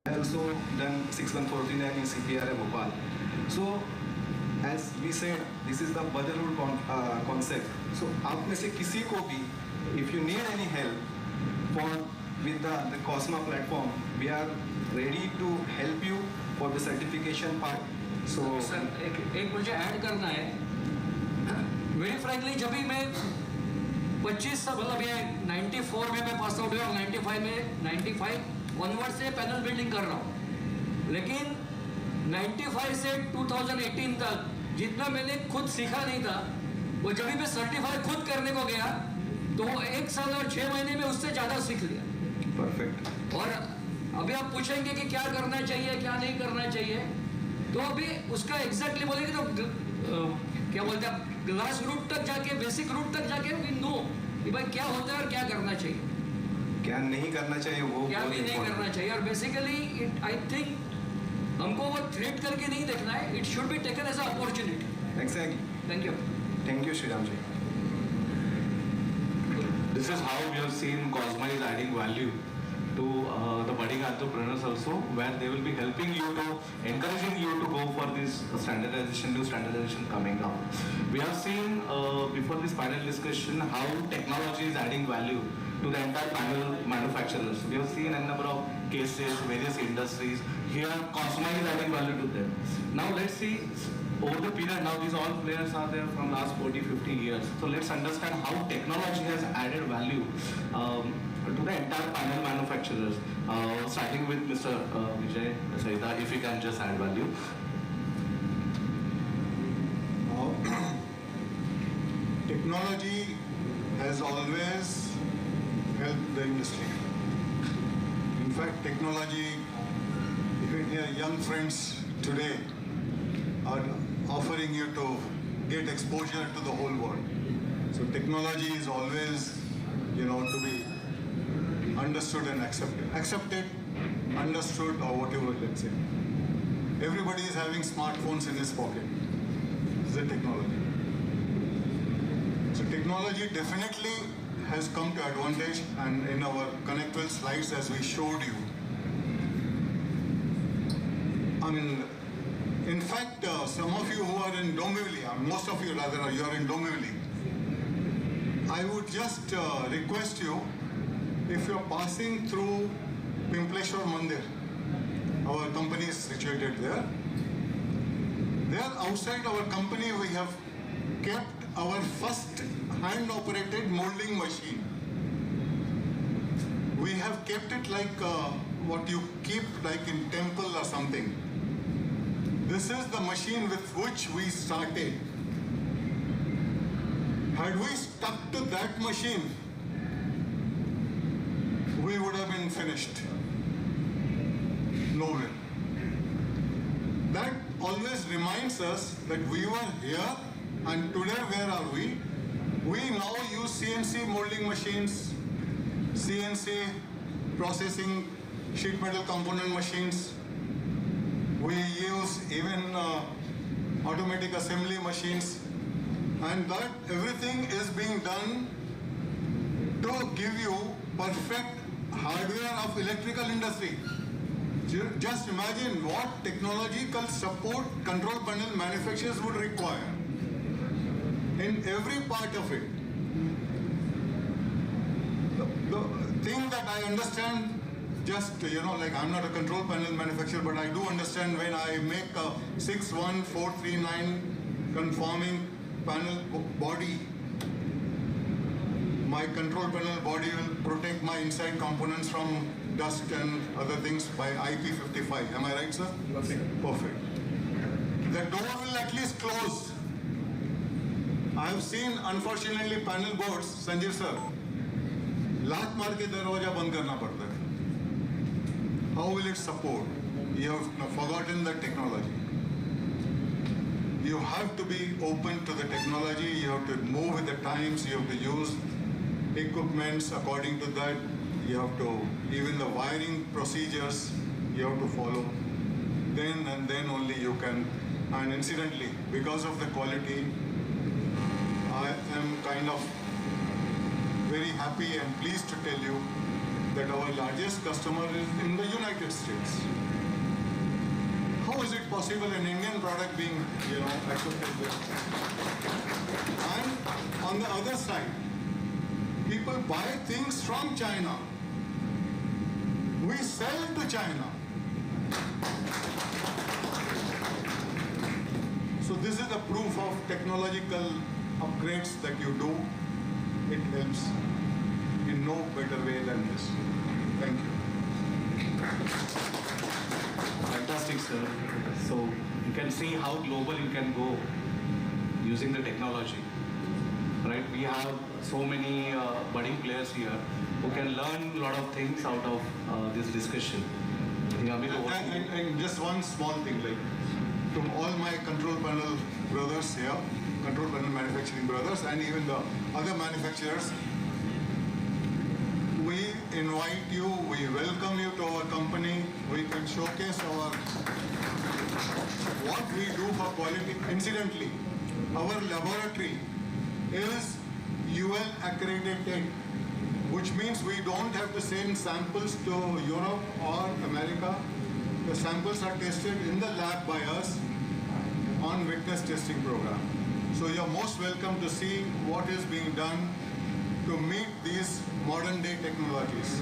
I also done 6149 in CPRA Bhopal. So as we said, this is the brotherhood concept. So आप में से किसी को भी, if you need any help for with the COSMA platform, we are ready to help you for the certification part. So sir एक मुझे add करना है। वेरी फ्रैंकली, जब भी मैं 25 मतलब ये 94 में मैं पास आउट हुआ और 95 में 95 ऑनवर्ड से पैनल बिल्डिंग कर रहा हूँ, लेकिन 95 से 2018 तक जितना मैंने खुद सीखा नहीं था, वो जब भी मैं सर्टिफाई खुद करने को गया तो वो 1 साल और 6 महीने में उससे ज़्यादा सीख लिया। परफेक्ट। और अभी आप पूछेंगे कि क्या करना चाहिए क्या नहीं करना चाहिए, तो अभी उसका एग्जैक्टली बोलेंगे तो क्या बोलते हैं, ग्लास रूट तक जाके, बेसिक रूट तक जाके वी नो कि भाई क्या होता है और क्या करना चाहिए, क्या नहीं करना चाहिए, वो क्या भी नहीं करना चाहिए। और बेसिकली इट आई थिंक हमको वो थ्रेट करके नहीं देखना है, it should be taken as a opportunity. Exactly. Thank you. Thank you Sriram ji. This is how we have seen COSMA is adding value to the budding entrepreneurs also, where they will be helping you to, encouraging you to go for this standardization, new standardization coming up. We have seen before this panel discussion how technology is adding value to the entire panel manufacturers. We have seen a number of cases, various industries. Here COSMA is adding value to them. Now let's see over the period now, these all players are there from last 40, 50 years. So let's understand how technology has added value to the entire panel manufacturers. Starting with Mr. Vijay Saida, if you can just add value. Technology has always helped the industry. In fact, technology, even your young friends today are offering you to get exposure to the whole world. So technology is always, to be understood and accepted. Accepted, understood, or whatever, let's say. Everybody is having smartphones in his pocket. It's the technology. So technology definitely has come to advantage, and in our CONNECTWELL slides, as we showed you, in fact, some of you who are in Dombivali, most of you rather, you are in Dombivali, I would just request you, if you are passing through Pimpleshwar Mandir, our company is situated there. There outside our company we have kept our first hand-operated molding machine. We have kept it like what you keep like in temple or something. This is the machine with which we started. Had we stuck to that machine, we would have been finished. Nowhere. That always reminds us that we were here, and today where are we? We now use CNC molding machines, CNC processing sheet metal component machines. We use even automatic assembly machines, and that everything is being done to give you perfect hardware of electrical industry. Just imagine what technological support control panel manufacturers would require in every part of it. The thing that I understand, just, like I'm not a control panel manufacturer, but I do understand when I make a 61439 conforming panel body, my control panel body will protect my inside components from dust and other things by IP55. Am I right, sir? Perfect. The door will at least close. I have seen, unfortunately, panel boards, Sanjeev sir, लात मार के दरवाजा बंद करना पड़ता है. How will it support? You have forgotten the technology. You have to be open to the technology. You have to move with the times. You have to use equipments according to that. You have to, even the wiring procedures, you have to follow. Then and then only you can. And incidentally, because of the quality, I am kind of very happy and pleased to tell you that our largest customer is in the United States. How is it possible an Indian product being, accepted there? And on the other side, people buy things from China. We sell to China. So this is the proof of technological upgrades that you do. It helps in no better way than this. Thank you. Fantastic, sir. So you can see how global you can go using the technology. Right? We have so many budding players here who can learn a lot of things out of this discussion. And just one small thing, like from all my control panel brothers here, control panel manufacturing brothers, and even the other manufacturers, we invite you, we welcome you to our company. We can showcase what we do for quality. Incidentally, our laboratory is UL accredited, which means we don't have to send samples to Europe or America. The samples are tested in the lab by us on witness testing program. So you're most welcome to see what is being done to meet these modern day technologies.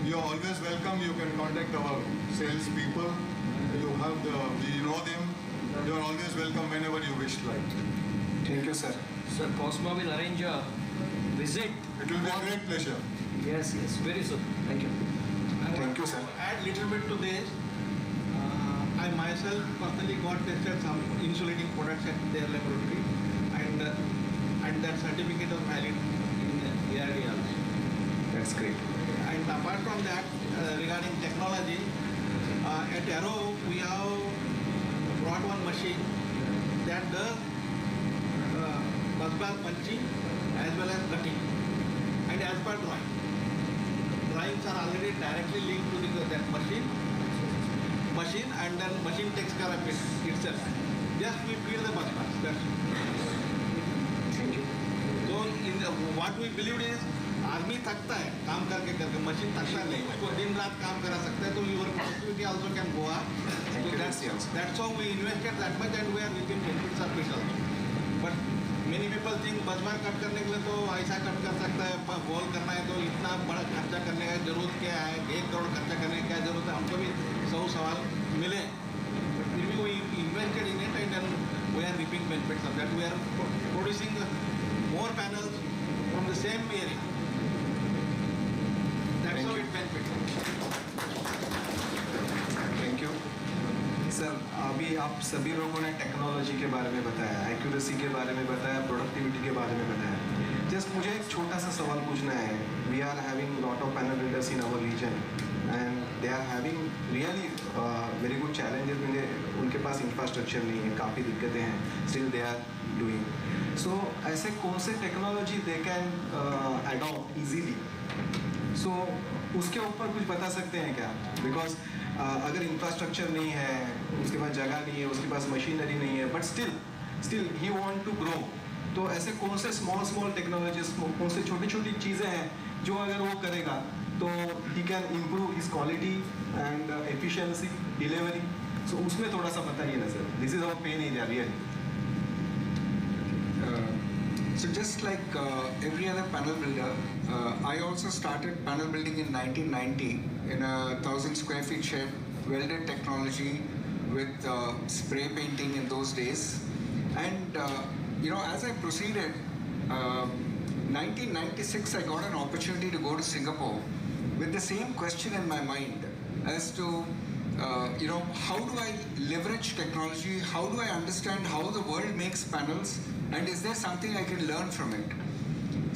You're always welcome. You can contact our sales people. You know them. You are always welcome whenever you wish, like. Thank you, sir. Sir, COSMA will arrange a visit. It will be a great pleasure. Yes, very soon. Thank you. Thank you, sir. Add little bit to this. I myself personally got tested some insulating products at their laboratory, and that certificate was valid in ARD also. That's great. And apart from that, regarding technology, at Aero we have brought one machine that does bus bar punching as well as cutting, and as per drawing. Drawings are already directly linked to that machine, and then machine takes care of it itself. Just we feed the bus bars. That's it. So what we believe is आदमी थकता है काम करके machine थकता नहीं, उसको दिन रात काम करा सकता है, तो your productivity also can go up. So that's how we invested that much, and we are within benefits of it also. But many people think बस बार कट करने के लिए तो ऐसा कट कर सकता है, बॉल करना है तो इतना बड़ा खर्चा करने का जरूरत क्या है, 1 करोड़ खर्चा करने की क्या जरूरत है, हमको भी 100 सवाल मिले. But फिर भी we invested in it, and then we are reaping benefits of that. We are producing more panels from the same area. That's how it benefits. Thank you sir. अभी आप सभी लोगों ने टेक्नोलॉजी के बारे में बताया, एक्यूरेसी के बारे में बताया, प्रोडक्टिविटी के बारे में बताया. जस्ट मुझे एक छोटा सा सवाल पूछना है. We are having lot of panel builders in our region and they are having really very good challenges. उनके पास इंफ्रास्ट्रक्चर नहीं है, काफ़ी दिक्कतें हैं, still they are doing. So ऐसे कौन से technology they can adopt easily? So उसके ऊपर कुछ बता सकते हैं क्या? बिकॉज अगर इंफ्रास्ट्रक्चर नहीं है, उसके पास जगह नहीं है, उसके पास मशीनरी नहीं है, but still he want to grow, तो ऐसे कौन से स्मॉल टेक्नोलॉजीज, कौन से छोटी छोटी चीज़ें हैं जो अगर वो करेगा तो he can improve his quality and efficiency, delivery. So उसमें थोड़ा सा बताइए ना sir. This is our pain area really. So just like every other panel builder, I also started panel building in 1990 in a 1,000 square feet shed, welded technology with spray painting in those days. And as I proceeded, 1996 I got an opportunity to go to Singapore with the same question in my mind as to how do I leverage technology, how do I understand how the world makes panels, and is there something I can learn from it?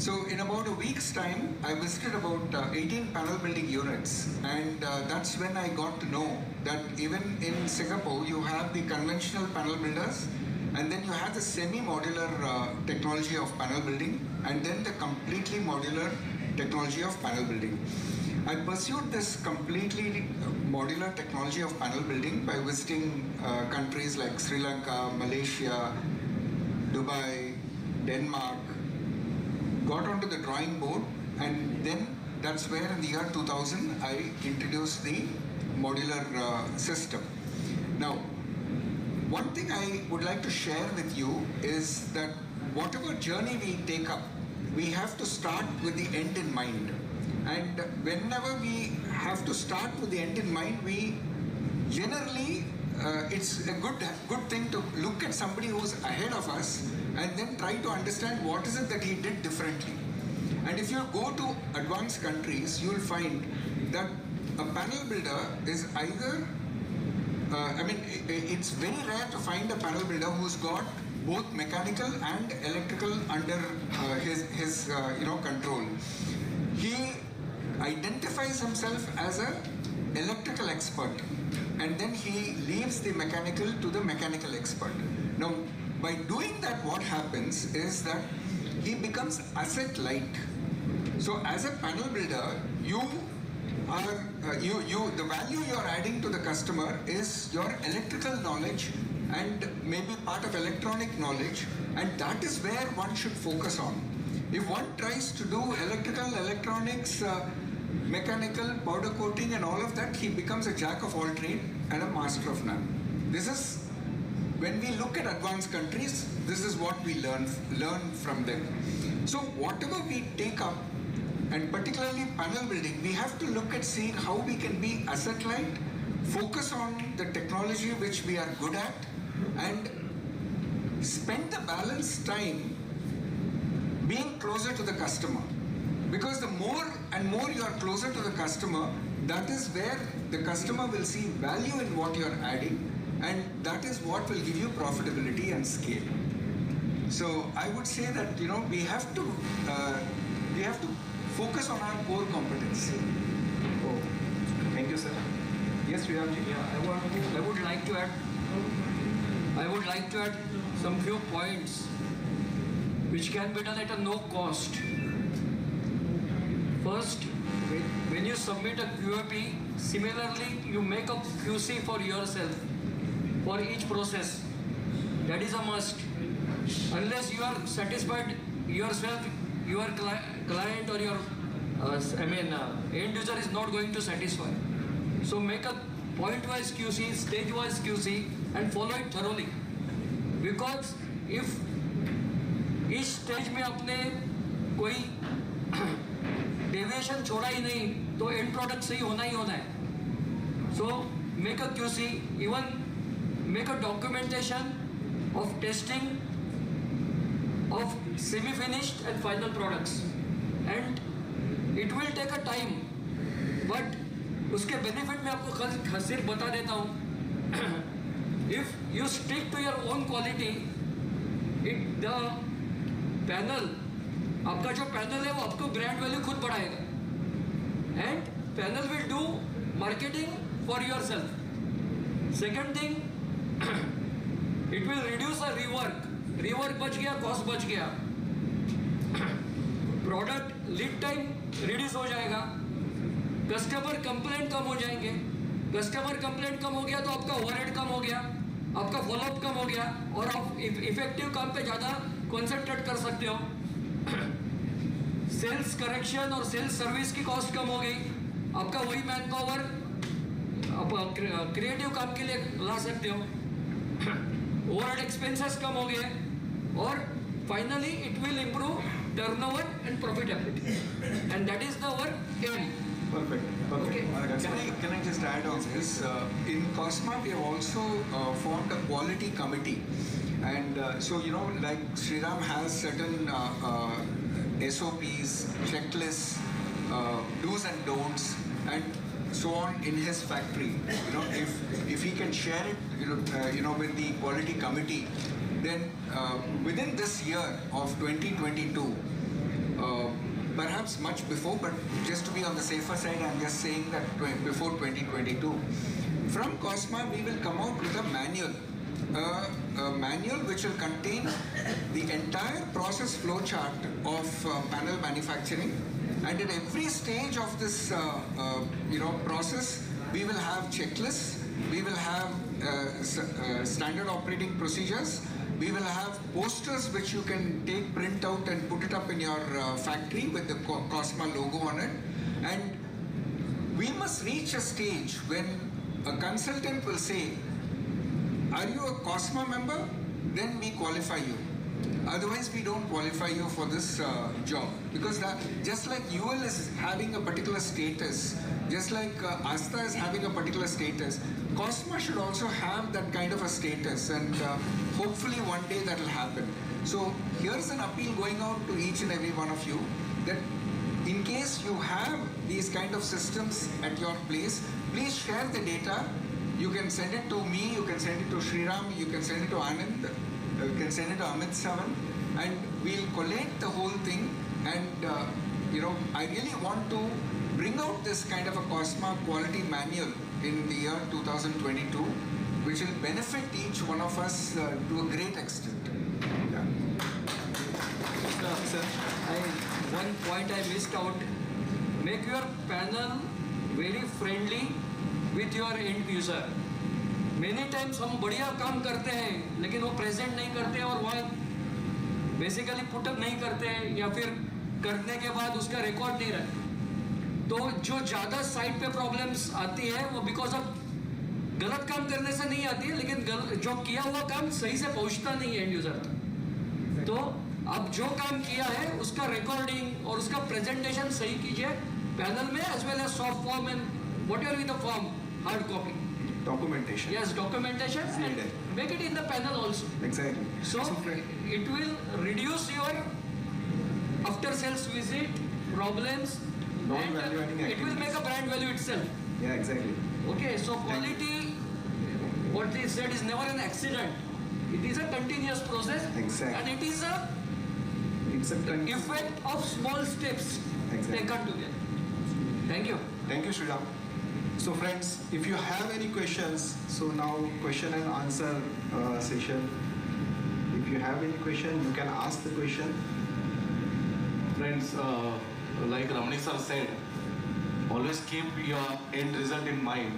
So in about a week's time, I visited about 18 panel building units, and that's when I got to know that even in Singapore you have the conventional panel builders, and then you have the semi-modular technology of panel building, and then the completely modular technology of panel building. I pursued this completely modular technology of panel building by visiting countries like Sri Lanka, Malaysia, Dubai, Denmark, got onto the drawing board, and then that's where in the year 2000 I introduced the modular system. Now, one thing I would like to share with you is that whatever journey we take up, we have to start with the end in mind. And whenever we have to start with the end in mind, we generally it's a good thing to look at somebody who's ahead of us and then try to understand what is it that he did differently. And if you go to advanced countries, you will find that a panel builder is either, it's very rare to find a panel builder who's got both mechanical and electrical under his control. He identifies himself as an electrical expert, and then he leaves the mechanical to the mechanical expert. Now, by doing that, what happens is that he becomes asset light. So as a panel builder, you are the value you are adding to the customer is your electrical knowledge and maybe part of electronic knowledge, and that is where one should focus on. If one tries to do electrical, electronics, mechanical, powder coating and all of that, he becomes a jack of all trade and a master of none. This is, when we look at advanced countries, this is what we learn from them. So whatever we take up, and particularly panel building, we have to look at seeing how we can be asset light, focus on the technology which we are good at, and spend the balance time being closer to the customer. Because the more and more you are closer to the customer, that is where the customer will see value in what you are adding, and that is what will give you profitability and scale. So I would say that we have to focus on our core competency. Oh, thank you, sir. Yes, Sriramji. Yeah, I would like to add some few points which can be done at a no cost. First, when you submit a QAP, similarly you make a QC for yourself for each process. That is a must. Unless you are satisfied yourself, your client or your end user is not going to satisfy. So make a point-wise QC, stage-wise QC, and follow it thoroughly. Because if each stage में आपने कोई deviation छोड़ा ही नहीं, तो end product सही होना ही होना है. So make a QC, even make a documentation of testing of semi-finished and final products, and it will take a time, but उसके benefit मैं आपको कल सिर्फ बता देता हूँ. If you stick to your own quality, the panel, आपका जो panel है वो आपको brand value खुद बढ़ाएगा, and panel will do marketing for yourself. Second thing, it will reduce a rework बच गया, cost बच गया, product lead time reduce हो जाएगा, customer complaint कम हो जाएंगे, customer complaint कम हो गया तो आपका overhead कम हो गया, आपका follow-up कम हो गया, और आप effective काम पे ज़्यादा concentrate कर सकते हो. Sales correction और sales service की cost कम हो गई, आपका वही manpower आप creative काम के लिए ला सकते हो. Overhead expenses कम हो गए, और finally it will improve turnover and profitability, and that is our aim. Perfect. Okay. Can I just add on this? In COSMA, we have also formed a quality committee, and so like Sriram has certain SOPs, checklists, do's and don'ts, and so on in his factory. If he can share it, with the quality committee, then within this year of 2022. Perhaps much before, but just to be on the safer side, I'm just saying that before 2022. From COSMA, we will come out with a manual which will contain the entire process flow chart of panel manufacturing, and at every stage of this process, we will have checklists, we will have standard operating procedures. We will have posters which you can take, print out, and put it up in your factory with the COSMA logo on it. And we must reach a stage when a consultant will say, are you a COSMA member? Then we qualify you. Otherwise, we don't qualify you for this job. Because just like UL is having a particular status, just like Asta is having a particular status, COSMA should also have that kind of a status, and hopefully one day that will happen. So here's an appeal going out to each and every one of you, that in case you have these kind of systems at your place, please share the data. You can send it to me, you can send it to Sriram, you can send it to Anand, you can send it to Amit Savan, and we'll collate the whole thing. And I really want to bring out this kind of a COSMA quality manual in the year 2022, which will benefit each one of us to a great extent. Yeah. Sir, one point I missed out. Make your panel very friendly with your end user. Many times हम बढ़िया काम करते हैं, लेकिन वो present नहीं करते और वहाँ basically put up नहीं करते हैं, या फिर करने के बाद उसका record नहीं रखते. तो जो ज़्यादा साइट पे प्रॉब्लम्स आती है वो बिकॉज ऑफ गलत काम करने से नहीं आती है, लेकिन जो किया हुआ काम सही से पहुंचता नहीं है एंड यूजर तक. तो आप जो काम किया है उसका रिकॉर्डिंग और उसका प्रेजेंटेशन सही कीजिए पैनल में, as well as soft form and whatever with the form hard copy. Documentation. Yes, documentation and make it in the panel also. Exactly. So it will reduce your after sales visit problems and it will make a brand value itself. Yeah, exactly. Okay, so quality, what they said is never an accident. It is a continuous process. Exactly. And it is a effect of small steps taken together. Thank you. Thank you, Sriram. So friends, if you have any questions, so now question and answer session. If you have any question, you can ask the question. Friends, like Ramani sir said, always keep your end result in mind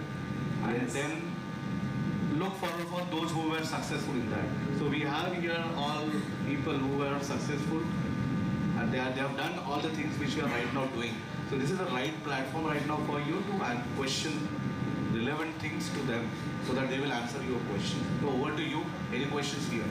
and then look forward for those who were successful in that. So we have here all people who were successful and they have done all the things which we are right now doing. So this is the right platform right now for you to question relevant things to them so that they will answer your questions. So over to you. Any questions here?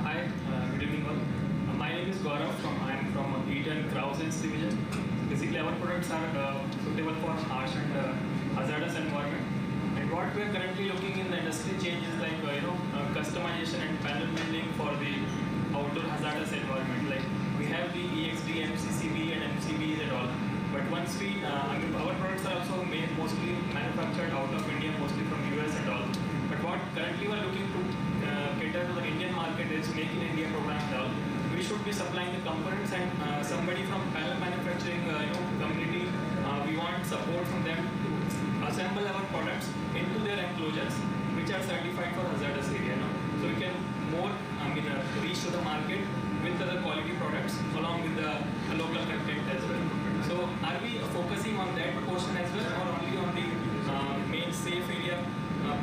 Hi, good evening all. My name is Gaurav. I am from Eaton Krause's division. Basically, our products are suitable for harsh and hazardous environment. And what we are currently looking in the industry change is like customization and panel building for the outdoor hazardous environment. Like we have the EXD, MCCB, and MCBs and all. But once we, our products are also mostly manufactured out of India, mostly from US and all. But what currently we are looking to cater to the Indian market is Make in India program and all. We should be supplying the components and somebody from panel manufacturing community, we want support from them to assemble our products into their enclosures which are certified for hazardous area. So we can more reach to the market with other quality products along with the local content as well. So are we focusing on that portion as well or only on the main safe area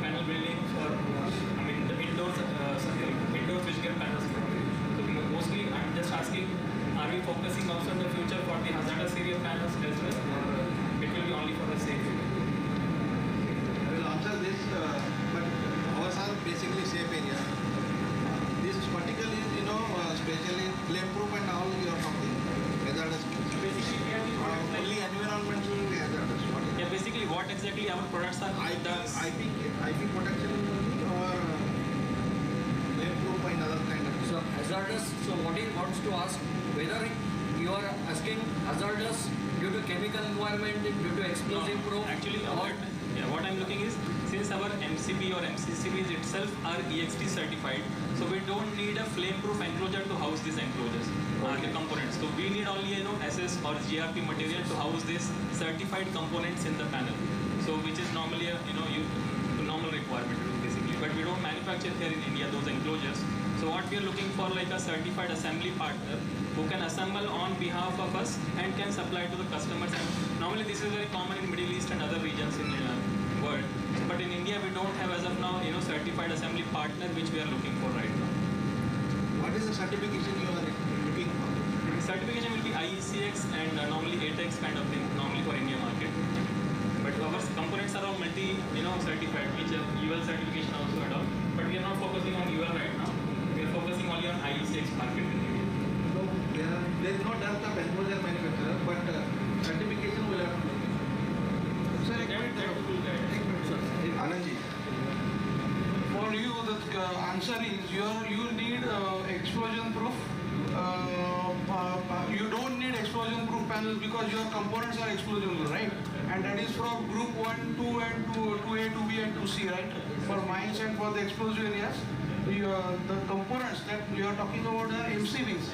panel building for the indoors switchgear panels? So mostly I'm just asking, are we focusing also in the future for the hazardous area panels as well or it will be only for the safe area? I will answer this, but ours are basically safe area. This particularly, especially flame proof and all you are talking, hazardous. Basically, we have the products only environmental hazardous. Yeah, basically, what exactly our products are? IP protection or flame proof and other kind of. So hazardous. So what he wants to ask whether you are asking hazardous due to chemical environment, due to explosive proof. Actually, what I'm looking is, since our MCB or MCCBs itself are EXT certified, so we don't need a flame-proof enclosure to house these enclosures, the components. So we need only SS or GRP material to house these certified components in the panel. So which is normally a normal requirement basically. But we don't manufacture here in India those enclosures. So what we are looking for like a certified assembly partner who can assemble on behalf of us and can supply to the customers. And normally this is very common in Middle East and other regions in the world. But in India we don't have as of now certified assembly partner which we are looking for right now. What is the certification you are looking for? Certification will be IECX and normally 8X kind of thing, normally for India market. But our components are all certified, which have UL certification also and all. But we are not focusing on UL right now. We are focusing only on IECX market. So there is no dearth of enclosure manufacturer, but certification will have to look. Sir, Anandji. For you, the answer is you need explosion proof. You don't need explosion proof panels because your components are explosion, right? And that is from group 1, 2 and 2A, 2B and 2C, right? For mines and for the explosive areas. The components that you are talking about are MCBs.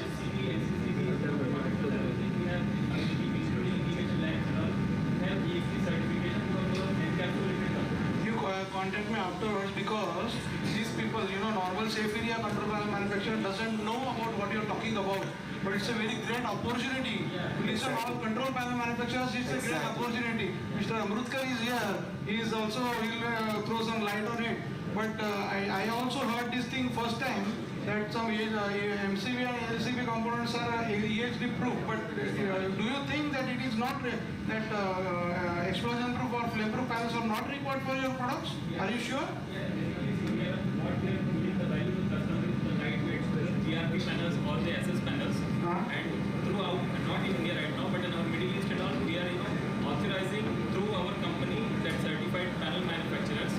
You contact me afterwards because these people, normal safe area control panel manufacturer doesn't know about what you're talking about. But it's a very great opportunity. Listen, all control panel manufacturers, it's a great opportunity. Mr. Amrutkar is here. He'll throw some light on it. But I also heard this thing first time that some MCB and LCB components are EHD proof. But do you think that it is not that explosion proof or flame proof panels are not required for your products? Are you sure? ERP panels or the SS panels. And throughout, not in India right now, but in our Middle East and all, we are authorizing through our company that certified panel manufacturers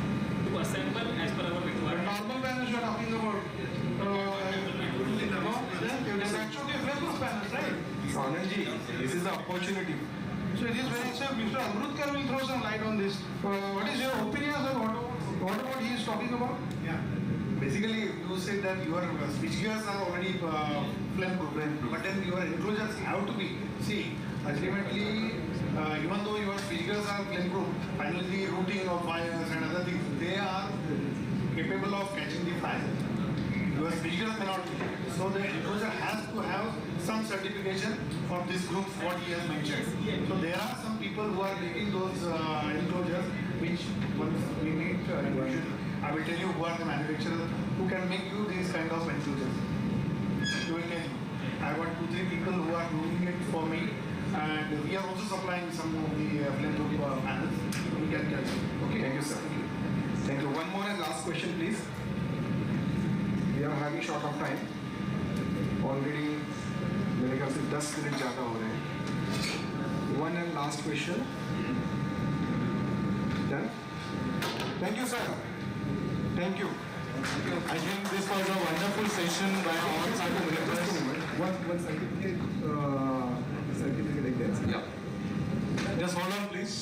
to assemble as per our requirement. Normal panels you are talking about. There's actually flammable panels, right? Sonalji, this is the opportunity. So it is very safe. Mr. Amrutkar will throw some light on this. What is your opinion, sir? What about he is talking about? Yeah. Basically, you said that your switch gears are already flame-proof, but then your enclosures have to be. See, ultimately, even though your switch gears are flame-proof, finally routing of fires and other things, they are capable of catching the fire. Your switch gears may not be. So the enclosure has to have some certification for this group, what he has mentioned. So there are some people who are making those enclosures, which once we meet, I will tell you who are the manufacturers who can make you these kind of enclosures. We will tell you. I got 2-3 people who are doing it for me, and we are also supplying some of the flame-proof panels. We can tell you. Okay. Thank you, sir. Thank you. One more and last question, please. We are having short of time. Already, मेरे ख्याल से 10 minute ज़्यादा हो रहे हैं. One and last question. Done? Thank you, sir. Thank you. I think this was a wonderful session by all participants. One certificate again. Yeah. Just hold on, please.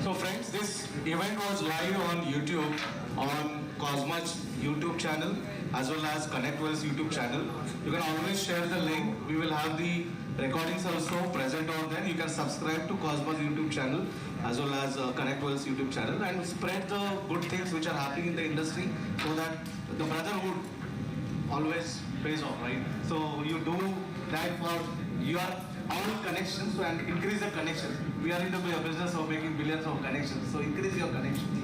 So friends, this event was live on YouTube, on COSMA's YouTube channel, as well as CONNECTWELL's YouTube channel. You can always share the link. We will have the recordings also present over there. You can subscribe to COSMA's YouTube channel, as well as CONNECTWELL's YouTube channel, and spread the good things which are happening in the industry, so that the brotherhood always pays off, right? So you do that for your all connections and increase the connections. We are in the business of making billions of connections, so increase your connections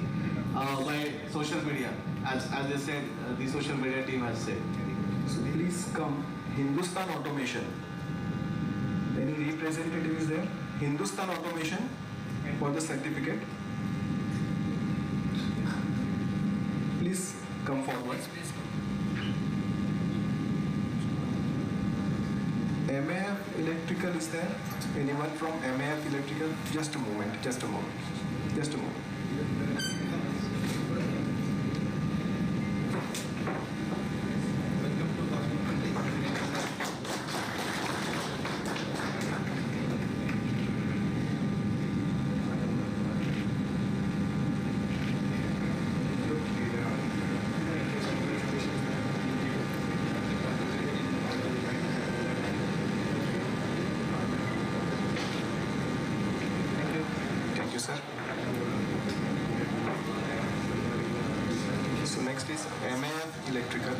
by social media, as they said, the social media team has said. So please come. Hindustan Automation. Any representative is there? Hindustan Automation for the certificate. Please come forward. MAF Electrical is there? Anyone from MAF Electrical? Just a moment, just a moment, just a moment. Thank you, sir. So next is MAF Electrical.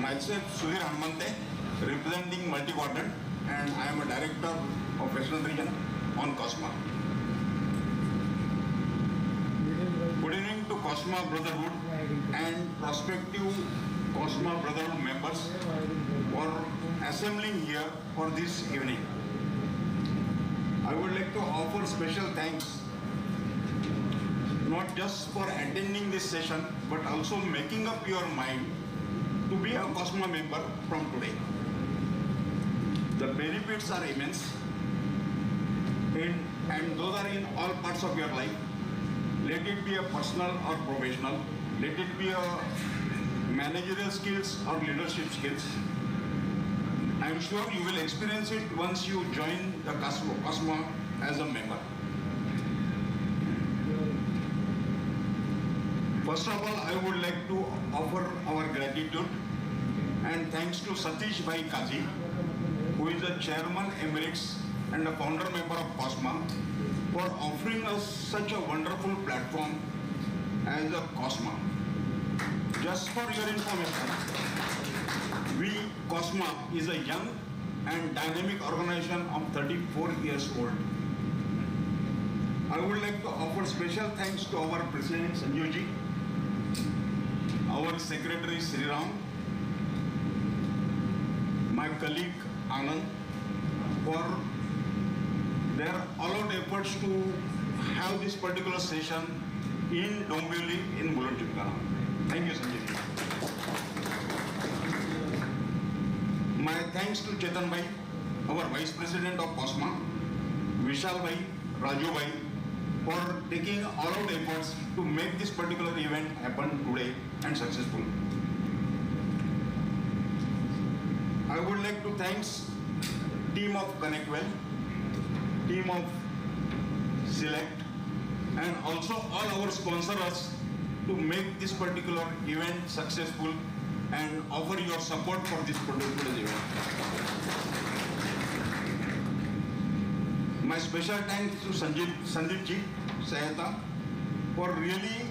Myself, Sudhir Hanmante, representing Multi-Quadrant, and I am a Director of Western Region on COSMA. Good evening to COSMA Brotherhood and prospective COSMA Brotherhood members for assembling here for this evening. I would like to offer special thanks not just for attending this session, but also making up your mind to be a COSMA member from today. The benefits are immense, and those are in all parts of your life. Let it be a personal or professional, let it be a managerial skills or leadership skills. I am sure you will experience it once you join the COSMA as a member. First of all, I would like to offer our gratitude and thanks to Satish Bhai Kazi, who is the Chairman Emirates and a founder member of COSMA, for offering us such a wonderful platform as a COSMA. Just for your information, we, COSMA, is a young and dynamic organization of 34 years old. I would like to offer special thanks to our President Sanjeev ji, our Secretary Sriram, my colleague Anand, for their all-out efforts to have this particular session in Dombivali in Mulund. Thank you, Sanjay. My thanks to Chetan Bhai, our Vice President of COSMA, Vishal Bhai, Raju Bhai, for taking all-out efforts to make this particular event happen today and successful. I would like to thank team of CONNECTWELL, team of Select, and also all our sponsors to make this particular event successful and offer your support for this particular event. My special thanks to Sandeep ji, Sayata, for really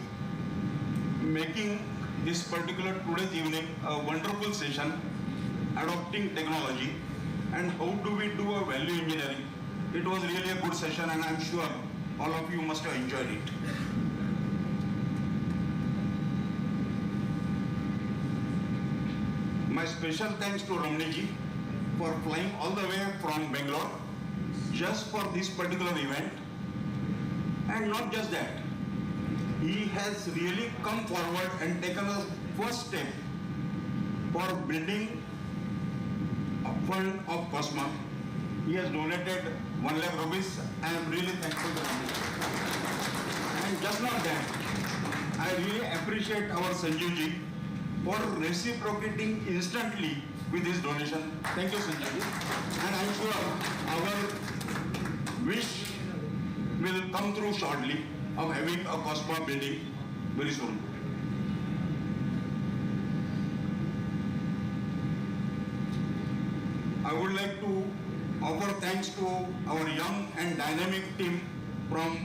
making this particular today's evening a wonderful session, adopting technology and how do we do a value engineering. It was really a good session and I'm sure all of you must have enjoyed it. My special thanks to Ramani ji for flying all the way from Bangalore just for this particular event. And not just that, he has really come forward and taken a first step for building a fund of COSMA. He has donated 1 lakh rupees. I am really thankful to him. And just not that, I really appreciate our Sanjeev ji for reciprocating instantly with his donation. Thank you, Sanjeev ji. And I am sure our wish will come through shortly of having a COSMA building very soon. I would like to offer thanks to our young and dynamic team from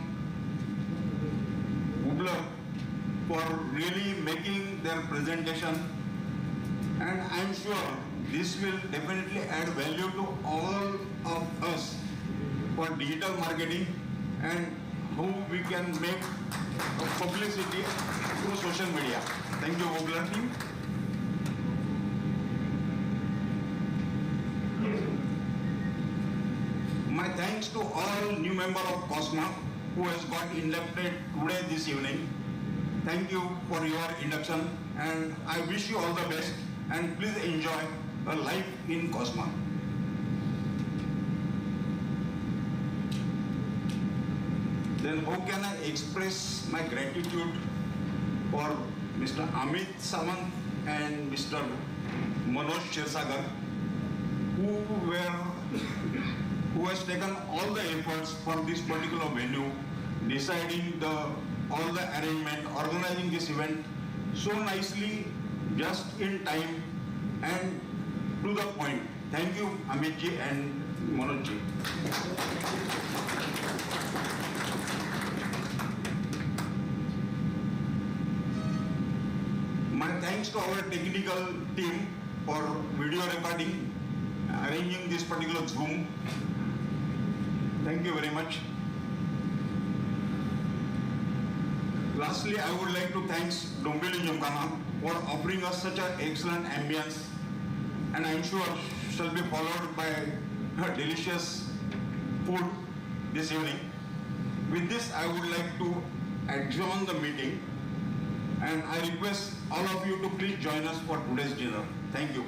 Ubler for really making their presentation, and I am sure this will definitely add value to all of us for digital marketing and how we can make publicity through social media. Thank you, Ubler team. My thanks to all new members of COSMA who has got inducted today this evening. Thank you for your induction and I wish you all the best and please enjoy a life in COSMA. Then how can I express my gratitude for Mr. Amit Samant and Mr. Manoj Shirsagar who has taken all the efforts for this particular venue, deciding all the arrangement, organizing this event so nicely, just in time and to the point. Thank you, Amit ji and Manoj ji. My thanks to our technical team for video recording, arranging this particular Zoom. Thank you very much. Lastly, I would like to thank Dombivali Gymkhana for offering us such an excellent ambience, and I am sure shall be followed by her delicious food this evening. With this, I would like to adjourn the meeting, and I request all of you to please join us for today's dinner. Thank you.